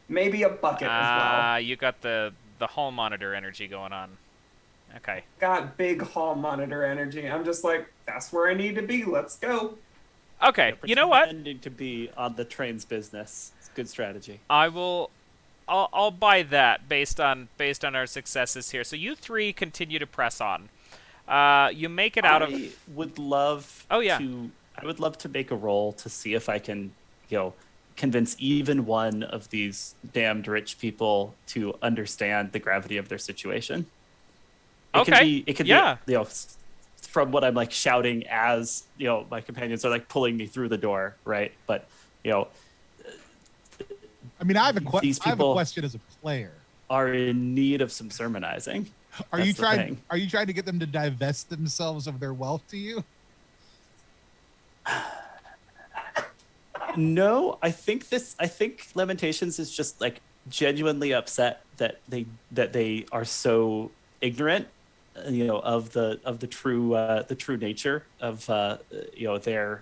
[SPEAKER 2] Maybe a bucket as well.
[SPEAKER 6] You got the hall monitor energy going on. Okay.
[SPEAKER 2] Got big hall monitor energy. I'm just like, that's where I need to be. Let's go.
[SPEAKER 6] Okay.
[SPEAKER 4] Yeah,
[SPEAKER 6] you know what?
[SPEAKER 4] Pretending to be on the train's business. It's a good strategy.
[SPEAKER 6] I'll buy that based on our successes here. So you three continue to press on. You make it out of.
[SPEAKER 4] I would love.
[SPEAKER 6] Oh yeah.
[SPEAKER 4] I would love to make a roll to see if I can, convince even one of these damned rich people to understand the gravity of their situation. It can be, from what I'm like shouting as, my companions are like pulling me through the door, right? But,
[SPEAKER 3] I mean, I have a question as a player.
[SPEAKER 4] Are in need of some sermonizing.
[SPEAKER 3] Are you trying to get them to divest themselves of their wealth to you?
[SPEAKER 4] No, I think Lamentations is just like genuinely upset that they are so ignorant, of the true nature of their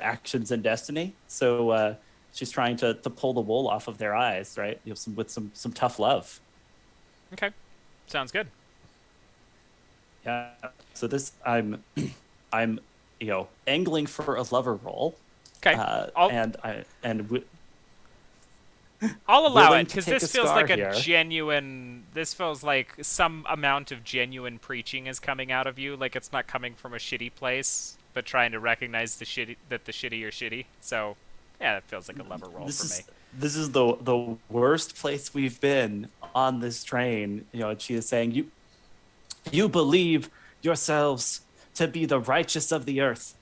[SPEAKER 4] actions and destiny. So she's trying to pull the wool off of their eyes, right? With some tough love.
[SPEAKER 6] Okay, sounds good.
[SPEAKER 4] Yeah. So I'm angling for a lover roll.
[SPEAKER 6] Okay. I'll allow it, because this feels like a genuine. This feels like some amount of genuine preaching is coming out of you. Like it's not coming from a shitty place, but trying to recognize the shitty are shitty. So, yeah, it feels like a lover roll for me.
[SPEAKER 4] This is the worst place we've been on this train. She is saying, you believe yourselves to be the righteous of the earth,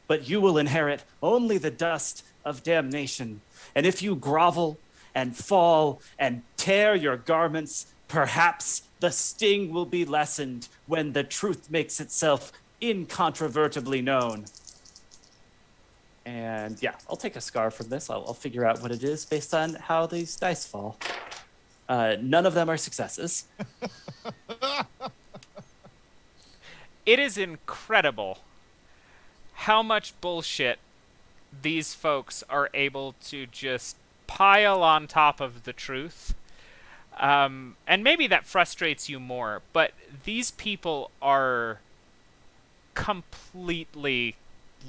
[SPEAKER 4] but you will inherit only the dust of damnation. And if you grovel and fall and tear your garments, perhaps the sting will be lessened when the truth makes itself incontrovertibly known. And yeah, I'll take a scar from this. I'll figure out what it is based on how these dice fall. None of them are successes.
[SPEAKER 6] It is incredible how much bullshit these folks are able to just pile on top of the truth. And maybe that frustrates you more, but these people are completely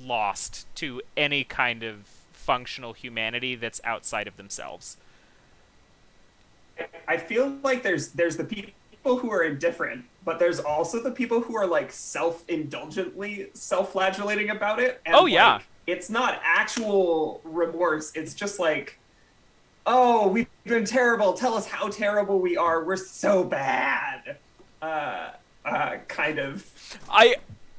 [SPEAKER 6] lost to any kind of functional humanity that's outside of themselves.
[SPEAKER 2] I feel like there's the people who are indifferent, but there's also the people who are like self-indulgently self-flagellating about it. And it's not actual remorse. It's just like, oh, we've been terrible. Tell us how terrible we are. We're so bad. Kind of.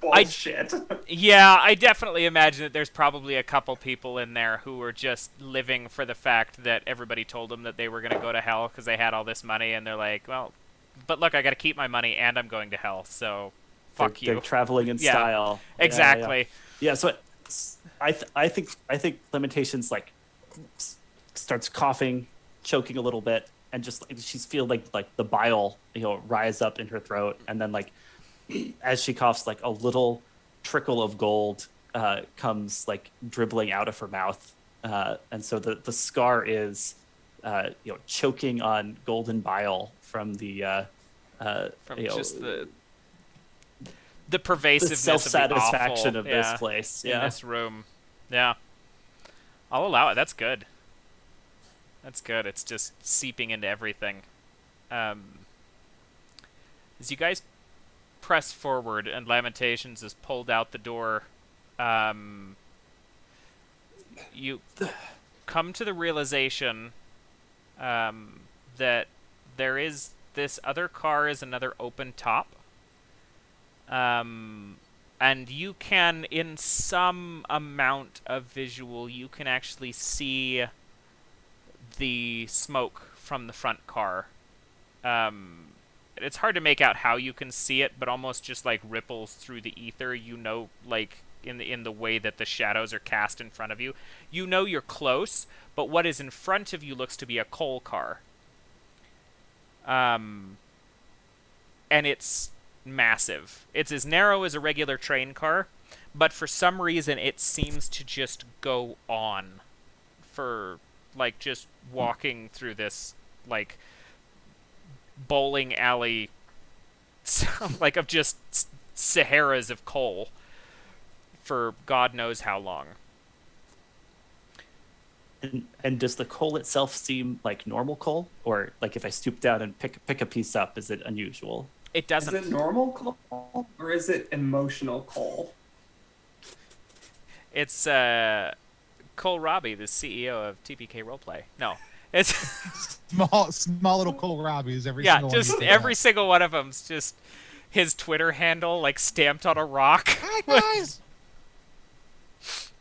[SPEAKER 2] bullshit.
[SPEAKER 6] Yeah, I definitely imagine that there's probably a couple people in there who were just living for the fact that everybody told them that they were going to go to hell because they had all this money, and they're like, well, but look, I got to keep my money and I'm going to hell, so fuck you.
[SPEAKER 4] They're traveling in
[SPEAKER 6] Yeah,
[SPEAKER 4] style.
[SPEAKER 6] exactly.
[SPEAKER 4] Yeah, so I think Lamentations like starts coughing, choking a little bit, and just she's feeling like the bile rise up in her throat, and then like as she coughs, like a little trickle of gold comes like dribbling out of her mouth, and so the scar is choking on golden bile from the
[SPEAKER 6] just the pervasiveness,
[SPEAKER 4] self-satisfaction
[SPEAKER 6] of,
[SPEAKER 4] of this place,
[SPEAKER 6] in this room. Yeah, I'll allow it. That's good. That's good. It's just seeping into everything. As you guys press forward and Lamentations is pulled out the door, you come to the realization that this other car is another open top. And you can, in some amount of visual, you can actually see the smoke from the front car. It's hard to make out how you can see it, but almost just like ripples through the ether, like in the way that the shadows are cast in front of you. You know you're close, but what is in front of you looks to be a coal car. And it's massive. It's as narrow as a regular train car, but for some reason it seems to just go on for like just walking through this like bowling alley like of just Saharas of coal for God knows how long.
[SPEAKER 4] And does the coal itself seem like normal coal, or like if I stoop down and pick a piece up, is it unusual?
[SPEAKER 6] It doesn't.
[SPEAKER 2] Is it normal coal or is it emotional coal?
[SPEAKER 6] It's Cole Robbie, the CEO of TPK Roleplay. No, it's
[SPEAKER 3] small little Cole Robbies.
[SPEAKER 6] Every single one of them's just his Twitter handle, like stamped on a rock.
[SPEAKER 3] Hi guys.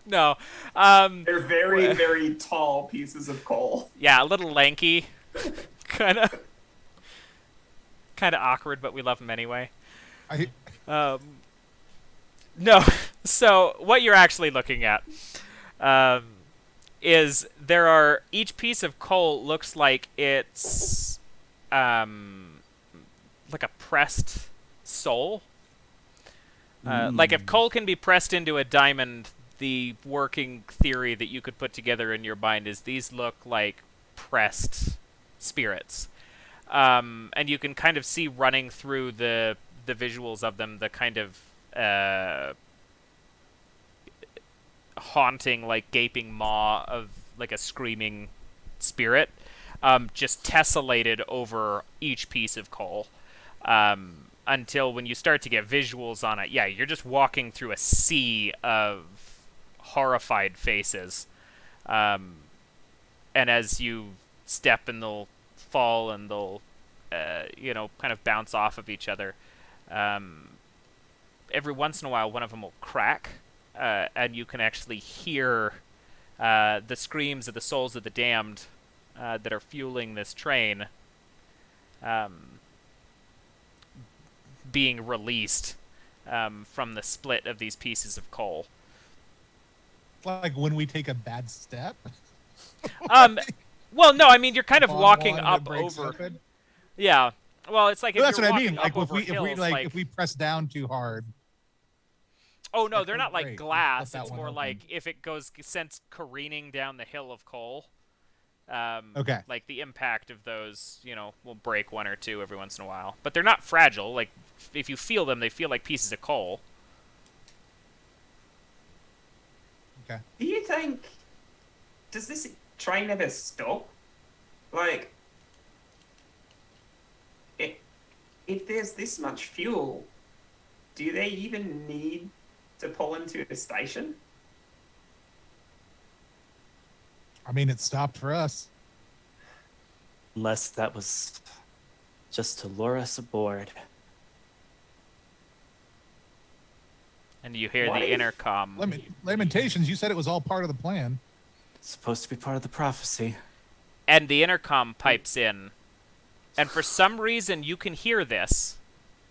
[SPEAKER 6] No,
[SPEAKER 2] they're very, very tall pieces of coal.
[SPEAKER 6] Yeah, a little lanky, kind of awkward, but we love them anyway. No, so what you're actually looking at is each piece of coal looks like it's like a pressed soul. Like if coal can be pressed into a diamond, the working theory that you could put together in your mind is these look like pressed spirits. And you can kind of see running through the visuals of them, the kind of haunting, like gaping maw of like a screaming spirit, just tessellated over each piece of coal. Until when you start to get visuals on it, yeah, you're just walking through a sea of horrified faces. And as you step and they'll fall and they'll, kind of bounce off of each other. Every once in a while, one of them will crack, and you can actually hear the screams of the souls of the damned that are fueling this train being released from the split of these pieces of coal.
[SPEAKER 3] Like when we take a bad step?
[SPEAKER 6] Well, no, I mean, you're kind of walking up over...
[SPEAKER 3] Open.
[SPEAKER 6] Yeah. Well, it's like if
[SPEAKER 3] that's
[SPEAKER 6] you're
[SPEAKER 3] what I
[SPEAKER 6] walking
[SPEAKER 3] mean. Like
[SPEAKER 6] if
[SPEAKER 3] we press down too hard.
[SPEAKER 6] Oh no, they're not like
[SPEAKER 3] break.
[SPEAKER 6] glass.
[SPEAKER 3] Let
[SPEAKER 6] It's
[SPEAKER 3] that
[SPEAKER 6] more
[SPEAKER 3] one
[SPEAKER 6] like if it goes sent careening down the hill of coal.
[SPEAKER 3] Okay.
[SPEAKER 6] Like the impact of those, will break one or two every once in a while. But they're not fragile. Like if you feel them, they feel like pieces of coal.
[SPEAKER 3] Okay.
[SPEAKER 2] Do you think... Does this train ever stop? Like... If there's this much fuel, do they even need to pull into a station?
[SPEAKER 3] I mean, it stopped for us.
[SPEAKER 4] Unless that was just to lure us aboard.
[SPEAKER 6] And you hear
[SPEAKER 2] What?
[SPEAKER 6] the intercom.
[SPEAKER 3] Lamentations, you said it was all part of the plan.
[SPEAKER 4] It's supposed to be part of the prophecy.
[SPEAKER 6] And the intercom pipes in. And for some reason, you can hear this.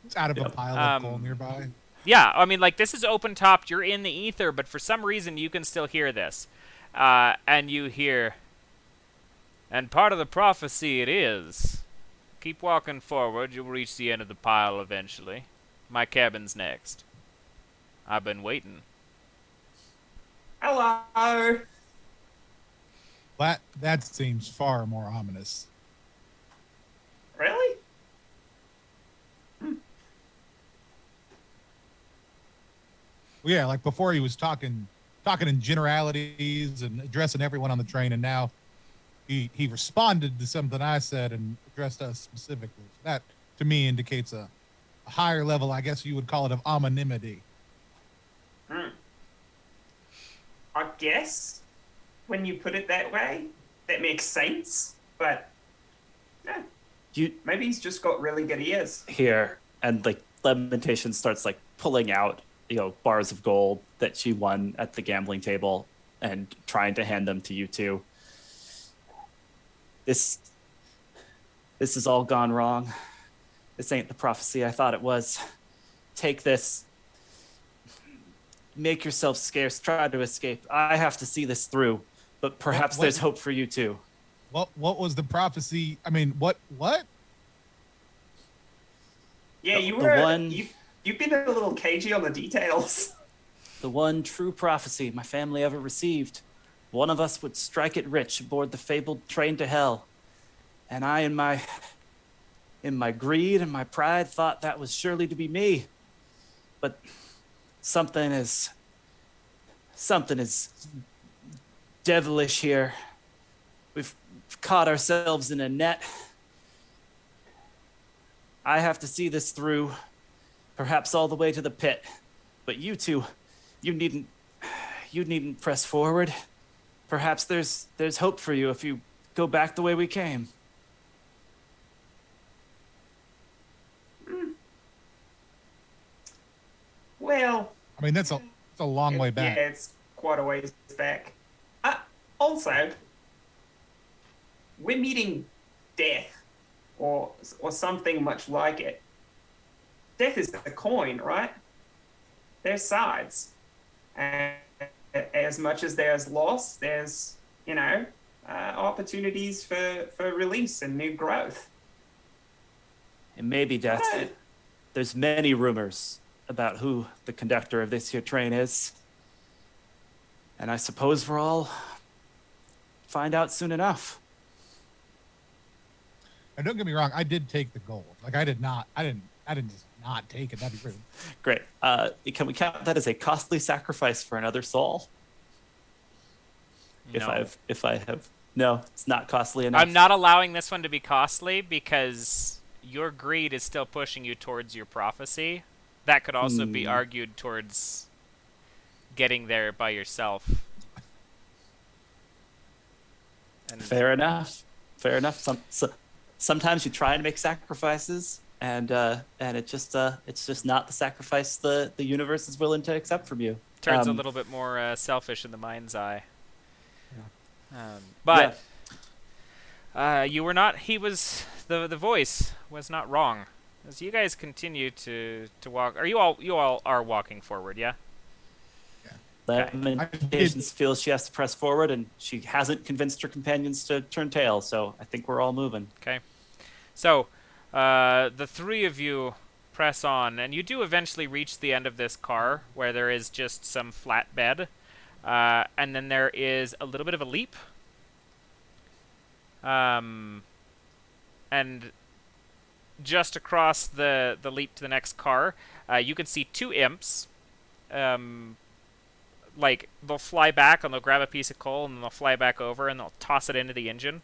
[SPEAKER 3] It's out of a pile of coal nearby.
[SPEAKER 6] Yeah, I mean, like, this is open-topped. You're in the ether, but for some reason, you can still hear this. And you hear... And part of the prophecy it is. Keep walking forward. You'll reach the end of the pile eventually. My cabin's next. I've been waiting.
[SPEAKER 2] Hello.
[SPEAKER 3] That seems far more ominous.
[SPEAKER 2] Really?
[SPEAKER 3] Well, yeah, like before he was talking in generalities and addressing everyone on the train, and now he responded to something I said and addressed us specifically. That to me indicates a higher level, I guess you would call it, of anonymity.
[SPEAKER 2] I guess when you put it that way, that makes sense. But yeah, maybe he's just got really good ears.
[SPEAKER 4] Here, and like Lamentation starts like pulling out, bars of gold that she won at the gambling table and trying to hand them to you two. This has all gone wrong. This ain't the prophecy I thought it was. Take this. Make yourself scarce. Try to escape. I have to see this through, but perhaps there's hope for you too.
[SPEAKER 3] What was the prophecy? I mean, what?
[SPEAKER 2] Yeah, you've been a little cagey on the details.
[SPEAKER 4] The one true prophecy my family ever received. One of us would strike it rich aboard the fabled train to hell. And I, in my greed and my pride, thought that was surely to be me. But something is devilish here. We've caught ourselves in a net. I have to see this through, perhaps all the way to the pit. But you two, you needn't press forward. Perhaps there's hope for you if you go back the way we came.
[SPEAKER 2] Well,
[SPEAKER 3] I mean, it's a long way back.
[SPEAKER 2] Yeah, it's quite a ways back. Also, we're meeting death, or something much like it. Death is a coin, right? There's sides, and as much as there's loss, there's opportunities for release and new growth.
[SPEAKER 4] It may be death.
[SPEAKER 2] Right.
[SPEAKER 4] There's many rumors about who the conductor of this here train is. And I suppose we'll all find out soon enough.
[SPEAKER 3] And don't get me wrong, I did take the gold. Like I didn't just not take it. That'd be rude.
[SPEAKER 4] Great. Can we count that as a costly sacrifice for another soul?
[SPEAKER 6] No.
[SPEAKER 4] If I have no, it's not costly enough.
[SPEAKER 6] I'm not allowing this one to be costly because your greed is still pushing you towards your prophecy. That could also be argued towards getting there by yourself. And
[SPEAKER 4] Fair enough. Sometimes you try and make sacrifices, and it's just not the sacrifice the universe is willing to accept from you.
[SPEAKER 6] turns a little bit more selfish in the mind's eye. But you were not. He was the voice was not wrong. As you guys continue to walk, you all are walking forward, yeah?
[SPEAKER 4] Lamentations feels she has to press forward, and she hasn't convinced her companions to turn tail, so I think we're all moving.
[SPEAKER 6] Okay. So, the three of you press on, and you do eventually reach the end of this car, where there is just some flat bed, and then there is a little bit of a leap. And just across the leap to the next car, you can see two imps. Like, they'll fly back and they'll grab a piece of coal and then they'll fly back over and they'll toss it into the engine.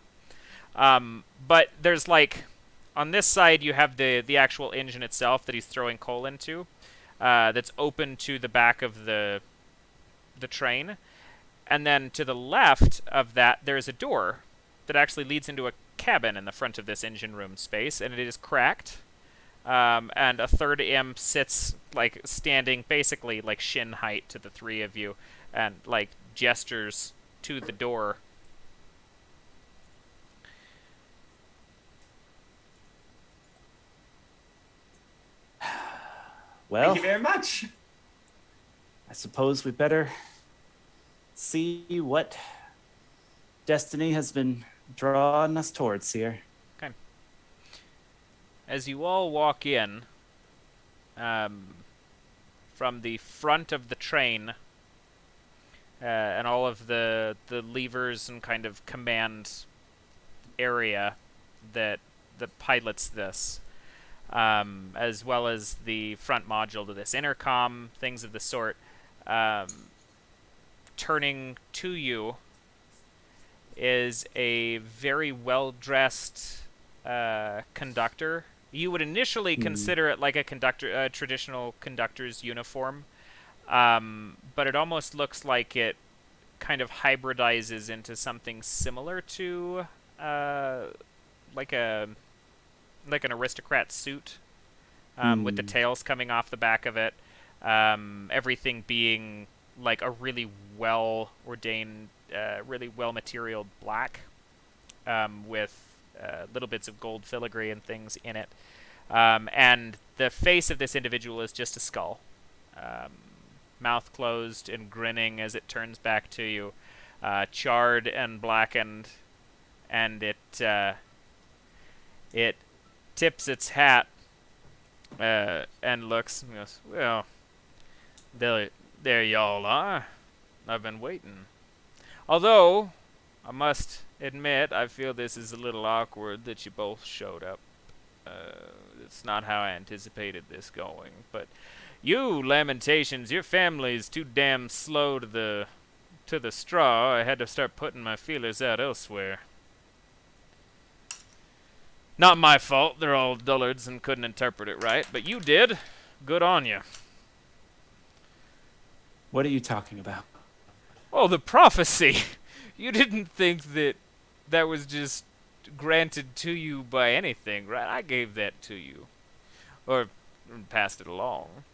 [SPEAKER 6] But there's like, on this side you have the actual engine itself that he's throwing coal into, that's open to the back of the train. And then to the left of that, there's a door that actually leads into a cabin in the front of this engine room space, and it is cracked. and a third imp sits like standing basically like shin height to the three of you, and like gestures to the door.
[SPEAKER 4] Well,
[SPEAKER 2] Thank you very much.
[SPEAKER 4] I suppose we better see what destiny has been drawing us towards here.
[SPEAKER 6] Okay. As you all walk in, from the front of the train, and all of the levers and kind of command area that pilots this, as well as the front module to this intercom, things of the sort, turning to you is a very well-dressed conductor. You would initially consider it like a traditional conductor's uniform, but it almost looks like it kind of hybridizes into something similar to like an aristocrat suit, with the tails coming off the back of it. Everything being like a really well-ordained, really well-materialed black, with little bits of gold filigree and things in it. And the face of this individual is just a skull. Mouth closed and grinning as it turns back to you, charred and blackened, and it tips its hat and looks and goes, "Well, there y'all are. I've been waiting. Although, I must admit, I feel this is a little awkward that you both showed up. It's not how I anticipated this going, but you, Lamentations, your family's too damn slow to the straw. I had to start putting my feelers out elsewhere. Not my fault, they're all dullards and couldn't interpret it right, but you did. Good on you."
[SPEAKER 4] What are you talking about?
[SPEAKER 6] Oh, the prophecy! You didn't think that was just granted to you by anything, right? I gave that to you. Or passed it along.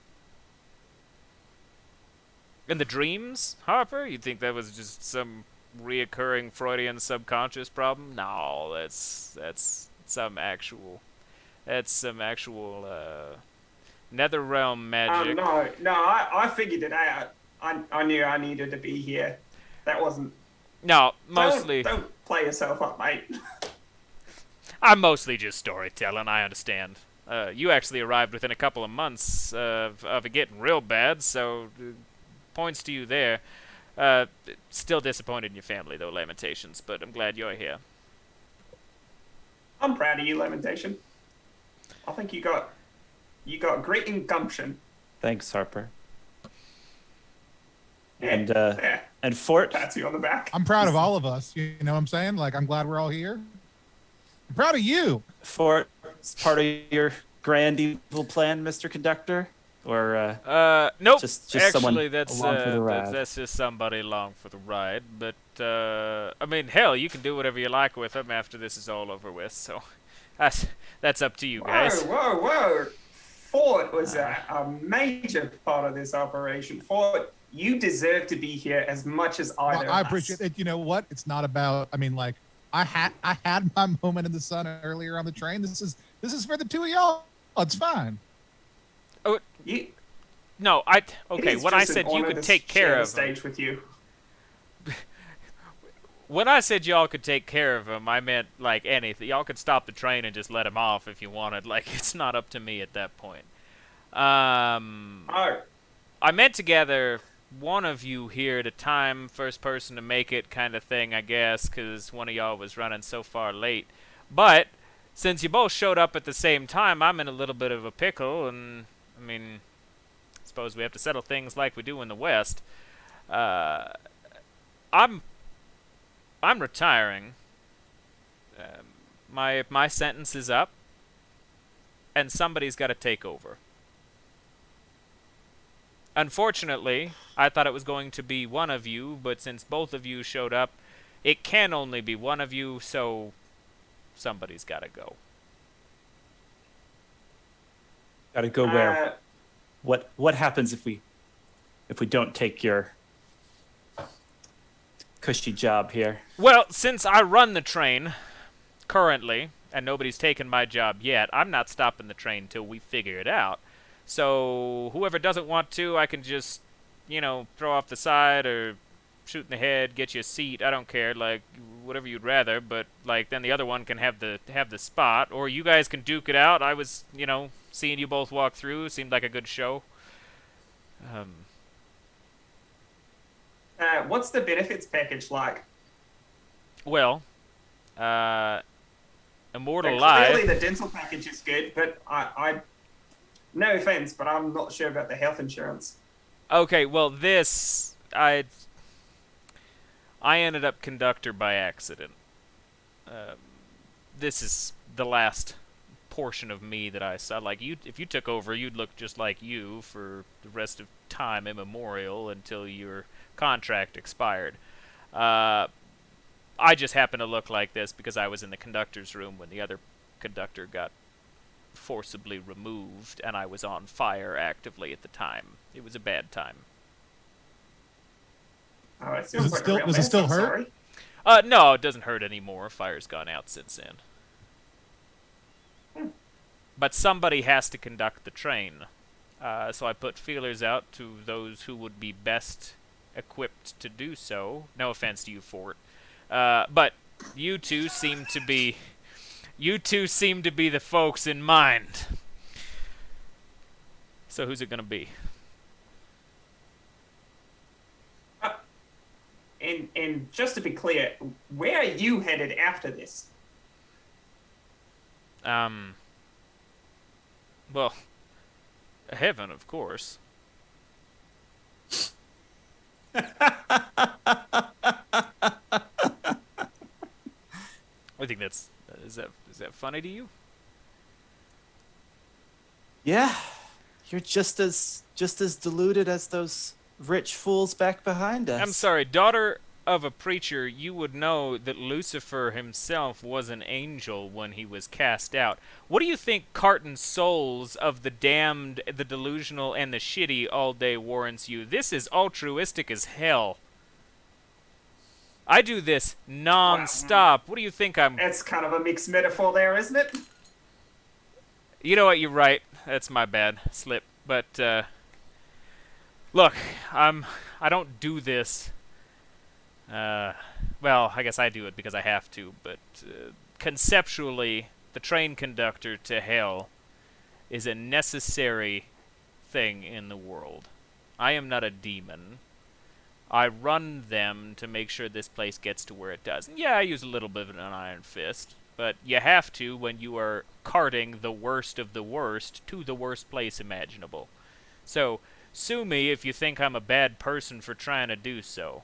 [SPEAKER 6] And the dreams, Harper? You think that was just some reoccurring Freudian subconscious problem? No, that's some actual nether realm magic.
[SPEAKER 2] No, I figured it out. I knew I needed to be here. That wasn't...
[SPEAKER 6] No, mostly...
[SPEAKER 2] Don't play yourself up, mate.
[SPEAKER 6] I'm mostly just storytelling, I understand. You actually arrived within a couple of months of it getting real bad, so points to you there. Still disappointed in your family, though, Lamentations, but I'm glad you're here.
[SPEAKER 2] I'm proud of you, Lamentation. I think you got great gumption.
[SPEAKER 4] Thanks, Harper.
[SPEAKER 2] Yeah,
[SPEAKER 4] And Fort.
[SPEAKER 2] pats you on the back.
[SPEAKER 3] I'm proud of all of us. You know what I'm saying? Like, I'm glad we're all here. I'm proud of you.
[SPEAKER 4] Fort, is part of your grand evil plan, Mr. Conductor? Or
[SPEAKER 6] nope.
[SPEAKER 4] just
[SPEAKER 6] Actually,
[SPEAKER 4] someone
[SPEAKER 6] that's
[SPEAKER 4] along for the ride?
[SPEAKER 6] that's just somebody along for the ride. But I mean, hell, you can do whatever you like with them after this is all over with. So that's up to you guys.
[SPEAKER 2] Whoa! Fort was a major part of this operation. Fort, you deserve to be here as much as either.
[SPEAKER 3] I
[SPEAKER 2] of
[SPEAKER 3] appreciate
[SPEAKER 2] us.
[SPEAKER 3] it. You know what? It's not about. I mean, like, I had my moment in the sun earlier on the train. This is for the two of y'all. It's fine.
[SPEAKER 6] Oh, no, okay. When I said you could take care of them,
[SPEAKER 2] stage with you.
[SPEAKER 6] when I said y'all could take care of him, I meant like anything. Y'all could stop the train and just let him off if you wanted. Like, it's not up to me at that point. I meant to gather one of you here at a time, first person to make it kind of thing, I guess, because one of y'all was running so far late. But since you both showed up at the same time, I'm in a little bit of a pickle, and I mean, I suppose we have to settle things like we do in the West. I'm retiring. My sentence is up, and somebody's got to take over. Unfortunately, I thought it was going to be one of you, but since both of you showed up, it can only be one of you, so somebody's got to go.
[SPEAKER 4] Gotta go where? What happens if we don't take your cushy job here?
[SPEAKER 6] Well, since I run the train currently, and nobody's taken my job yet, I'm not stopping the train till we figure it out. So whoever doesn't want to, I can just, throw off the side or shoot in the head, get you a seat. I don't care, like whatever you'd rather. But like then the other one can have the spot, or you guys can duke it out. I was, seeing you both walk through seemed like a good show.
[SPEAKER 2] What's the benefits package like?
[SPEAKER 6] Well, Immortal
[SPEAKER 2] Clearly
[SPEAKER 6] Life.
[SPEAKER 2] the dental package is good, but I no offense, but I'm not sure about the health insurance.
[SPEAKER 6] Okay, well this I ended up conductor by accident. This is the last portion of me that I saw. Like you, if you took over, you'd look just like you for the rest of time immemorial until your contract expired. I just happen to look like this because I was in the conductor's room when the other conductor got forcibly removed, and I was on fire actively at the time. It was a bad time.
[SPEAKER 2] Oh, it
[SPEAKER 3] Does
[SPEAKER 2] sounds
[SPEAKER 3] it
[SPEAKER 2] like a
[SPEAKER 3] still-
[SPEAKER 2] real
[SPEAKER 3] does it
[SPEAKER 2] mess,
[SPEAKER 3] still
[SPEAKER 2] I'm
[SPEAKER 3] hurt?
[SPEAKER 2] sorry.
[SPEAKER 6] No, it doesn't hurt anymore. Fire's gone out since then. But somebody has to conduct the train. So I put feelers out to those who would be best equipped to do so. No offense to you, Fort. But you two seem to be the folks in mind. So who's it gonna be?
[SPEAKER 2] And just to be clear, where are you headed after this?
[SPEAKER 6] Well, heaven, of course. I think is that funny to you?
[SPEAKER 4] Yeah, you're just as deluded as those rich fools back behind us.
[SPEAKER 6] I'm sorry, daughter of a preacher, you would know that Lucifer himself was an angel when he was cast out. What do you think carton souls of the damned, the delusional, and the shitty all day warrants you? This is altruistic as hell. I do this non-stop. What do you think I'm...
[SPEAKER 2] That's kind of a mixed metaphor there, isn't it?
[SPEAKER 6] You know what, you're right. That's my bad slip. But, look, I don't do this. Well, I guess I do it because I have to, but conceptually, the train conductor to hell is a necessary thing in the world. I am not a demon. I run them to make sure this place gets to where it does. And yeah, I use a little bit of an iron fist, but you have to when you are carting the worst of the worst to the worst place imaginable. So, sue me if you think I'm a bad person for trying to do so.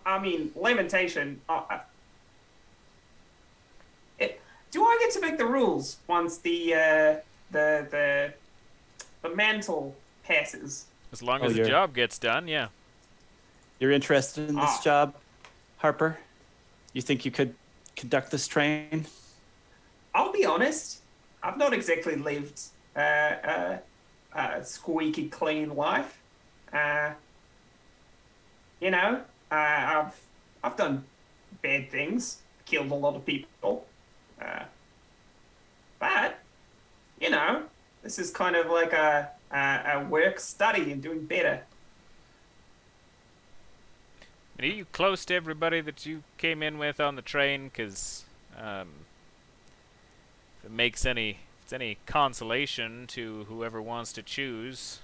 [SPEAKER 2] I mean, lamentation. Do I get to make the rules once the mantle passes?
[SPEAKER 6] As long as the job gets done, yeah.
[SPEAKER 4] You're interested in this job, Harper? You think you could conduct this train?
[SPEAKER 2] I'll be honest. I've not exactly lived a squeaky clean life. I've done bad things, killed a lot of people. But this is kind of like a work study and doing better.
[SPEAKER 6] And are you close to everybody that you came in with on the train? Because if it's any consolation to whoever wants to choose,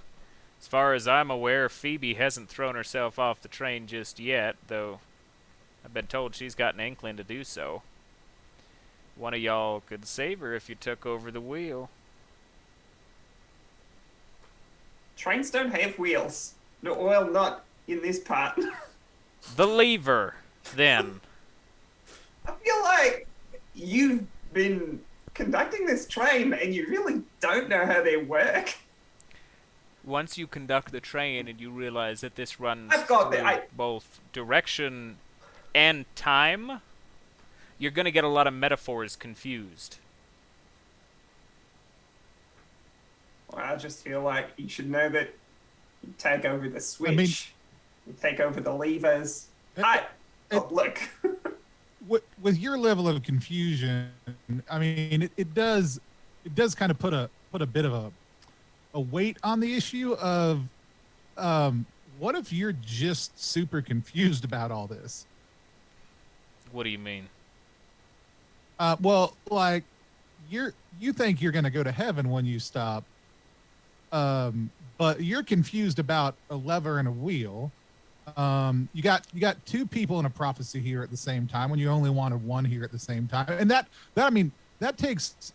[SPEAKER 6] as far as I'm aware, Phoebe hasn't thrown herself off the train just yet, though I've been told she's got an inkling to do so. One of y'all could save her if you took over the wheel.
[SPEAKER 2] Trains don't have wheels. No, well, not in this part.
[SPEAKER 6] The lever, then.
[SPEAKER 2] I feel like you've been conducting this train and you really don't know how they work.
[SPEAKER 6] once you conduct the train and you realize that this runs
[SPEAKER 2] I've got
[SPEAKER 6] through both direction and time, you're going to get a lot of metaphors confused.
[SPEAKER 2] Well, I just feel like you should know that you take over the switch, you take over the levers. Look.
[SPEAKER 3] With your level of confusion, I mean, it does kind of put a bit of a weight on the issue of what if you're just super confused about all this?
[SPEAKER 6] What do you mean?
[SPEAKER 3] Well, like you think you're going to go to heaven when you stop, but you're confused about a lever and a wheel. You got two people in a prophecy here at the same time when you only wanted one here at the same time, and that takes.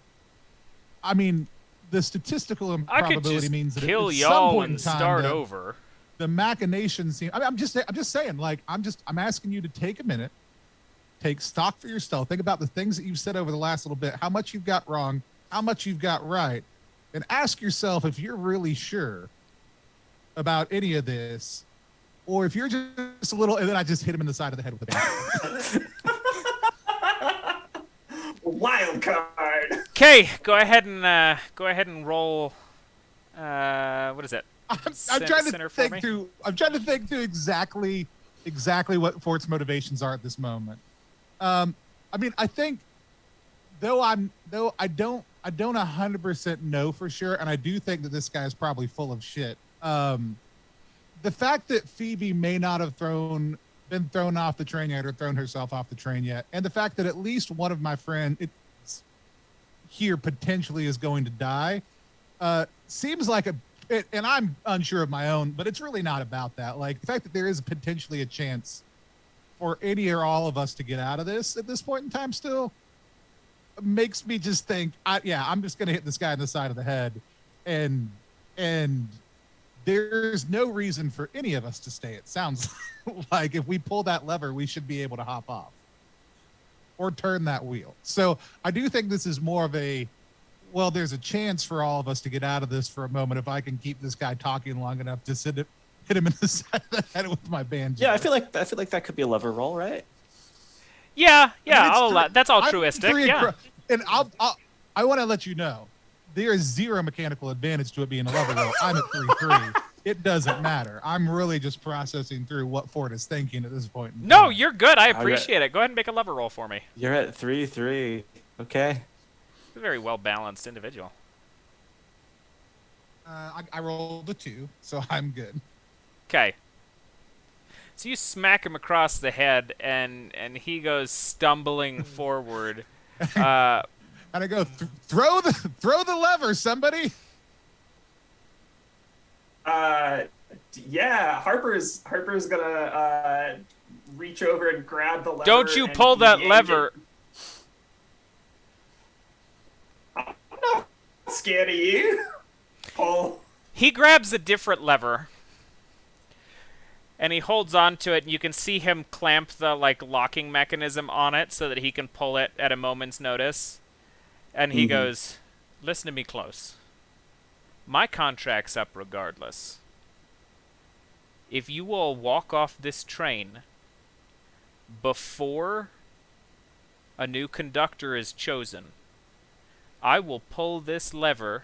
[SPEAKER 3] I mean, the statistical improbability means that
[SPEAKER 6] kill
[SPEAKER 3] at some
[SPEAKER 6] y'all
[SPEAKER 3] point in
[SPEAKER 6] and
[SPEAKER 3] time,
[SPEAKER 6] start over.
[SPEAKER 3] The machinations seem. I mean, I'm just saying. Like, I'm asking you to take a minute, take stock for yourself. Think about the things that you've said over the last little bit. How much you've got wrong, how much you've got right, and ask yourself if you're really sure about any of this. Or if you're just a little, and then I just hit him in the side of the head with a
[SPEAKER 2] Wild card.
[SPEAKER 6] Okay, go ahead and roll. What is it?
[SPEAKER 3] I'm trying to think through. I'm trying to think through exactly what Fort's motivations are at this moment. I mean, I think though I don't 100% know for sure, and I do think that this guy is probably full of shit. The fact that Phoebe may not have been thrown off the train yet or thrown herself off the train yet, and the fact that at least one of my friends here potentially is going to die, seems like and I'm unsure of my own, but it's really not about that. Like, the fact that there is potentially a chance for any or all of us to get out of this at this point in time still makes me just think, I'm just going to hit this guy in the side of the head, and there's no reason for any of us to stay. It sounds like if we pull that lever, we should be able to hop off or turn that wheel. So I do think this is more of there's a chance for all of us to get out of this for a moment if I can keep this guy talking long enough to hit him in the side of the head with my banjo.
[SPEAKER 4] Yeah, I feel like that could be a lever roll, right?
[SPEAKER 6] Yeah, that's altruistic.
[SPEAKER 3] And I want to let you know, there is zero mechanical advantage to it being a lever roll. I'm at 3-3. It doesn't matter. I'm really just processing through what Fort is thinking at this point.
[SPEAKER 6] No, you're good. I appreciate it. Go ahead and make a lever roll for me.
[SPEAKER 4] You're at 3-3. Okay.
[SPEAKER 6] A very well-balanced individual.
[SPEAKER 3] I rolled a 2, so I'm good.
[SPEAKER 6] Okay. So you smack him across the head, and he goes stumbling forward.
[SPEAKER 3] And I go, throw the lever, somebody.
[SPEAKER 2] Yeah, Harper's gonna reach over and grab the lever.
[SPEAKER 6] Don't you pull that lever.
[SPEAKER 2] I'm not scared of you. Pull.
[SPEAKER 6] He grabs a different lever. And he holds on to it, and you can see him clamp the locking mechanism on it so that he can pull it at a moment's notice. And he goes, listen to me close. My contract's up regardless. If you all walk off this train before a new conductor is chosen, I will pull this lever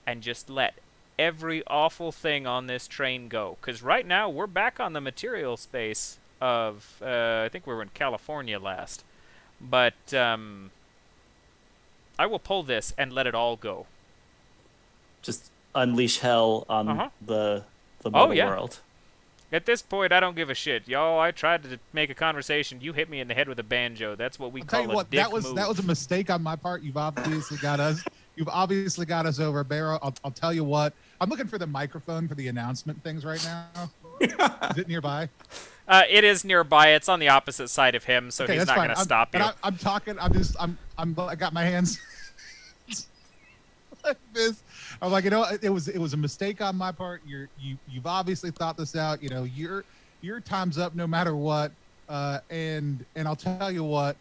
[SPEAKER 6] and just let every awful thing on this train go. Because right now, we're back on the material space of, I think we were in California last. But, I will pull this and let it all go.
[SPEAKER 4] Just unleash hell on the mortal world.
[SPEAKER 6] At this point, I don't give a shit. Y'all, I tried to make a conversation. You hit me in the head with a banjo. That's what we call a dick move.
[SPEAKER 3] That was a mistake on my part. You've obviously got us. You've obviously got us over a barrel. I'll tell you what. I'm looking for the microphone for the announcement things right now. Is it nearby?
[SPEAKER 6] It is nearby. It's on the opposite side of him, so he's not going to stop you.
[SPEAKER 3] I'm talking. I got my hands like this. I'm like, it was a mistake on my part. You've obviously thought this out. Your time's up no matter what. And I'll tell you what.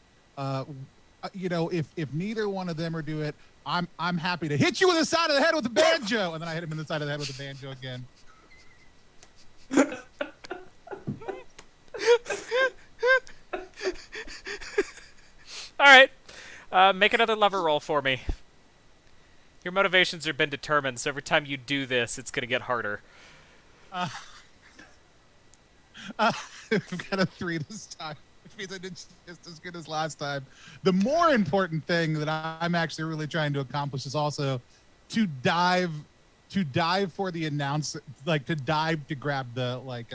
[SPEAKER 3] If neither one of them are do it, I'm happy to hit you in the side of the head with a banjo, and then I hit him in the side of the head with a banjo again.
[SPEAKER 6] All right. Make another lever roll for me. Your motivations have been determined, so every time you do this, it's going to get harder.
[SPEAKER 3] I've got a 3 this time, which means I did just as good as last time. The more important thing that I'm actually really trying to accomplish is also to dive for the like to dive to grab the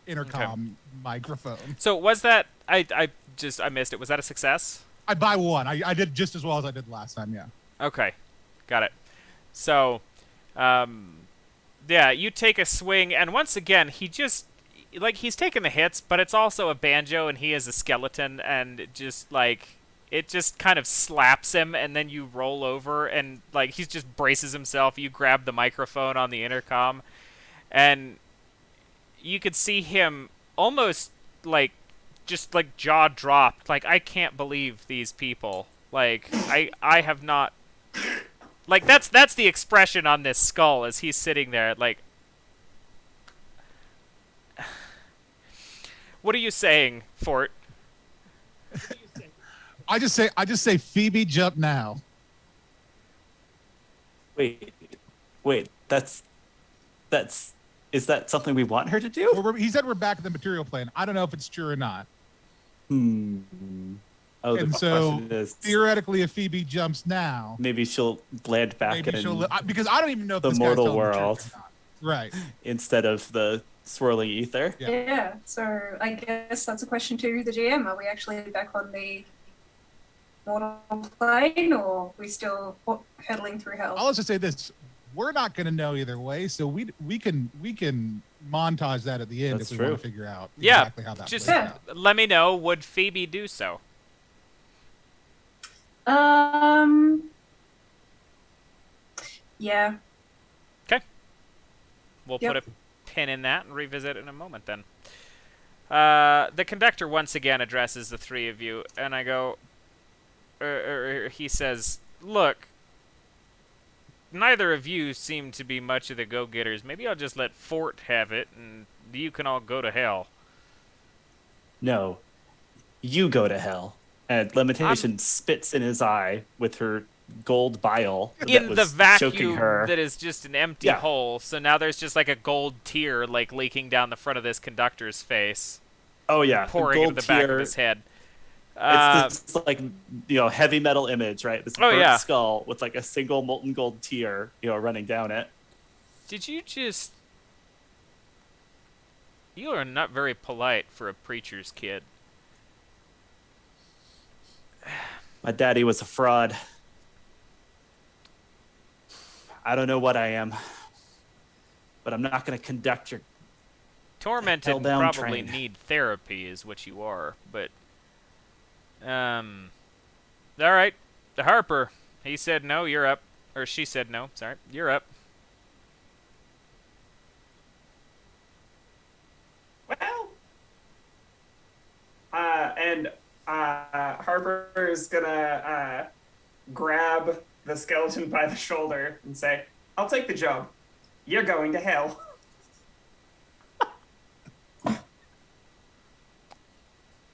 [SPEAKER 3] intercom microphone.
[SPEAKER 6] So was that I missed it. Was that a success?
[SPEAKER 3] I buy 1. I did just as well as I did last time. Yeah.
[SPEAKER 6] Okay, got it. So, yeah, you take a swing, and once again, he's taking the hits, but it's also a banjo, and he is a skeleton, and it just kind of slaps him, and then you roll over, and he just braces himself. You grab the microphone on the intercom, and you could see him almost just jaw dropped. I can't believe these people. I have not. That's the expression on this skull as he's sitting there. What are you saying, Fort?
[SPEAKER 3] I just say Phoebe, jump now.
[SPEAKER 4] Wait. That's. Is that something we want her to do?
[SPEAKER 3] Well, he said we're back at the material plane. I don't know if it's true or not.
[SPEAKER 4] Oh,
[SPEAKER 3] and
[SPEAKER 4] the
[SPEAKER 3] so
[SPEAKER 4] question is,
[SPEAKER 3] theoretically, if Phoebe jumps now,
[SPEAKER 4] maybe she'll land back
[SPEAKER 3] maybe she'll because I don't even know if
[SPEAKER 4] the
[SPEAKER 3] this
[SPEAKER 4] mortal
[SPEAKER 3] guy's telling the
[SPEAKER 4] world,
[SPEAKER 3] truth or not. Right?
[SPEAKER 4] Instead of the swirling ether.
[SPEAKER 5] Yeah. So I guess that's a question to the GM. Are we actually back on the mortal plane, or are we still hurtling through hell?
[SPEAKER 3] I'll also say this: we're not going to know either way, so we can montage that at the end
[SPEAKER 4] That's
[SPEAKER 3] if we
[SPEAKER 4] true.
[SPEAKER 3] want to figure out
[SPEAKER 6] Yeah,
[SPEAKER 3] exactly how that
[SPEAKER 6] just
[SPEAKER 3] plays out.
[SPEAKER 6] let me know. Would Phoebe do so?
[SPEAKER 5] Yeah.
[SPEAKER 6] Okay. We'll put a pin in that and revisit in a moment then. The conductor once again addresses the three of you, and I go, he says, "Look, neither of you seem to be much of the go-getters. Maybe I'll just let Fort have it, and you can all go to hell."
[SPEAKER 4] No, you go to hell. And Lamentation spits in his eye with her gold vial
[SPEAKER 6] in
[SPEAKER 4] that
[SPEAKER 6] the
[SPEAKER 4] was choking
[SPEAKER 6] vacuum
[SPEAKER 4] her.
[SPEAKER 6] that is just an empty hole. So now there's just a gold tear leaking down the front of this conductor's face.
[SPEAKER 4] Oh yeah,
[SPEAKER 6] pouring into the back of his head.
[SPEAKER 4] It's this heavy metal image, right? This burnt skull with a single molten gold tear, running down it.
[SPEAKER 6] Did you just? You are not very polite for a preacher's kid.
[SPEAKER 4] My daddy was a fraud. I don't know what I am, but I'm not going to conduct your
[SPEAKER 6] tormented and
[SPEAKER 4] hell-bound
[SPEAKER 6] probably
[SPEAKER 4] train.
[SPEAKER 6] Need therapy is what you are, but all right. The Harper, he said no, you're up. Or she said no, sorry, you're up.
[SPEAKER 2] Well, Harper is gonna grab the skeleton by the shoulder and say, "I'll take the job. You're going to hell."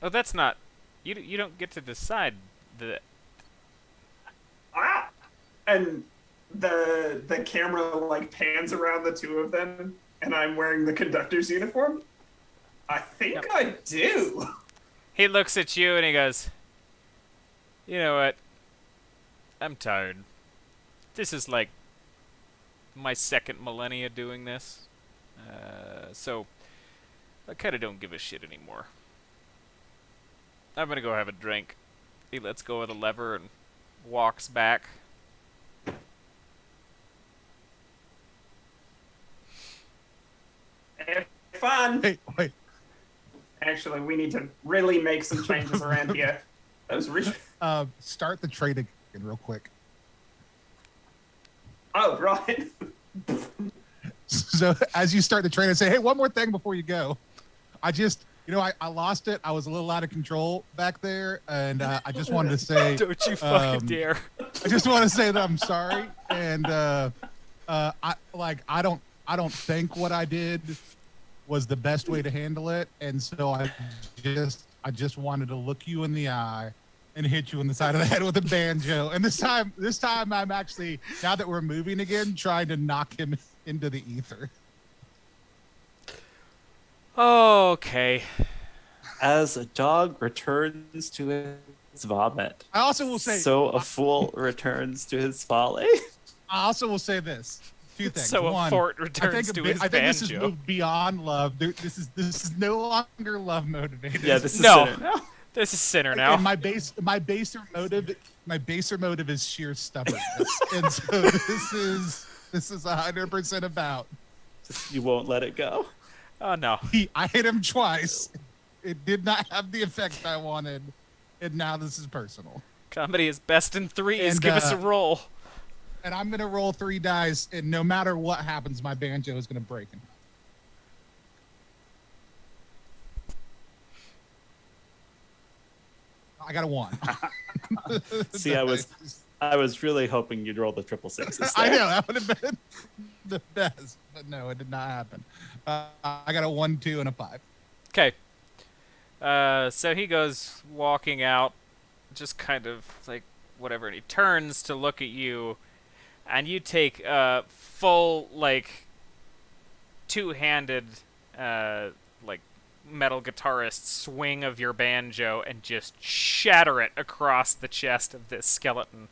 [SPEAKER 6] Oh, that's not. You don't get to decide the.
[SPEAKER 2] And the camera pans around the two of them, and I'm wearing the conductor's uniform. I think I do.
[SPEAKER 6] He looks at you and he goes, "You know what? I'm tired. This is my second millennia doing this. So I kind of don't give a shit anymore. I'm going to go have a drink." He lets go of the lever and walks back.
[SPEAKER 2] Fun.
[SPEAKER 3] Hey, wait.
[SPEAKER 2] Actually, we need to really make some changes around here. Those
[SPEAKER 3] start the trade again real quick.
[SPEAKER 2] Oh, right.
[SPEAKER 3] So as you start the train, I say, "Hey, one more thing before you go. I just, I lost it. I was a little out of control back there, and I just wanted to say,
[SPEAKER 6] don't you fucking dare."
[SPEAKER 3] I just want to say that I'm sorry, and I don't think what I did was the best way to handle it, and so I just wanted to look you in the eye and hit you in the side of the head with a banjo. And this time I'm actually, now that we're moving again, trying to knock him into the ether.
[SPEAKER 6] Okay.
[SPEAKER 4] As a dog returns to his vomit,
[SPEAKER 3] I also will say,
[SPEAKER 4] so a fool returns to his folly.
[SPEAKER 3] I also will say this. Two things.
[SPEAKER 6] So
[SPEAKER 3] One,
[SPEAKER 6] a fort returns to his
[SPEAKER 3] I think this is
[SPEAKER 6] banjo.
[SPEAKER 3] moved beyond love. This is no longer love motivated.
[SPEAKER 4] Yeah, this is
[SPEAKER 6] No.
[SPEAKER 4] Sinner now.
[SPEAKER 6] This is Sinner now.
[SPEAKER 3] And my baser motive is sheer stubbornness. And so this is 100% about.
[SPEAKER 4] Just, you won't let it go.
[SPEAKER 6] Oh, no.
[SPEAKER 3] I hit him twice. It did not have the effect I wanted, and now this is personal.
[SPEAKER 6] Comedy is best in threes.
[SPEAKER 3] And,
[SPEAKER 6] Give us a roll.
[SPEAKER 3] And I'm gonna roll 3 dice, and no matter what happens, my banjo is gonna break. I got a 1.
[SPEAKER 4] See, I was really hoping you'd roll the triple sixes.
[SPEAKER 3] I know that would have been the best, but no, it did not happen. I got a 1, 2, and a 5.
[SPEAKER 6] Okay. So he goes walking out, just kind of like whatever, and he turns to look at you, and you take a full, like, two-handed, like, metal guitarist swing of your banjo and just shatter it across the chest of this skeleton,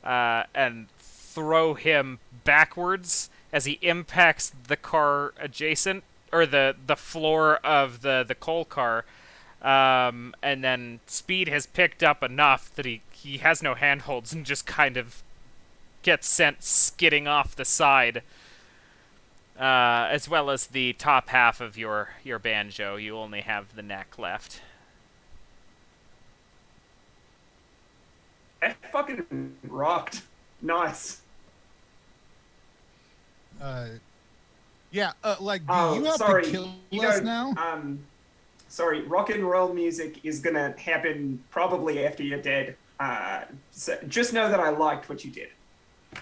[SPEAKER 6] and throw him backwards as he impacts the car adjacent, or the floor of the coal car, and then speed has picked up enough that he has no handholds and just kind of gets sent skidding off the side, as well as the top half of your banjo. You only have the neck left.
[SPEAKER 2] That fucking rocked. Nice.
[SPEAKER 3] Yeah, like, do
[SPEAKER 2] Oh,
[SPEAKER 3] you have
[SPEAKER 2] sorry.
[SPEAKER 3] to kill
[SPEAKER 2] You
[SPEAKER 3] us
[SPEAKER 2] know,
[SPEAKER 3] now?
[SPEAKER 2] Sorry, rock and roll music is gonna happen probably after you're dead. So just know that I liked what you did.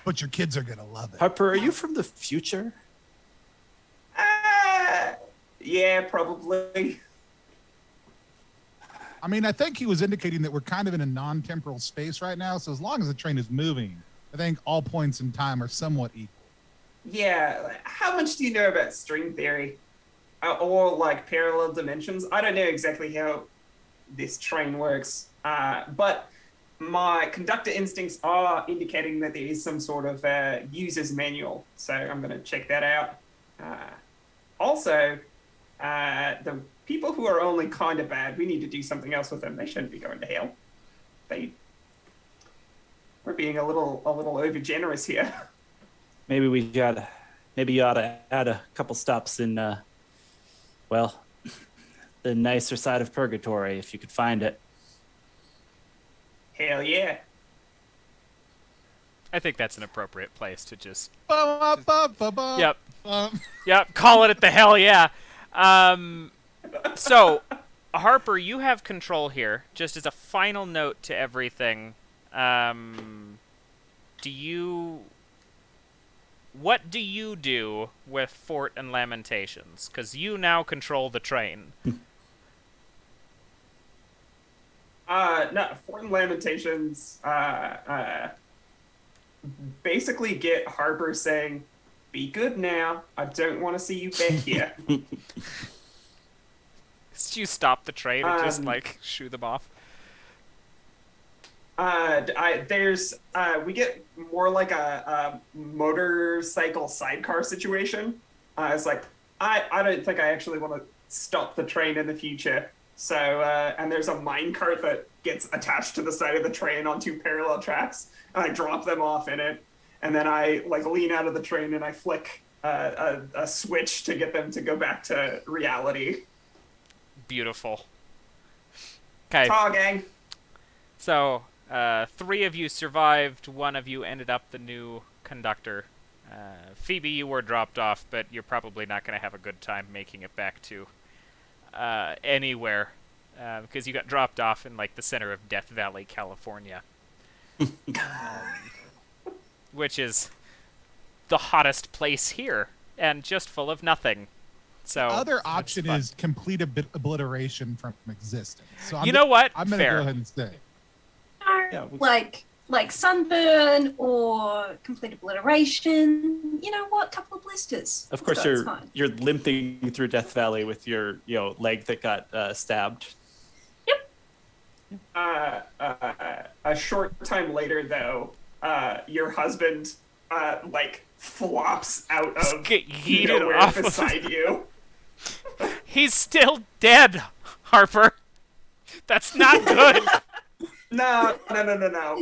[SPEAKER 3] But your kids are gonna love it.
[SPEAKER 4] Harper, are you from the future?
[SPEAKER 2] Yeah, probably.
[SPEAKER 3] I mean, I think he was indicating that we're kind of in a non-temporal space right now, so as long as the train is moving, I think all points in time are somewhat equal.
[SPEAKER 2] Yeah, how much do you know about string theory? Or, like, parallel dimensions? I don't know exactly how this train works, but my conductor instincts are indicating that there is some sort of user's manual, so I'm going to check that out. Also, the people who are only kind of bad, we need to do something else with them. They shouldn't be going to hell. We're being a little over generous here.
[SPEAKER 4] Maybe you ought to add a couple stops in, well, the nicer side of purgatory if you could find it.
[SPEAKER 2] Hell yeah.
[SPEAKER 6] I think that's an appropriate place to just...
[SPEAKER 3] Yep.
[SPEAKER 6] Yep. Yep, call it at the hell yeah. So, Harper, you have control here. Just as a final note to everything, what do you do with Fort and Lamentations? Because you now control the train.
[SPEAKER 2] No, Fort and Lamentations basically get Harper saying, "Be good now. I don't want to see you back here."
[SPEAKER 6] You stop the train and just, like, shoo them off?
[SPEAKER 2] We get more like a motorcycle sidecar situation. It's like, I don't think I actually want to stop the train in the future. So, and there's a minecart that gets attached to the side of the train on 2 parallel tracks, and I drop them off in it, and then I, like, lean out of the train and I flick a switch to get them to go back to reality.
[SPEAKER 6] Beautiful. Okay.
[SPEAKER 2] Ta, gang.
[SPEAKER 6] So, 3 of you survived, 1 of you ended up the new conductor. Phoebe, you were dropped off, but you're probably not going to have a good time making it back to anywhere, because you got dropped off in, like, the center of Death Valley, California. which is the hottest place here, and just full of nothing. So
[SPEAKER 3] Other option is complete obliteration from existence. So
[SPEAKER 6] you know what?
[SPEAKER 3] I'm going to go ahead and say.
[SPEAKER 4] Yeah,
[SPEAKER 5] Like sunburn or complete obliteration. You know what? Couple of blisters.
[SPEAKER 4] Of course, you're limping through Death Valley with your leg that got stabbed.
[SPEAKER 2] A short time later, though, your husband like flops out of
[SPEAKER 6] Get yeeted
[SPEAKER 2] nowhere
[SPEAKER 6] off
[SPEAKER 2] beside you.
[SPEAKER 6] He's still dead, Harper. That's not good.
[SPEAKER 2] No.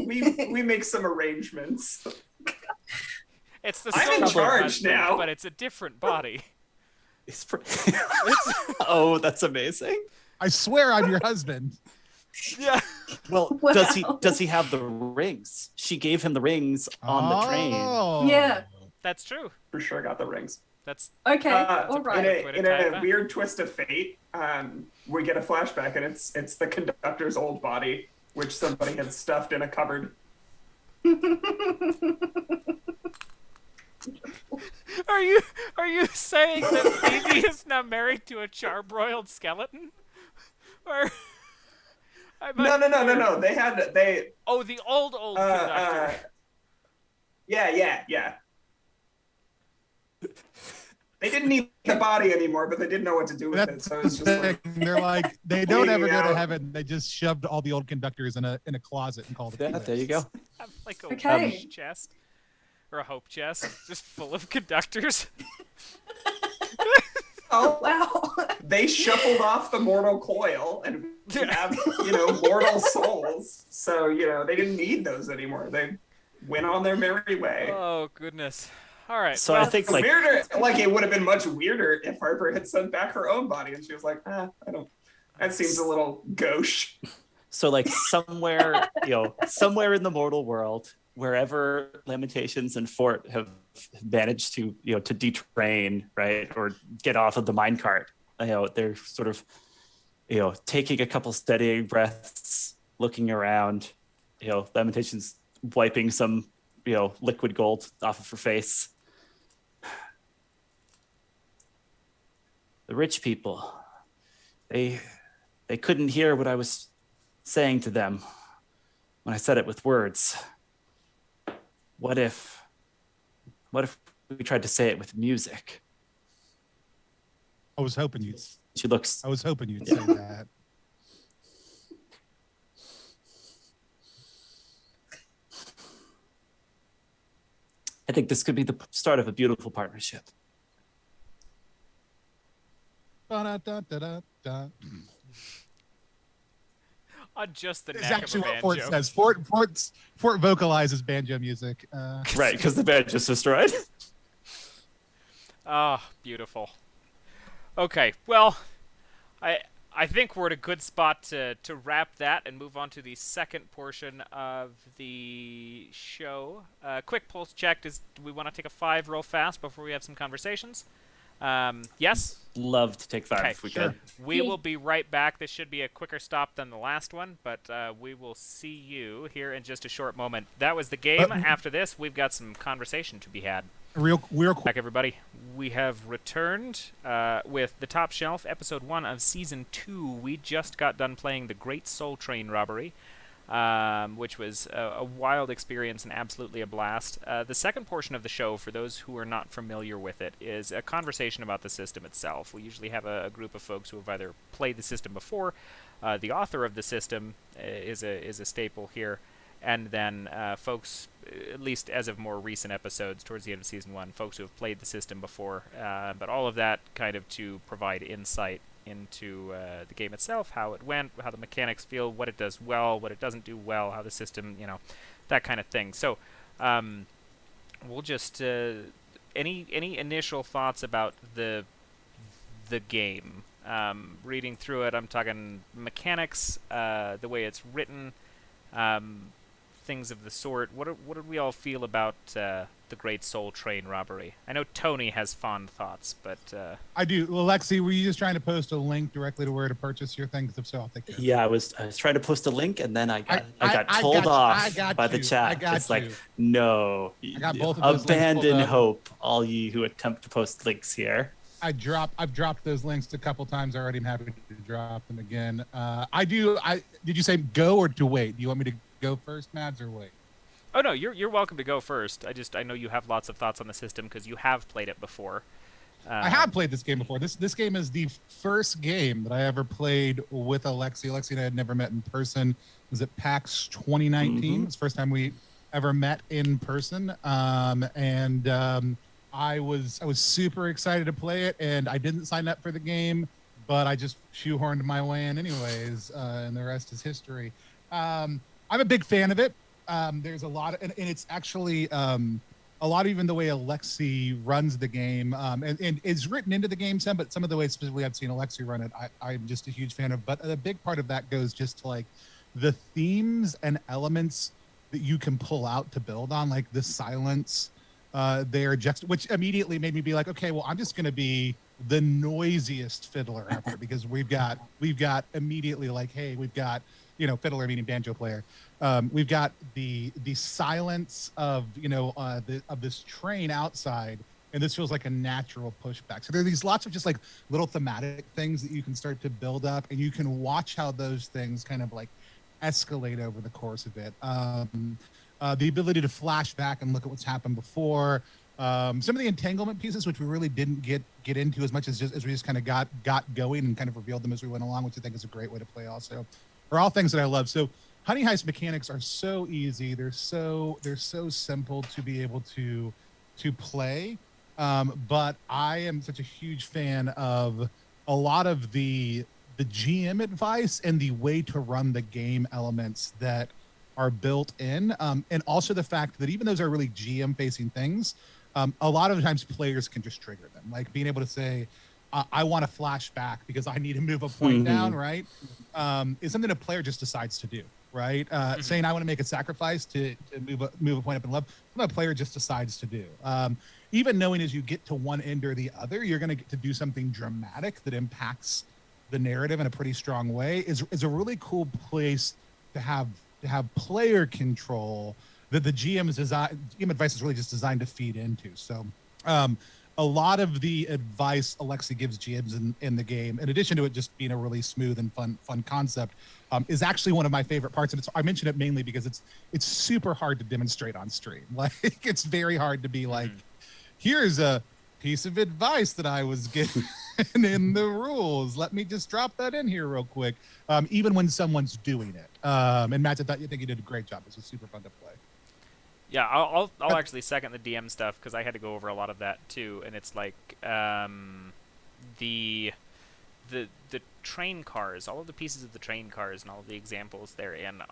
[SPEAKER 2] We make some arrangements.
[SPEAKER 6] It's the
[SPEAKER 2] I'm in
[SPEAKER 6] soul
[SPEAKER 2] charge
[SPEAKER 6] husband,
[SPEAKER 2] now.
[SPEAKER 6] but it's a different body.
[SPEAKER 4] Oh, that's amazing.
[SPEAKER 3] I swear I'm your husband.
[SPEAKER 6] Yeah.
[SPEAKER 4] Well,
[SPEAKER 5] Wow.
[SPEAKER 4] does he have the rings? She gave him the rings on the train.
[SPEAKER 5] Yeah.
[SPEAKER 6] That's true.
[SPEAKER 2] For sure, got the rings.
[SPEAKER 6] That's
[SPEAKER 5] Okay. All right.
[SPEAKER 2] In a weird twist of fate, we get a flashback, and it's the conductor's old body, which somebody had stuffed in a cupboard.
[SPEAKER 6] Are you saying that Phoebe is now married to a charbroiled skeleton? Or
[SPEAKER 2] No. They
[SPEAKER 6] oh, the old conductor.
[SPEAKER 2] Yeah. They didn't need the body anymore, but they didn't know what to do with it. So it's just like
[SPEAKER 3] They're like, they don't ever go
[SPEAKER 2] Yeah.
[SPEAKER 3] to heaven. They just shoved all the old conductors in a closet and called it.
[SPEAKER 4] Yeah, there you go.
[SPEAKER 6] Have like a
[SPEAKER 5] Okay.
[SPEAKER 6] wish chest or a hope chest, just full of conductors.
[SPEAKER 2] oh,
[SPEAKER 5] Wow.
[SPEAKER 2] they shuffled off the mortal coil, and we have mortal souls. So they didn't need those anymore. They went on their merry way.
[SPEAKER 6] Oh goodness. All right.
[SPEAKER 4] So
[SPEAKER 6] well,
[SPEAKER 4] I think
[SPEAKER 2] Weirder, like it would have been much weirder if Harper had sent back her own body, and she was like, I don't. That seems a little gauche.
[SPEAKER 4] So like somewhere, somewhere in the mortal world, wherever Lamentations and Fort have managed to, to detrain, right, or get off of the minecart, they're sort of, taking a couple steadying breaths, looking around, Lamentations wiping some, liquid gold off of her face. The rich people, they couldn't hear what I was saying to them when I said it with words. What if we tried to say it with music?
[SPEAKER 3] I was hoping you'd say that.
[SPEAKER 4] I think this could be the start of a beautiful partnership.
[SPEAKER 3] Ba-da-da-da-da-da.
[SPEAKER 6] on just the
[SPEAKER 3] It's
[SPEAKER 6] neck of a
[SPEAKER 3] actually what
[SPEAKER 6] banjo.
[SPEAKER 3] Fort says. Fort vocalizes banjo music.
[SPEAKER 4] Right, because the banjo's destroyed.
[SPEAKER 6] Ah, beautiful. Okay, well, I think we're at a good spot to wrap that and move on to the second portion of the show. Quick pulse check. Do we want to take a 5 real fast before we have some conversations? Yes?
[SPEAKER 4] Love to take 5
[SPEAKER 6] Okay,
[SPEAKER 4] if we
[SPEAKER 3] sure.
[SPEAKER 4] could.
[SPEAKER 6] We will be right back. This should be a quicker stop than the last one, but we will see you here in just a short moment. That was the game. After this, we've got some conversation to be had.
[SPEAKER 3] Real quick.
[SPEAKER 6] Back, everybody. We have returned with The Top Shelf, Episode 1 of Season 2. We just got done playing the Great Soul Train Robbery, which was a wild experience and absolutely a blast. The second portion of the show, for those who are not familiar with it, is a conversation about the system itself. We usually have a group of folks who have either played the system before, the author of the system is a staple here, and then folks, at least as of more recent episodes towards the end of Season 1, folks who have played the system before, but all of that kind of to provide insight into the game itself, how it went, how the mechanics feel, what it does well, what it doesn't do well, how the system, that kind of thing. So we'll just any initial thoughts about the game. Reading through it, I'm talking mechanics, the way it's written, things of the sort. What did we all feel about the Great Soul Train Robbery? I know Tony has fond thoughts, but
[SPEAKER 3] I do. Well, Lexi, were you just trying to post a link directly to where to purchase your thing? Because if so, I'll take care of it.
[SPEAKER 4] Yeah, I was trying to post a link, and then I got
[SPEAKER 3] I
[SPEAKER 4] told
[SPEAKER 3] got you.
[SPEAKER 4] off
[SPEAKER 3] I got
[SPEAKER 4] by the
[SPEAKER 3] you.
[SPEAKER 4] chat.
[SPEAKER 3] I got
[SPEAKER 4] It's like,
[SPEAKER 3] you.
[SPEAKER 4] no,
[SPEAKER 3] I got both of those links
[SPEAKER 4] abandon
[SPEAKER 3] pulled up.
[SPEAKER 4] hope, all ye who attempt to post links here.
[SPEAKER 3] I've dropped those links a couple times already. I'm happy to drop them again. Did you say go or to wait? Do you want me to go first, Mads, or wait?
[SPEAKER 6] oh no, you're welcome to go first. I know you have lots of thoughts on the system because you have played it before.
[SPEAKER 3] I have played this game before. This game is the first game that I ever played with Alexi. Alexi and I had never met in person. It was at PAX 2019.
[SPEAKER 4] Mm-hmm.
[SPEAKER 3] It's the first time we ever met in person. I was super excited to play it, and I didn't sign up for the game, but I just shoehorned my way in anyways, and the rest is history. I'm a big fan of it. There's a lot of, and it's actually a lot of even the way Alexi runs the game, and it's written into the game some, but some of the ways specifically I've seen Alexi run it, I'm just a huge fan of. But a big part of that goes just to like the themes and elements that you can pull out to build on, like the silence, which immediately made me be like, okay, well, I'm just going to be the noisiest fiddler ever because we've got immediately like, hey, we've got, fiddler meaning banjo player. We've got the silence of of this train outside, and this feels like a natural pushback. So there are these lots of just like little thematic things that you can start to build up, and you can watch how those things kind of like escalate over the course of it. The ability to flash back and look at what's happened before. Some of the entanglement pieces, which we really didn't get into as much as we just kind of got going and kind of revealed them as we went along, which I think is a great way to play also. Are all things that I love. So Honey Heist mechanics are so easy. They're so simple to be able to play. But I am such a huge fan of a lot of the GM advice and the way to run the game elements that are built in. And also the fact that even those are really GM facing things, a lot of times players can just trigger them. Like being able to say, I want to flash back because I need to move a point down, right? Is something a player just decides to do, right? Saying I want to make a sacrifice to move a point up in love, something a player just decides to do. Even knowing as you get to one end or the other, you're going to get to do something dramatic that impacts the narrative in a pretty strong way is a really cool place to have player control that the GM advice is really just designed to feed into. So a lot of the advice Alexi gives GMs in the game, in addition to it just being a really smooth and fun concept, is actually one of my favorite parts. And I mention it mainly because it's super hard to demonstrate on stream. Like it's very hard to be like, here's a piece of advice that I was given in the rules. Let me just drop that in here real quick. Even when someone's doing it. And Matt, I think you did a great job. It was super fun to play.
[SPEAKER 6] Yeah, I'll actually second the DM stuff because I had to go over a lot of that too, and it's like the train cars, all of the pieces of the train cars and all of the examples therein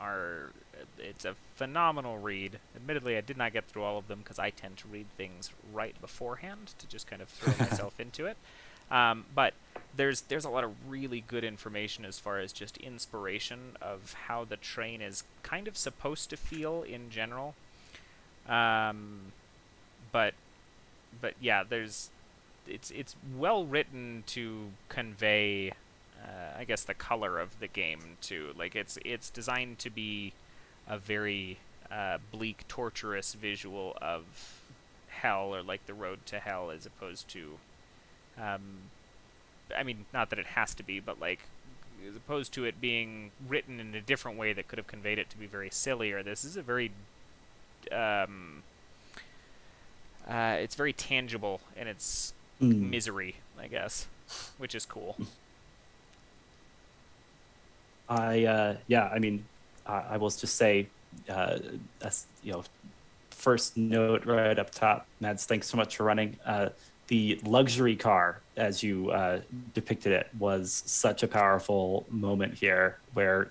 [SPEAKER 6] it's a phenomenal read. Admittedly, I did not get through all of them because I tend to read things right beforehand to just kind of throw myself into it. But there's a lot of really good information as far as just inspiration of how the train is kind of supposed to feel in general. But yeah, it's well written to convey, I guess, the color of the game too. Like it's designed to be a very bleak, torturous visual of hell, or like the road to hell, as opposed to, I mean, not that it has to be, but like as opposed to it being written in a different way that could have conveyed it to be very silly. Or this is a very it's very tangible in its misery, I guess, which is cool.
[SPEAKER 4] I will just say, first note right up top, Mads, thanks so much for running. The luxury car, as you depicted it, was such a powerful moment here, where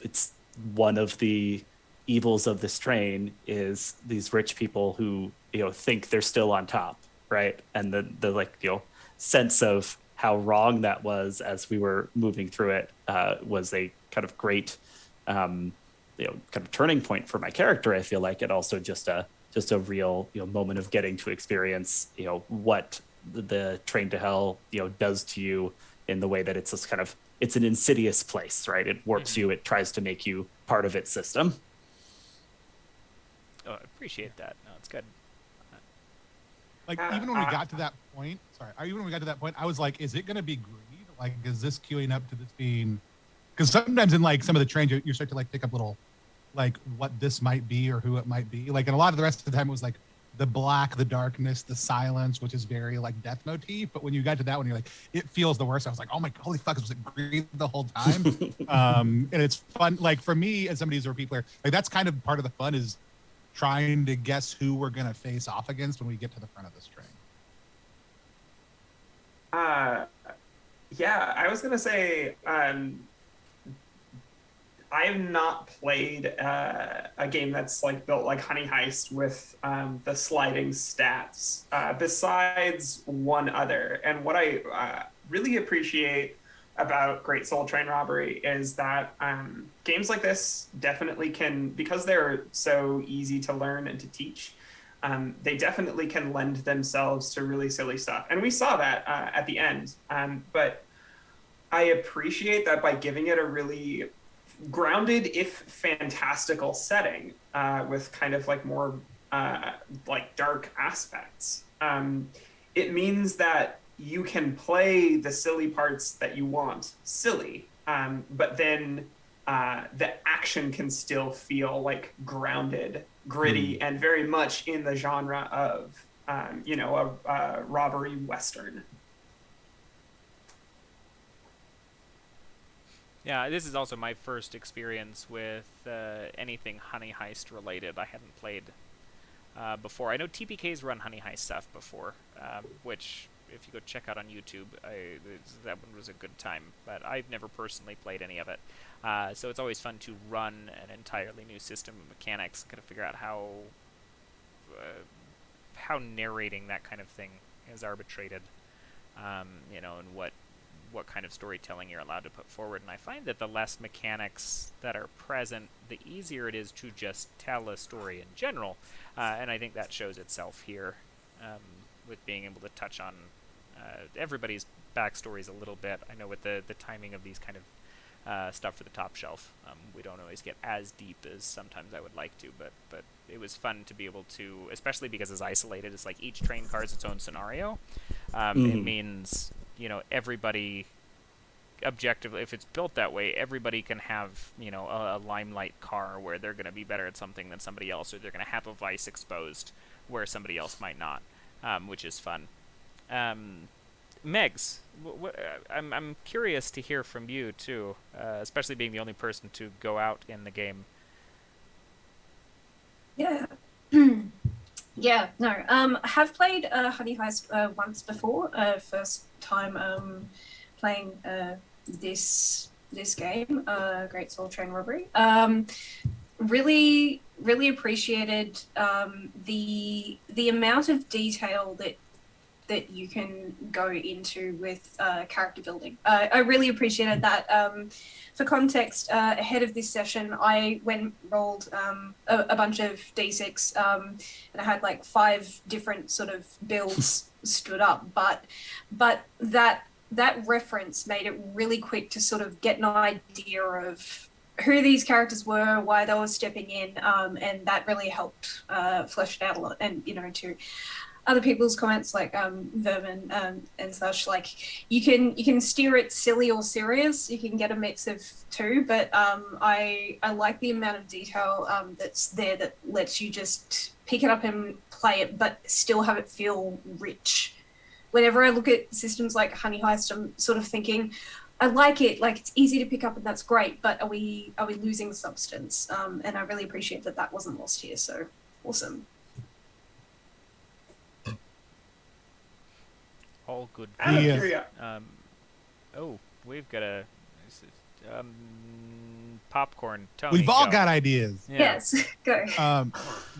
[SPEAKER 4] it's one of the evils of this train is these rich people who think they're still on top, right? And the sense of how wrong that was as we were moving through it was a kind of great kind of turning point for my character. I feel like it also just just a real, moment of getting to experience, what the Train to Hell, does to you in the way that it's this it's an insidious place, right? It warps you. It tries to make you part of its system.
[SPEAKER 6] Oh, I appreciate that. No, it's good.
[SPEAKER 3] Like, even when we got to that point, I was like, is it going to be greed? Like, is this queuing up to this being, because sometimes in like some of the trains, you start to like pick up little, like what this might be or who it might be. Like, and a lot of the rest of the time it was like the black, the darkness, the silence, which is very like death motif. But when you got to that one, you're like, it feels the worst. I was like, oh my, holy fuck, was it greed the whole time? And it's fun. Like for me, as somebody who's a repeat player, like that's kind of part of the fun is trying to guess who we're going to face off against when we get to the front of this train.
[SPEAKER 2] Yeah, I was going to say, I have not played a game that's like built like Honey Heist with the sliding stats, besides one other. And what I really appreciate about Great Soul Train Robbery is that games like this definitely can, because they're so easy to learn and to teach, they definitely can lend themselves to really silly stuff. And we saw that at the end. But I appreciate that by giving it a really grounded, if fantastical setting with kind of like more like dark aspects, it means that you can play the silly parts that you want silly, but then the action can still feel like grounded, gritty, and very much in the genre of, a robbery western.
[SPEAKER 6] Yeah, this is also my first experience with anything Honey Heist related. I hadn't played before. I know TPK's run Honey Heist stuff before, which, if you go check out on YouTube, that one was a good time. But I've never personally played any of it. So it's always fun to run an entirely new system of mechanics, kind of figure out how narrating that kind of thing is arbitrated, and what kind of storytelling you're allowed to put forward. And I find that the less mechanics that are present, the easier it is to just tell a story in general. And I think that shows itself here with being able to touch on everybody's backstories a little bit. I know with the timing of these kind of stuff for the top shelf, we don't always get as deep as sometimes I would like to, but it was fun to be able to, especially because it's isolated. It's like each train car is its own scenario. It means, everybody objectively, if it's built that way, everybody can have, a limelight car where they're going to be better at something than somebody else, or they're going to have a vice exposed where somebody else might not, which is fun. Megs, I'm curious to hear from you too, especially being the only person to go out in the game.
[SPEAKER 5] Yeah. Yeah, no. I have played Honey Heist once before. First time playing this game, Great Soul Train Robbery. Really appreciated the amount of detail that you can go into with character building. I really appreciated that. For context, ahead of this session, I rolled a bunch of D6, and I had like 5 different sort of builds stood up. But that reference made it really quick to sort of get an idea of who these characters were, why they were stepping in, and that really helped flesh it out a lot. And to other people's comments like Vermin and such, like you can steer it silly or serious. You can get a mix of two, but I like the amount of detail that's there that lets you just pick it up and play it, but still have it feel rich. Whenever I look at systems like Honey Heist, I'm sort of thinking, I like it, like it's easy to pick up and that's great, but are we losing substance? And I really appreciate that wasn't lost here. So awesome.
[SPEAKER 6] All good. We've got a popcorn. Tony,
[SPEAKER 3] we've all got ideas.
[SPEAKER 5] Yeah. Yes, go.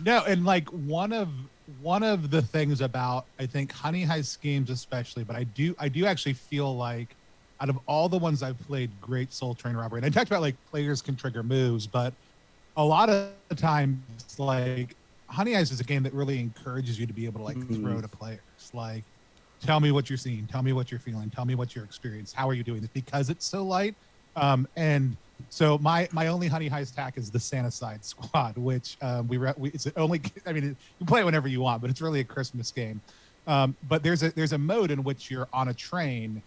[SPEAKER 3] No, and like one of the things about, I think, Honey Heist games especially, but I do actually feel like out of all the ones I've played, Great Soul Train Robbery, and I talked about like players can trigger moves, but a lot of the times, like Honey Heist is a game that really encourages you to be able to like throw to players. Like, tell me what you're seeing, tell me what you're feeling, tell me what you're experiencing. How are you doing this? Because it's so light. And so my only Honey Heist hack is the Santa Side Squad, which it's only. I mean, you can play it whenever you want, but it's really a Christmas game. But there's a mode in which you're on a train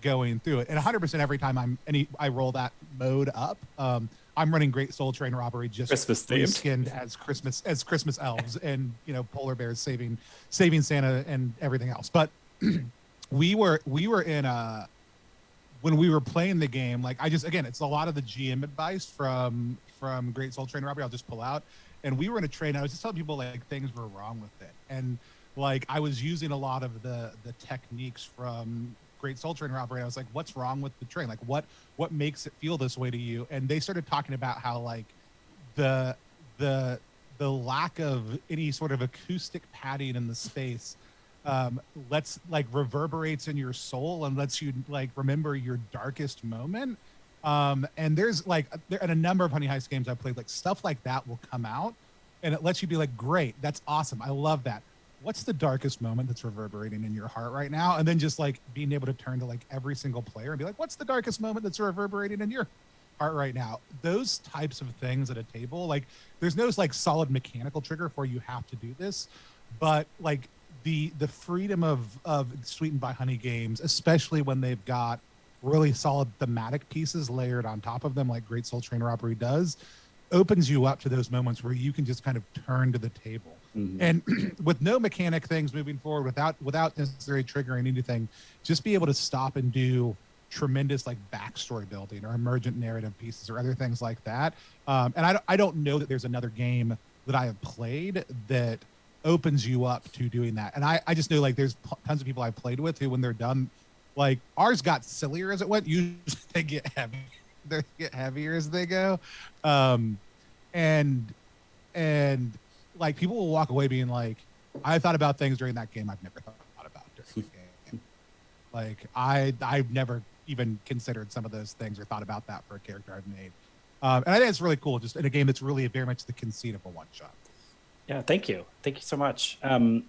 [SPEAKER 3] going through it, and 100% every time I roll that mode up, I'm running Great Soul Train Robbery, just
[SPEAKER 4] Christmas themed,
[SPEAKER 3] skinned as Christmas elves, and polar bears saving Santa and everything else. But we were in a when we were playing the game, like it's a lot of the GM advice from Great Soul Train Robbery I'll just pull out. And we were in a train. I was just telling people like things were wrong with it, and like I was using a lot of the techniques from Great Soul Train Robbery. I was like, what's wrong with the train? Like what makes it feel this way to you? And they started talking about how like the lack of any sort of acoustic padding in the space lets like reverberates in your soul and lets you like remember your darkest moment. And there's like in a number of Honey Heist games I've played, like stuff like that will come out and it lets you be like, great, that's awesome, I love that. What's the darkest moment that's reverberating in your heart right now? And then just like being able to turn to like every single player and be like, what's the darkest moment that's reverberating in your heart right now? Those types of things at a table, like there's no like solid mechanical trigger for you have to do this, but like the freedom of Sweetened by Honey games, especially when they've got really solid thematic pieces layered on top of them, like Great Soul Train Robbery does, opens you up to those moments where you can just kind of turn to the table. And with no mechanic things moving forward, without necessarily triggering anything, just be able to stop and do tremendous like backstory building or emergent narrative pieces or other things like that. And I don't know that there's another game that I have played that opens you up to doing that. And I just know like there's tons of people I've played with who, when they're done, like ours got sillier as it went. Usually they get heavy. They get heavier as they go. And like people will walk away being like, I thought about things during that game I've never thought about during the game. Like I've never even considered some of those things or thought about that for a character I've made. And I think it's really cool, just in a game that's really very much the conceit of a one shot.
[SPEAKER 4] Yeah, thank you so much. I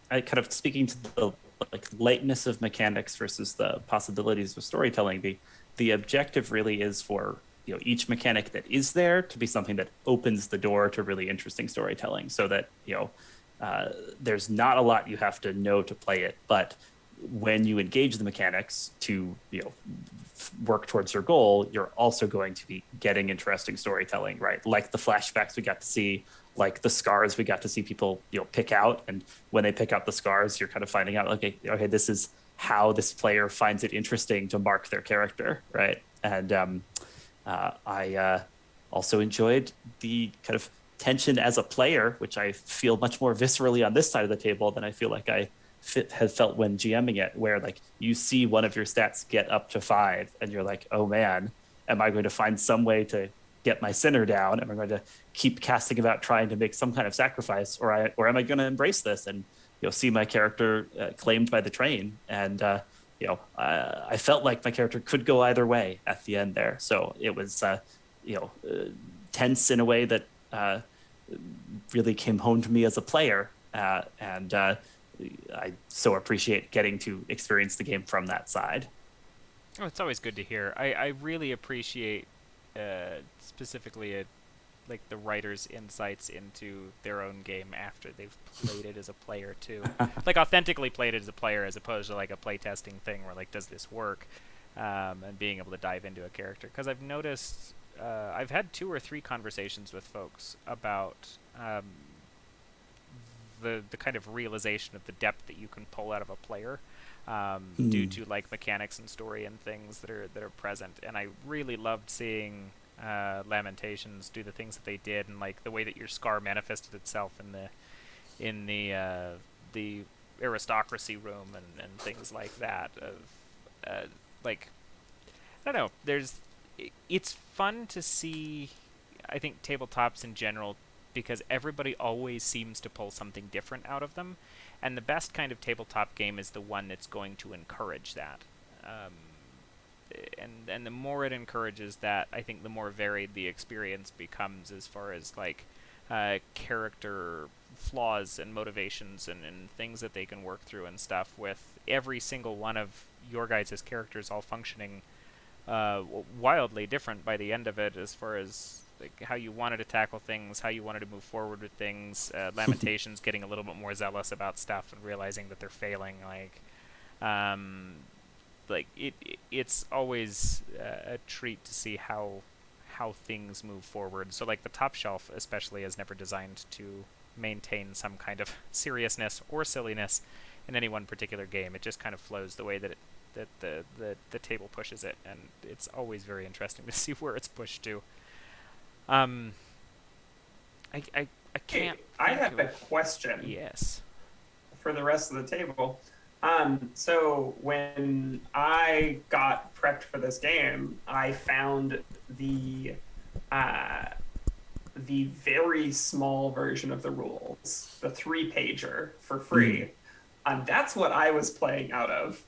[SPEAKER 4] kind of speaking to the like lightness of mechanics versus the possibilities of storytelling. The objective really is for each mechanic that is there to be something that opens the door to really interesting storytelling, so that there's not a lot you have to know to play it, but when you engage the mechanics to work towards your goal, you're also going to be getting interesting storytelling, right? Like the flashbacks we got to see, like the scars we got to see people pick out, and when they pick out the scars, you're kind of finding out, okay, this is how this player finds it interesting to mark their character, right? And I also enjoyed the kind of tension as a player, which I feel much more viscerally on this side of the table than I feel like I have felt when GMing it, where like you see one of your stats get up to 5 and you're like, oh man, am I going to find some way to get my sinner down? Am I going to keep casting about trying to make some kind of sacrifice, or am I going to embrace this and see my character claimed by the train? And I felt like my character could go either way at the end there. So it was tense in a way that really came home to me as a player, and I so appreciate getting to experience the game from that side.
[SPEAKER 6] Oh, it's always good to hear. I really appreciate specifically like the writer's insights into their own game after they've played it as a player too. Like authentically played it as a player, as opposed to like a playtesting thing where like, does this work? And being able to dive into a character. Because I've noticed, I've had 2 or 3 conversations with folks about the kind of realization of the depth that you can pull out of a player due to like mechanics and story and things that are present. And I really loved seeing Lamentations do the things that they did, and like the way that your scar manifested itself in the aristocracy room and things like that. Like, I don't know. It's fun to see, I think, tabletops in general, because everybody always seems to pull something different out of them, and the best kind of tabletop game is the one that's going to encourage that. And the more it encourages that, I think the more varied the experience becomes, as far as like character flaws and motivations and things that they can work through and stuff, with every single one of your guys' characters all functioning wildly different by the end of it, as far as like how you wanted to tackle things, how you wanted to move forward with things. Lamentations getting a little bit more zealous about stuff and realizing that they're failing. It's always a treat to see how things move forward. So like the top shelf especially is never designed to maintain some kind of seriousness or silliness in any one particular game. It just kind of flows the way that the table pushes it, and it's always very interesting to see where it's pushed to. I can't.
[SPEAKER 2] I have a question.
[SPEAKER 6] Yes.
[SPEAKER 2] For the rest of the table. So when I got prepped for this game, I found the very small version of the rules, the 3-pager for free. That's what I was playing out of,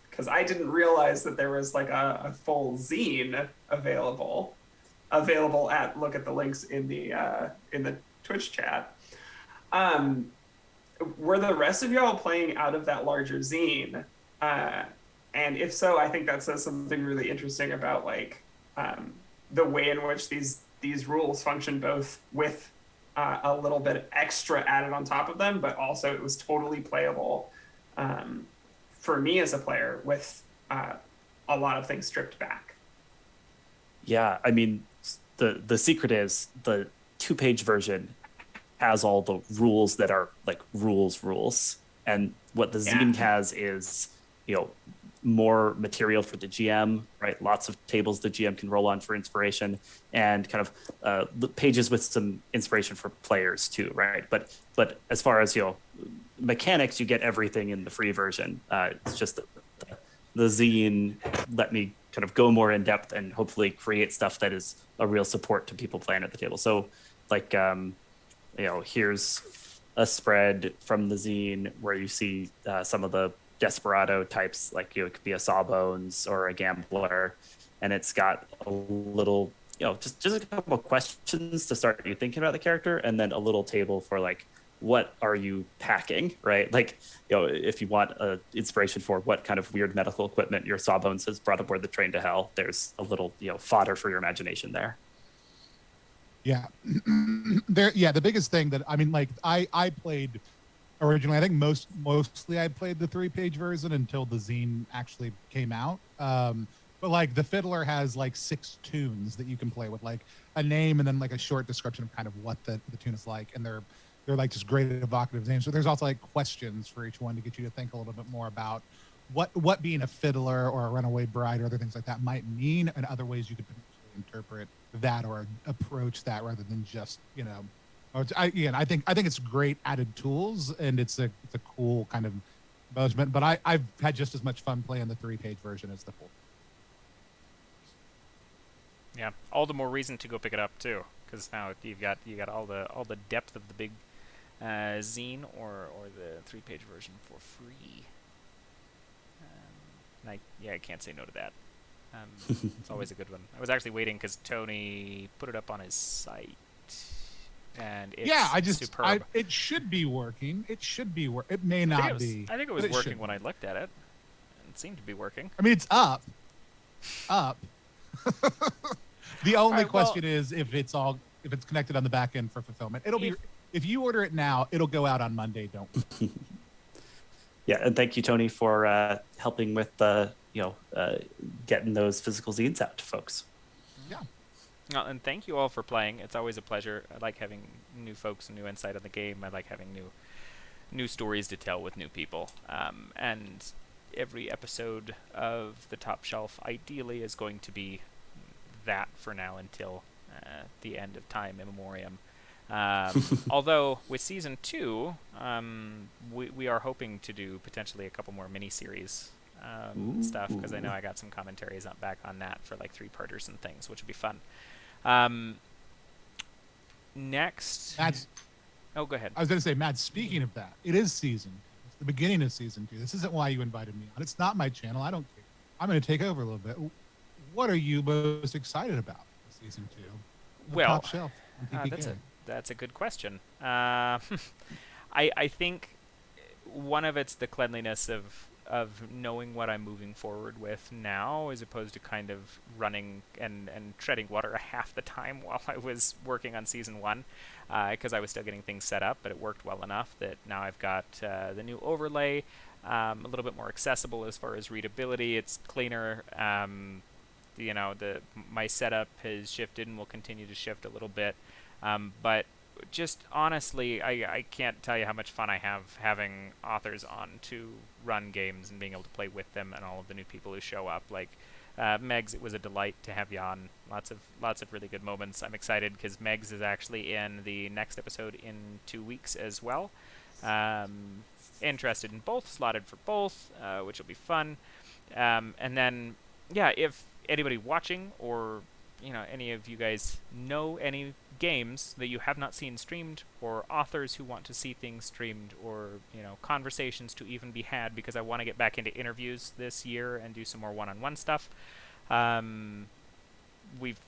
[SPEAKER 2] because I didn't realize that there was like a full zine available at, look at the links in the Twitch chat. Were the rest of y'all playing out of that larger zine? And if so, I think that says something really interesting about like the way in which these rules function, both with a little bit extra added on top of them, but also it was totally playable for me as a player with a lot of things stripped back.
[SPEAKER 4] Yeah, I mean, the secret is the 2-page version has all the rules that are like rules, and what the zine has is, more material for the GM, right? Lots of tables the GM can roll on for inspiration, and kind of pages with some inspiration for players too, right? But as far as mechanics, you get everything in the free version. It's just the zine let me kind of go more in depth and hopefully create stuff that is a real support to people playing at the table. So like here's a spread from the zine where you see some of the desperado types, like it could be a Sawbones or a gambler, and it's got a little just a couple of questions to start you thinking about the character, and then a little table for like, what are you packing, right? Like if you want inspiration for what kind of weird medical equipment your Sawbones has brought aboard the train to hell, there's a little fodder for your imagination there.
[SPEAKER 3] Yeah. The biggest thing that I played originally, I think mostly I played the 3-page version until the zine actually came out. But like the Fiddler has like 6 tunes that you can play with, like a name and then like a short description of kind of what the tune is like, and they're like just great evocative names. So there's also like questions for each one to get you to think a little bit more about what being a fiddler or a runaway bride or other things like that might mean, and other ways you could interpret that or approach that rather than just I think it's great added tools, and it's a cool kind of embellishment. But I've had just as much fun playing the 3-page version as the 4.
[SPEAKER 6] Yeah, all the more reason to go pick it up too, because now you got all the depth of the big zine or the 3-page version for free. I can't say no to that. It's always a good one. I was actually waiting because Tony put it up on his site, and it's superb.
[SPEAKER 3] It should be working. It may not be.
[SPEAKER 6] I think it was working when I looked at it. It seemed to be working.
[SPEAKER 3] I mean, it's up. The only question is if it's connected on the back end for fulfillment. If you order it now, it'll go out on Monday. Don't.
[SPEAKER 4] Yeah, and thank you, Tony, for helping with getting those physical zines out to folks.
[SPEAKER 3] Yeah.
[SPEAKER 6] And thank you all for playing. It's always a pleasure. I like having new folks and new insight on the game. I like having new stories to tell with new people. And every episode of the Top Shelf ideally is going to be that for now until the end of time immemorium. Although with season 2, we are hoping to do potentially a couple more mini-series stuff, because I know I got some commentaries back on that for like 3-parters and things, which would be fun. Next, go ahead.
[SPEAKER 3] I was going to say, Matt, speaking of that, it is season. It's the beginning of season 2. This isn't why you invited me on. It's not my channel. I don't care. I'm going to take over a little bit. What are you most excited about for season 2?
[SPEAKER 6] Well,
[SPEAKER 3] Top Shelf.
[SPEAKER 6] That's a good question. I think one of it's the cleanliness of knowing what I'm moving forward with now, as opposed to kind of running and treading water half the time while I was working on season 1, because I was still getting things set up, but it worked well enough that now I've got the new overlay, a little bit more accessible as far as readability. It's cleaner. My setup has shifted and will continue to shift a little bit, but just honestly, I can't tell you how much fun I have having authors on to run games and being able to play with them and all of the new people who show up. Like Megs, it was a delight to have you on. Lots of really good moments. I'm excited because Megs is actually in the next episode in 2 weeks as well. Interested in both, slotted for both, which will be fun. And then, yeah, if anybody watching or any of you guys know any games that you have not seen streamed, or authors who want to see things streamed, or conversations to even be had, because I want to get back into interviews this year and do some more one-on-one stuff. We've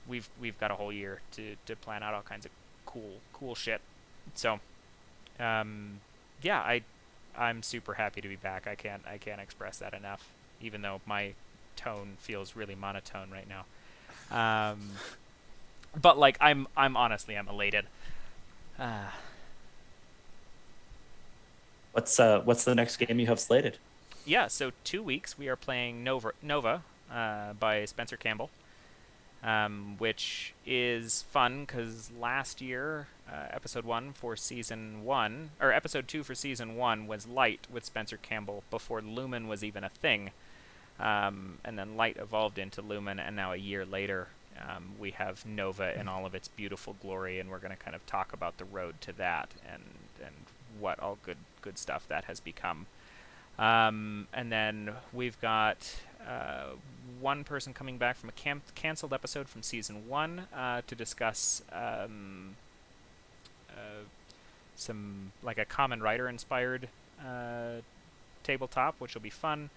[SPEAKER 6] got a whole year to plan out all kinds of cool shit. So yeah, I'm super happy to be back. I can't express that enough, even though my tone feels really monotone right now. But like I'm elated.
[SPEAKER 4] What's the next game you have slated?
[SPEAKER 6] Yeah, so 2 weeks we are playing Nova by Spencer Campbell, which is fun because last year episode 1 for season 1, or episode 2 for season 1 was Light with Spencer Campbell before Lumen was even a thing. And then Light evolved into Lumen, and now a year later we have Nova in all of its beautiful glory, and we're going to kind of talk about the road to that and what all good stuff that has become. And then we've got one person coming back from a canceled episode from season 1 to discuss some, like, a Common Writer inspired tabletop, which will be fun.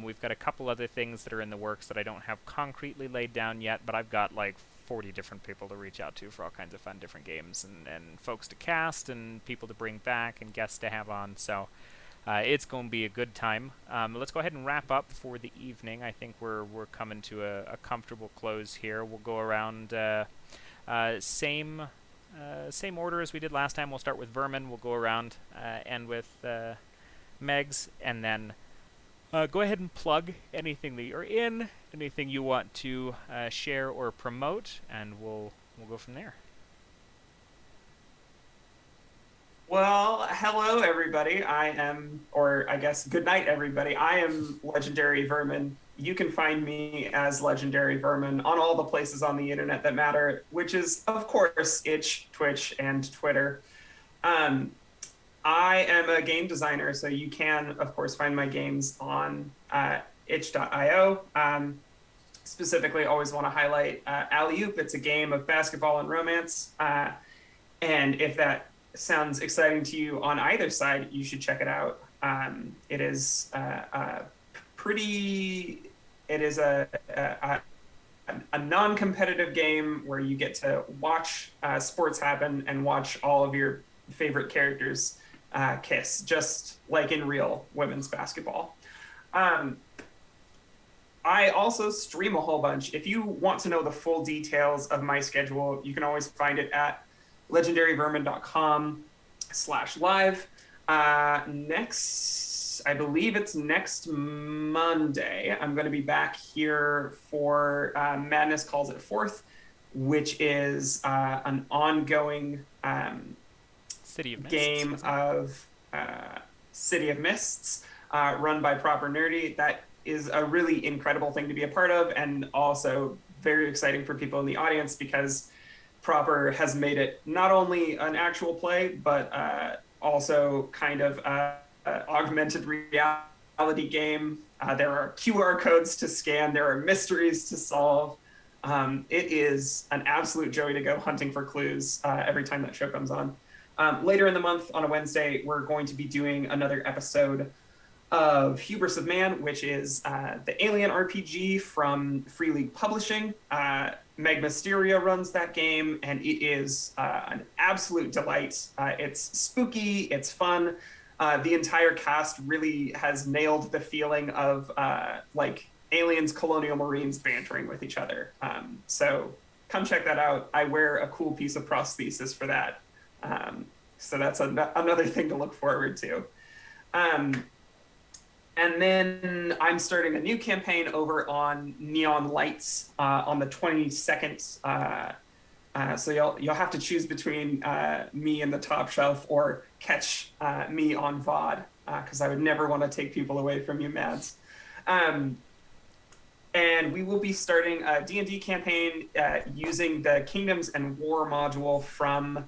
[SPEAKER 6] We've got a couple other things that are in the works that I don't have concretely laid down yet, but I've got like 40 different people to reach out to for all kinds of fun different games, and folks to cast, and people to bring back, and guests to have on. So it's going to be a good time. Let's go ahead and wrap up for the evening. I think we're coming to a comfortable close here. We'll go around same order as we did last time. We'll start with Vermin. We'll go around, end with Megs, and then go ahead and plug anything that you're in, anything you want to share or promote, and we'll go from there.
[SPEAKER 2] Well, hello everybody. Good night everybody. I am Legendary Vermin. You can find me as Legendary Vermin on all the places on the internet that matter, which is, of course, Itch, Twitch, and Twitter. I am a game designer, so you can, of course, find my games on itch.io. Specifically, always want to highlight Alley Oop. It's a game of basketball and romance. And if that sounds exciting to you on either side, you should check it out. It is a non-competitive game where you get to watch sports happen and watch all of your favorite characters kiss, just like in real women's basketball. I also stream a whole bunch. If you want to know the full details of my schedule, you can always find it at legendaryvermin.com/live. I believe it's next Monday, I'm going to be back here for Madness Calls It Forth, which is an ongoing
[SPEAKER 6] City of Mists,
[SPEAKER 2] game of City of Mists, run by Proper Nerdy. That is a really incredible thing to be a part of, and also very exciting for people in the audience because Proper has made it not only an actual play, but also kind of augmented reality game. There are QR codes to scan. There are mysteries to solve. It is an absolute joy to go hunting for clues every time that show comes on. Later in the month, on a Wednesday, we're going to be doing another episode of Hubris of Man, which is the Alien RPG from Free League Publishing. Meg Mysteria runs that game, and it is an absolute delight. It's spooky, it's fun. The entire cast really has nailed the feeling of like aliens, colonial marines bantering with each other. So come check that out. I wear a cool piece of prosthesis for that. So that's another thing to look forward to. And then I'm starting a new campaign over on Neon Lights on the 22nd. So you'll have to choose between me and the Top Shelf or catch me on VOD, because I would never want to take people away from you, Mads. And we will be starting a D&D campaign using the Kingdoms and War module from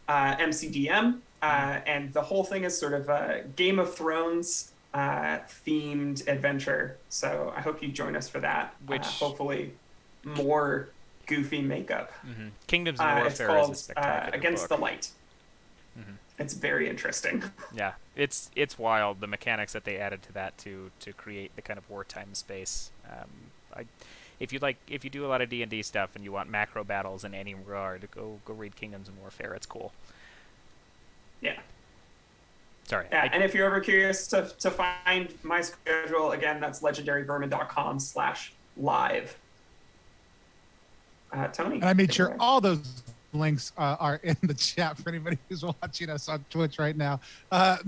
[SPEAKER 2] MCDM. And the whole thing is sort of a Game of Thrones themed adventure. So I hope you join us for that.
[SPEAKER 6] Which
[SPEAKER 2] hopefully more goofy makeup.
[SPEAKER 6] Kingdoms and Warfare
[SPEAKER 2] it's called
[SPEAKER 6] is a spectacular
[SPEAKER 2] Against
[SPEAKER 6] book.
[SPEAKER 2] the Light. It's very interesting.
[SPEAKER 6] Yeah, it's wild, the mechanics that they added to that to create the kind of wartime space. If you do a lot of D&D stuff and you want macro battles in any regard, go read Kingdoms and Warfare. It's cool.
[SPEAKER 2] Yeah.
[SPEAKER 6] Sorry.
[SPEAKER 2] Yeah, and if you're ever curious to find my schedule, again, that's legendaryvermin.com/live. Tony.
[SPEAKER 3] And I made sure all those links are in the chat for anybody who's watching us on Twitch right now. So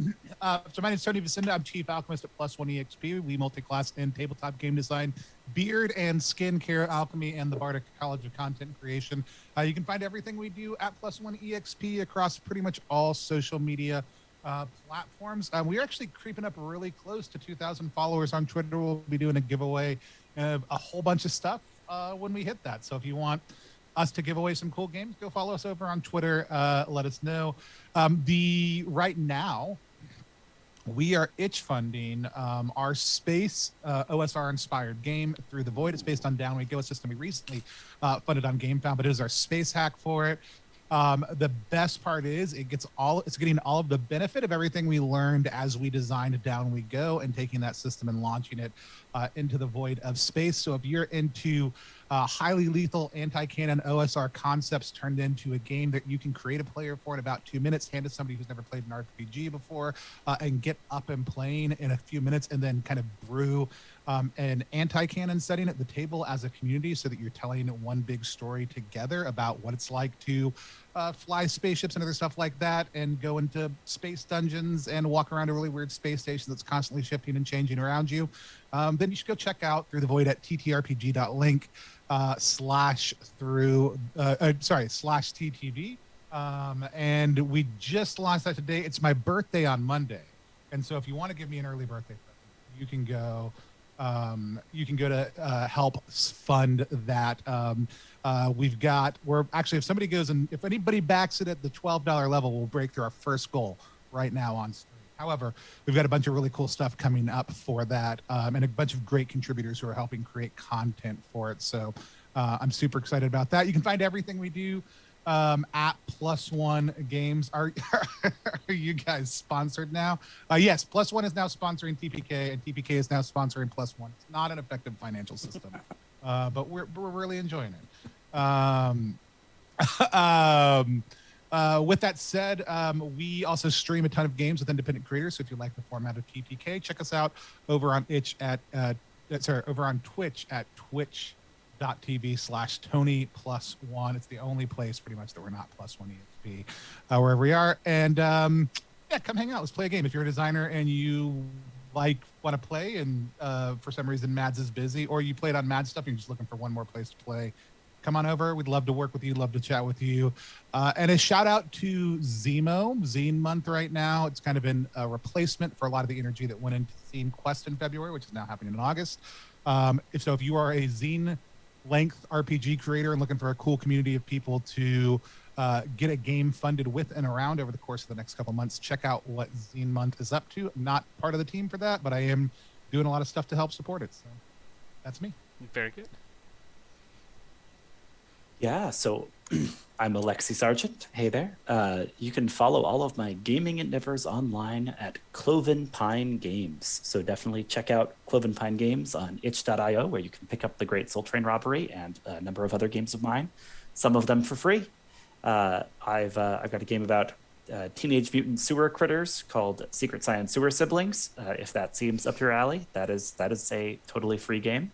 [SPEAKER 3] my name is Tony Vicinda. I'm Chief Alchemist at +1 EXP. We multi-class in tabletop game design, beard and skincare alchemy, and the Bardic College of Content Creation. You can find everything we do at +1 EXP across pretty much all social media platforms. We're actually creeping up really close to 2,000 followers on Twitter. We'll be doing a giveaway of a whole bunch of stuff when we hit that. So if you want us to give away some cool games, go follow us over on Twitter. Let us know. Right now, we are itch funding our space OSR inspired game Through the Void. It's based on Downway Go, a system we recently funded on GameFound, but it is our space hack for it. The best part is it's getting all of the benefit of everything we learned as we designed Down We Go and taking that system and launching it into the void of space. So if you're into highly lethal anti-canon OSR concepts turned into a game that you can create a player for in about 2 minutes, hand to somebody who's never played an RPG before, and get up and playing in a few minutes, and then kind of brew an anti-canon setting at the table as a community so that you're telling one big story together about what it's like to fly spaceships and other stuff like that, and go into space dungeons and walk around a really weird space station that's constantly shifting and changing around you. Then you should go check out Through the Void at ttrpg.link /TTV. And we just launched that today. It's my birthday on Monday. And so if you want to give me an early birthday present, you can go to help fund that. We're actually, if anybody backs it at the $12 level, we'll break through our first goal right now on stream. However, we've got a bunch of really cool stuff coming up for that, and a bunch of great contributors who are helping create content for it. So I'm super excited about that. You can find everything we do at +1 Games. Are you guys sponsored now? Yes, +1 is now sponsoring TPK, and TPK is now sponsoring +1. It's not an effective financial system, but we're really enjoying it. With that said, we also stream a ton of games with independent creators. So if you like the format of TPK, check us out over on Twitch at twitch.tv/Tony+1. It's the only place pretty much that we're not +1 EXP, wherever we are. And yeah, come hang out. Let's play a game. If you're a designer and you want to play, and for some reason Mads is busy, or you played on Mads stuff and you're just looking for one more place to play, come on over. We'd love to work with you. Love to chat with you. And a shout out to Zine Month right now. It's kind of been a replacement for a lot of the energy that went into Zine Quest in February, which is now happening in August. If you are a Zine length RPG creator and looking for a cool community of people to get a game funded with and around over the course of the next couple months, check out what Zine Month is up to. I'm not part of the team for that, but I am doing a lot of stuff to help support it. So that's me.
[SPEAKER 6] Very good.
[SPEAKER 4] Yeah, so I'm Alexi Sargent. Hey there. You can follow all of my gaming endeavors online at Cloven Pine Games. So definitely check out Cloven Pine Games on itch.io, where you can pick up the Great Soul Train Robbery and a number of other games of mine, some of them for free. I've got a game about teenage mutant sewer critters called Secret Science Sewer Siblings. If that seems up your alley, that is a totally free game.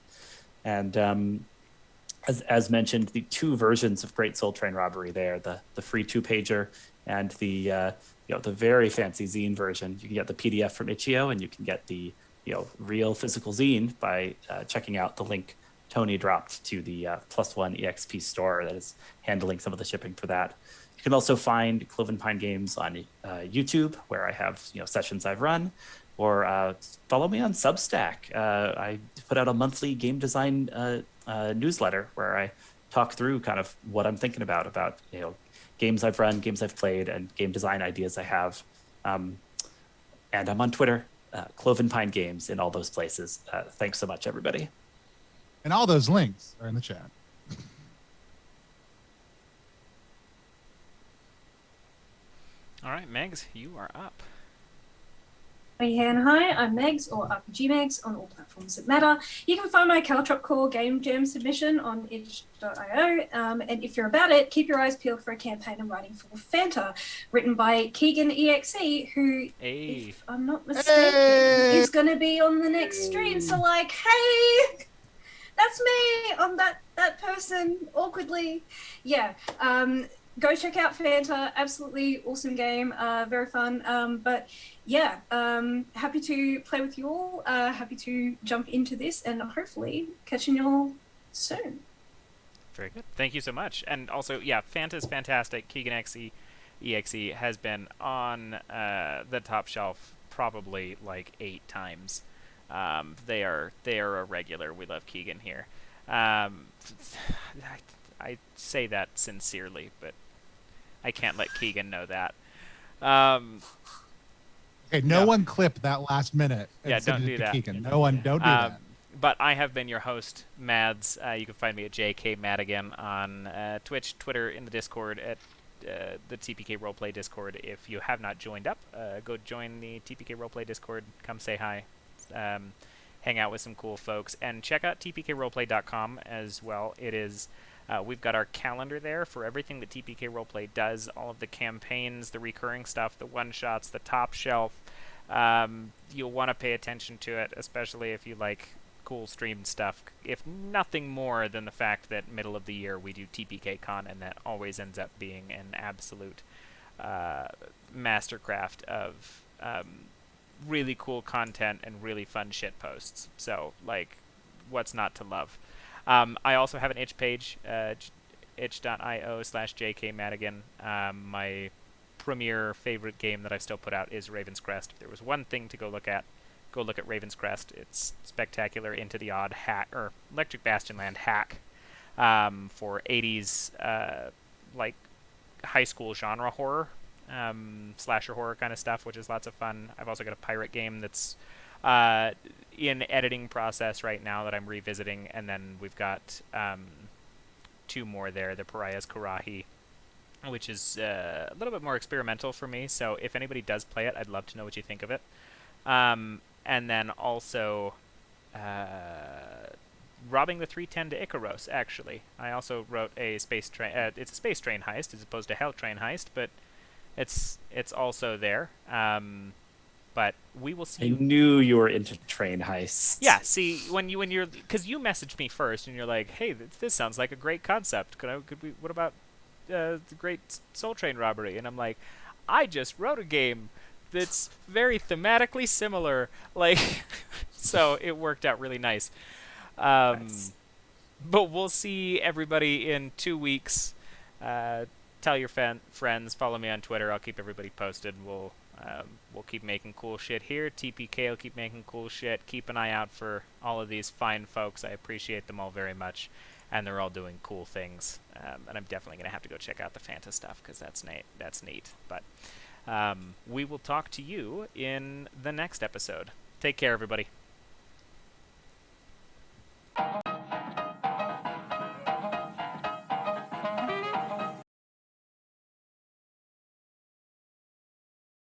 [SPEAKER 4] And as mentioned, the two versions of Great Soul Train Robbery there, the free 2-pager and the very fancy zine version. You can get the PDF from Itch.io, and you can get the real physical zine by checking out the link Tony dropped to the +1 EXP store that is handling some of the shipping for that. You can also find Cloven Pine Games on YouTube, where I have sessions I've run, or follow me on Substack. I put out a monthly game design newsletter where I talk through kind of what I'm thinking about games I've run, games I've played, and game design ideas I have. And I'm on Twitter, Cloven Pine Games, in all those places. Thanks so much, everybody.
[SPEAKER 3] And all those links are in the chat.
[SPEAKER 6] All right, Megs, you are up.
[SPEAKER 5] Hi, I'm Megs, or RPG Megs, on all platforms that matter. You can find my Caltrop Core Game Jam submission on itch.io. And if you're about it, keep your eyes peeled for a campaign I'm writing for Fanta, written by Keegan EXE, who, if I'm not mistaken, is going to be on the next stream. So, hey, that's me on that person, awkwardly. Yeah. Go check out Fanta. Absolutely awesome game. Very fun. But yeah, happy to play with you all. Happy to jump into this and hopefully catching you all soon.
[SPEAKER 6] Very good. Thank you so much. And also, yeah, Fanta's fantastic. Keegan EXE has been on the top shelf probably 8 times. They are a regular. We love Keegan here. I say that sincerely, but I can't let Keegan know that.
[SPEAKER 3] Okay, no one clip that last minute.
[SPEAKER 6] Yeah, don't do that.
[SPEAKER 3] Keegan. No one, don't do that.
[SPEAKER 6] But I have been your host, Mads. You can find me at JK Madigan on Twitch, Twitter, in the Discord, at the TPK Roleplay Discord. If you have not joined up, go join the TPK Roleplay Discord. Come say hi. Hang out with some cool folks. And check out tpkroleplay.com as well. It is... we've got our calendar there for everything that TPK Roleplay does, all of the campaigns, the recurring stuff, the one-shots, the top shelf. You'll want to pay attention to it, especially if you like cool streamed stuff, if nothing more than the fact that middle of the year we do TPK Con, and that always ends up being an absolute mastercraft of really cool content and really fun shit posts. So, what's not to love? I also have an itch page, itch.io/jkmadigan. My premier favorite game that I've still put out is Raven's Crest. If there was one thing to go look at Raven's Crest. It's spectacular, into the odd hack, or Electric Bastion Land hack, for 80s, high school genre horror, slasher horror kind of stuff, which is lots of fun. I've also got a pirate game that's in editing process right now that I'm revisiting, and then we've got 2 more there, the Pariah's Karahi, which is a little bit more experimental for me, so if anybody does play it, I'd love to know what you think of it. And then also Robbing the 310 to Icaros, actually. I also wrote a space train, it's a space train heist as opposed to hell train heist, but it's also there. But we will see.
[SPEAKER 4] I knew you were into train heists.
[SPEAKER 6] Yeah, see, when you're, because you messaged me first, and you're like, "Hey, this sounds like a great concept. What about the Great Soul Train Robbery?" And I'm like, "I just wrote a game that's very thematically similar." So it worked out really nice.
[SPEAKER 4] Nice.
[SPEAKER 6] But we'll see everybody in 2 weeks. Tell your friends. Follow me on Twitter. I'll keep everybody posted. We'll keep making cool shit here. TPK will keep making cool shit. Keep an eye out for all of these fine folks. I appreciate them all very much, and they're all doing cool things. And I'm definitely going to have to go check out the Fanta stuff, because that's neat. But we will talk to you in the next episode. Take care, everybody.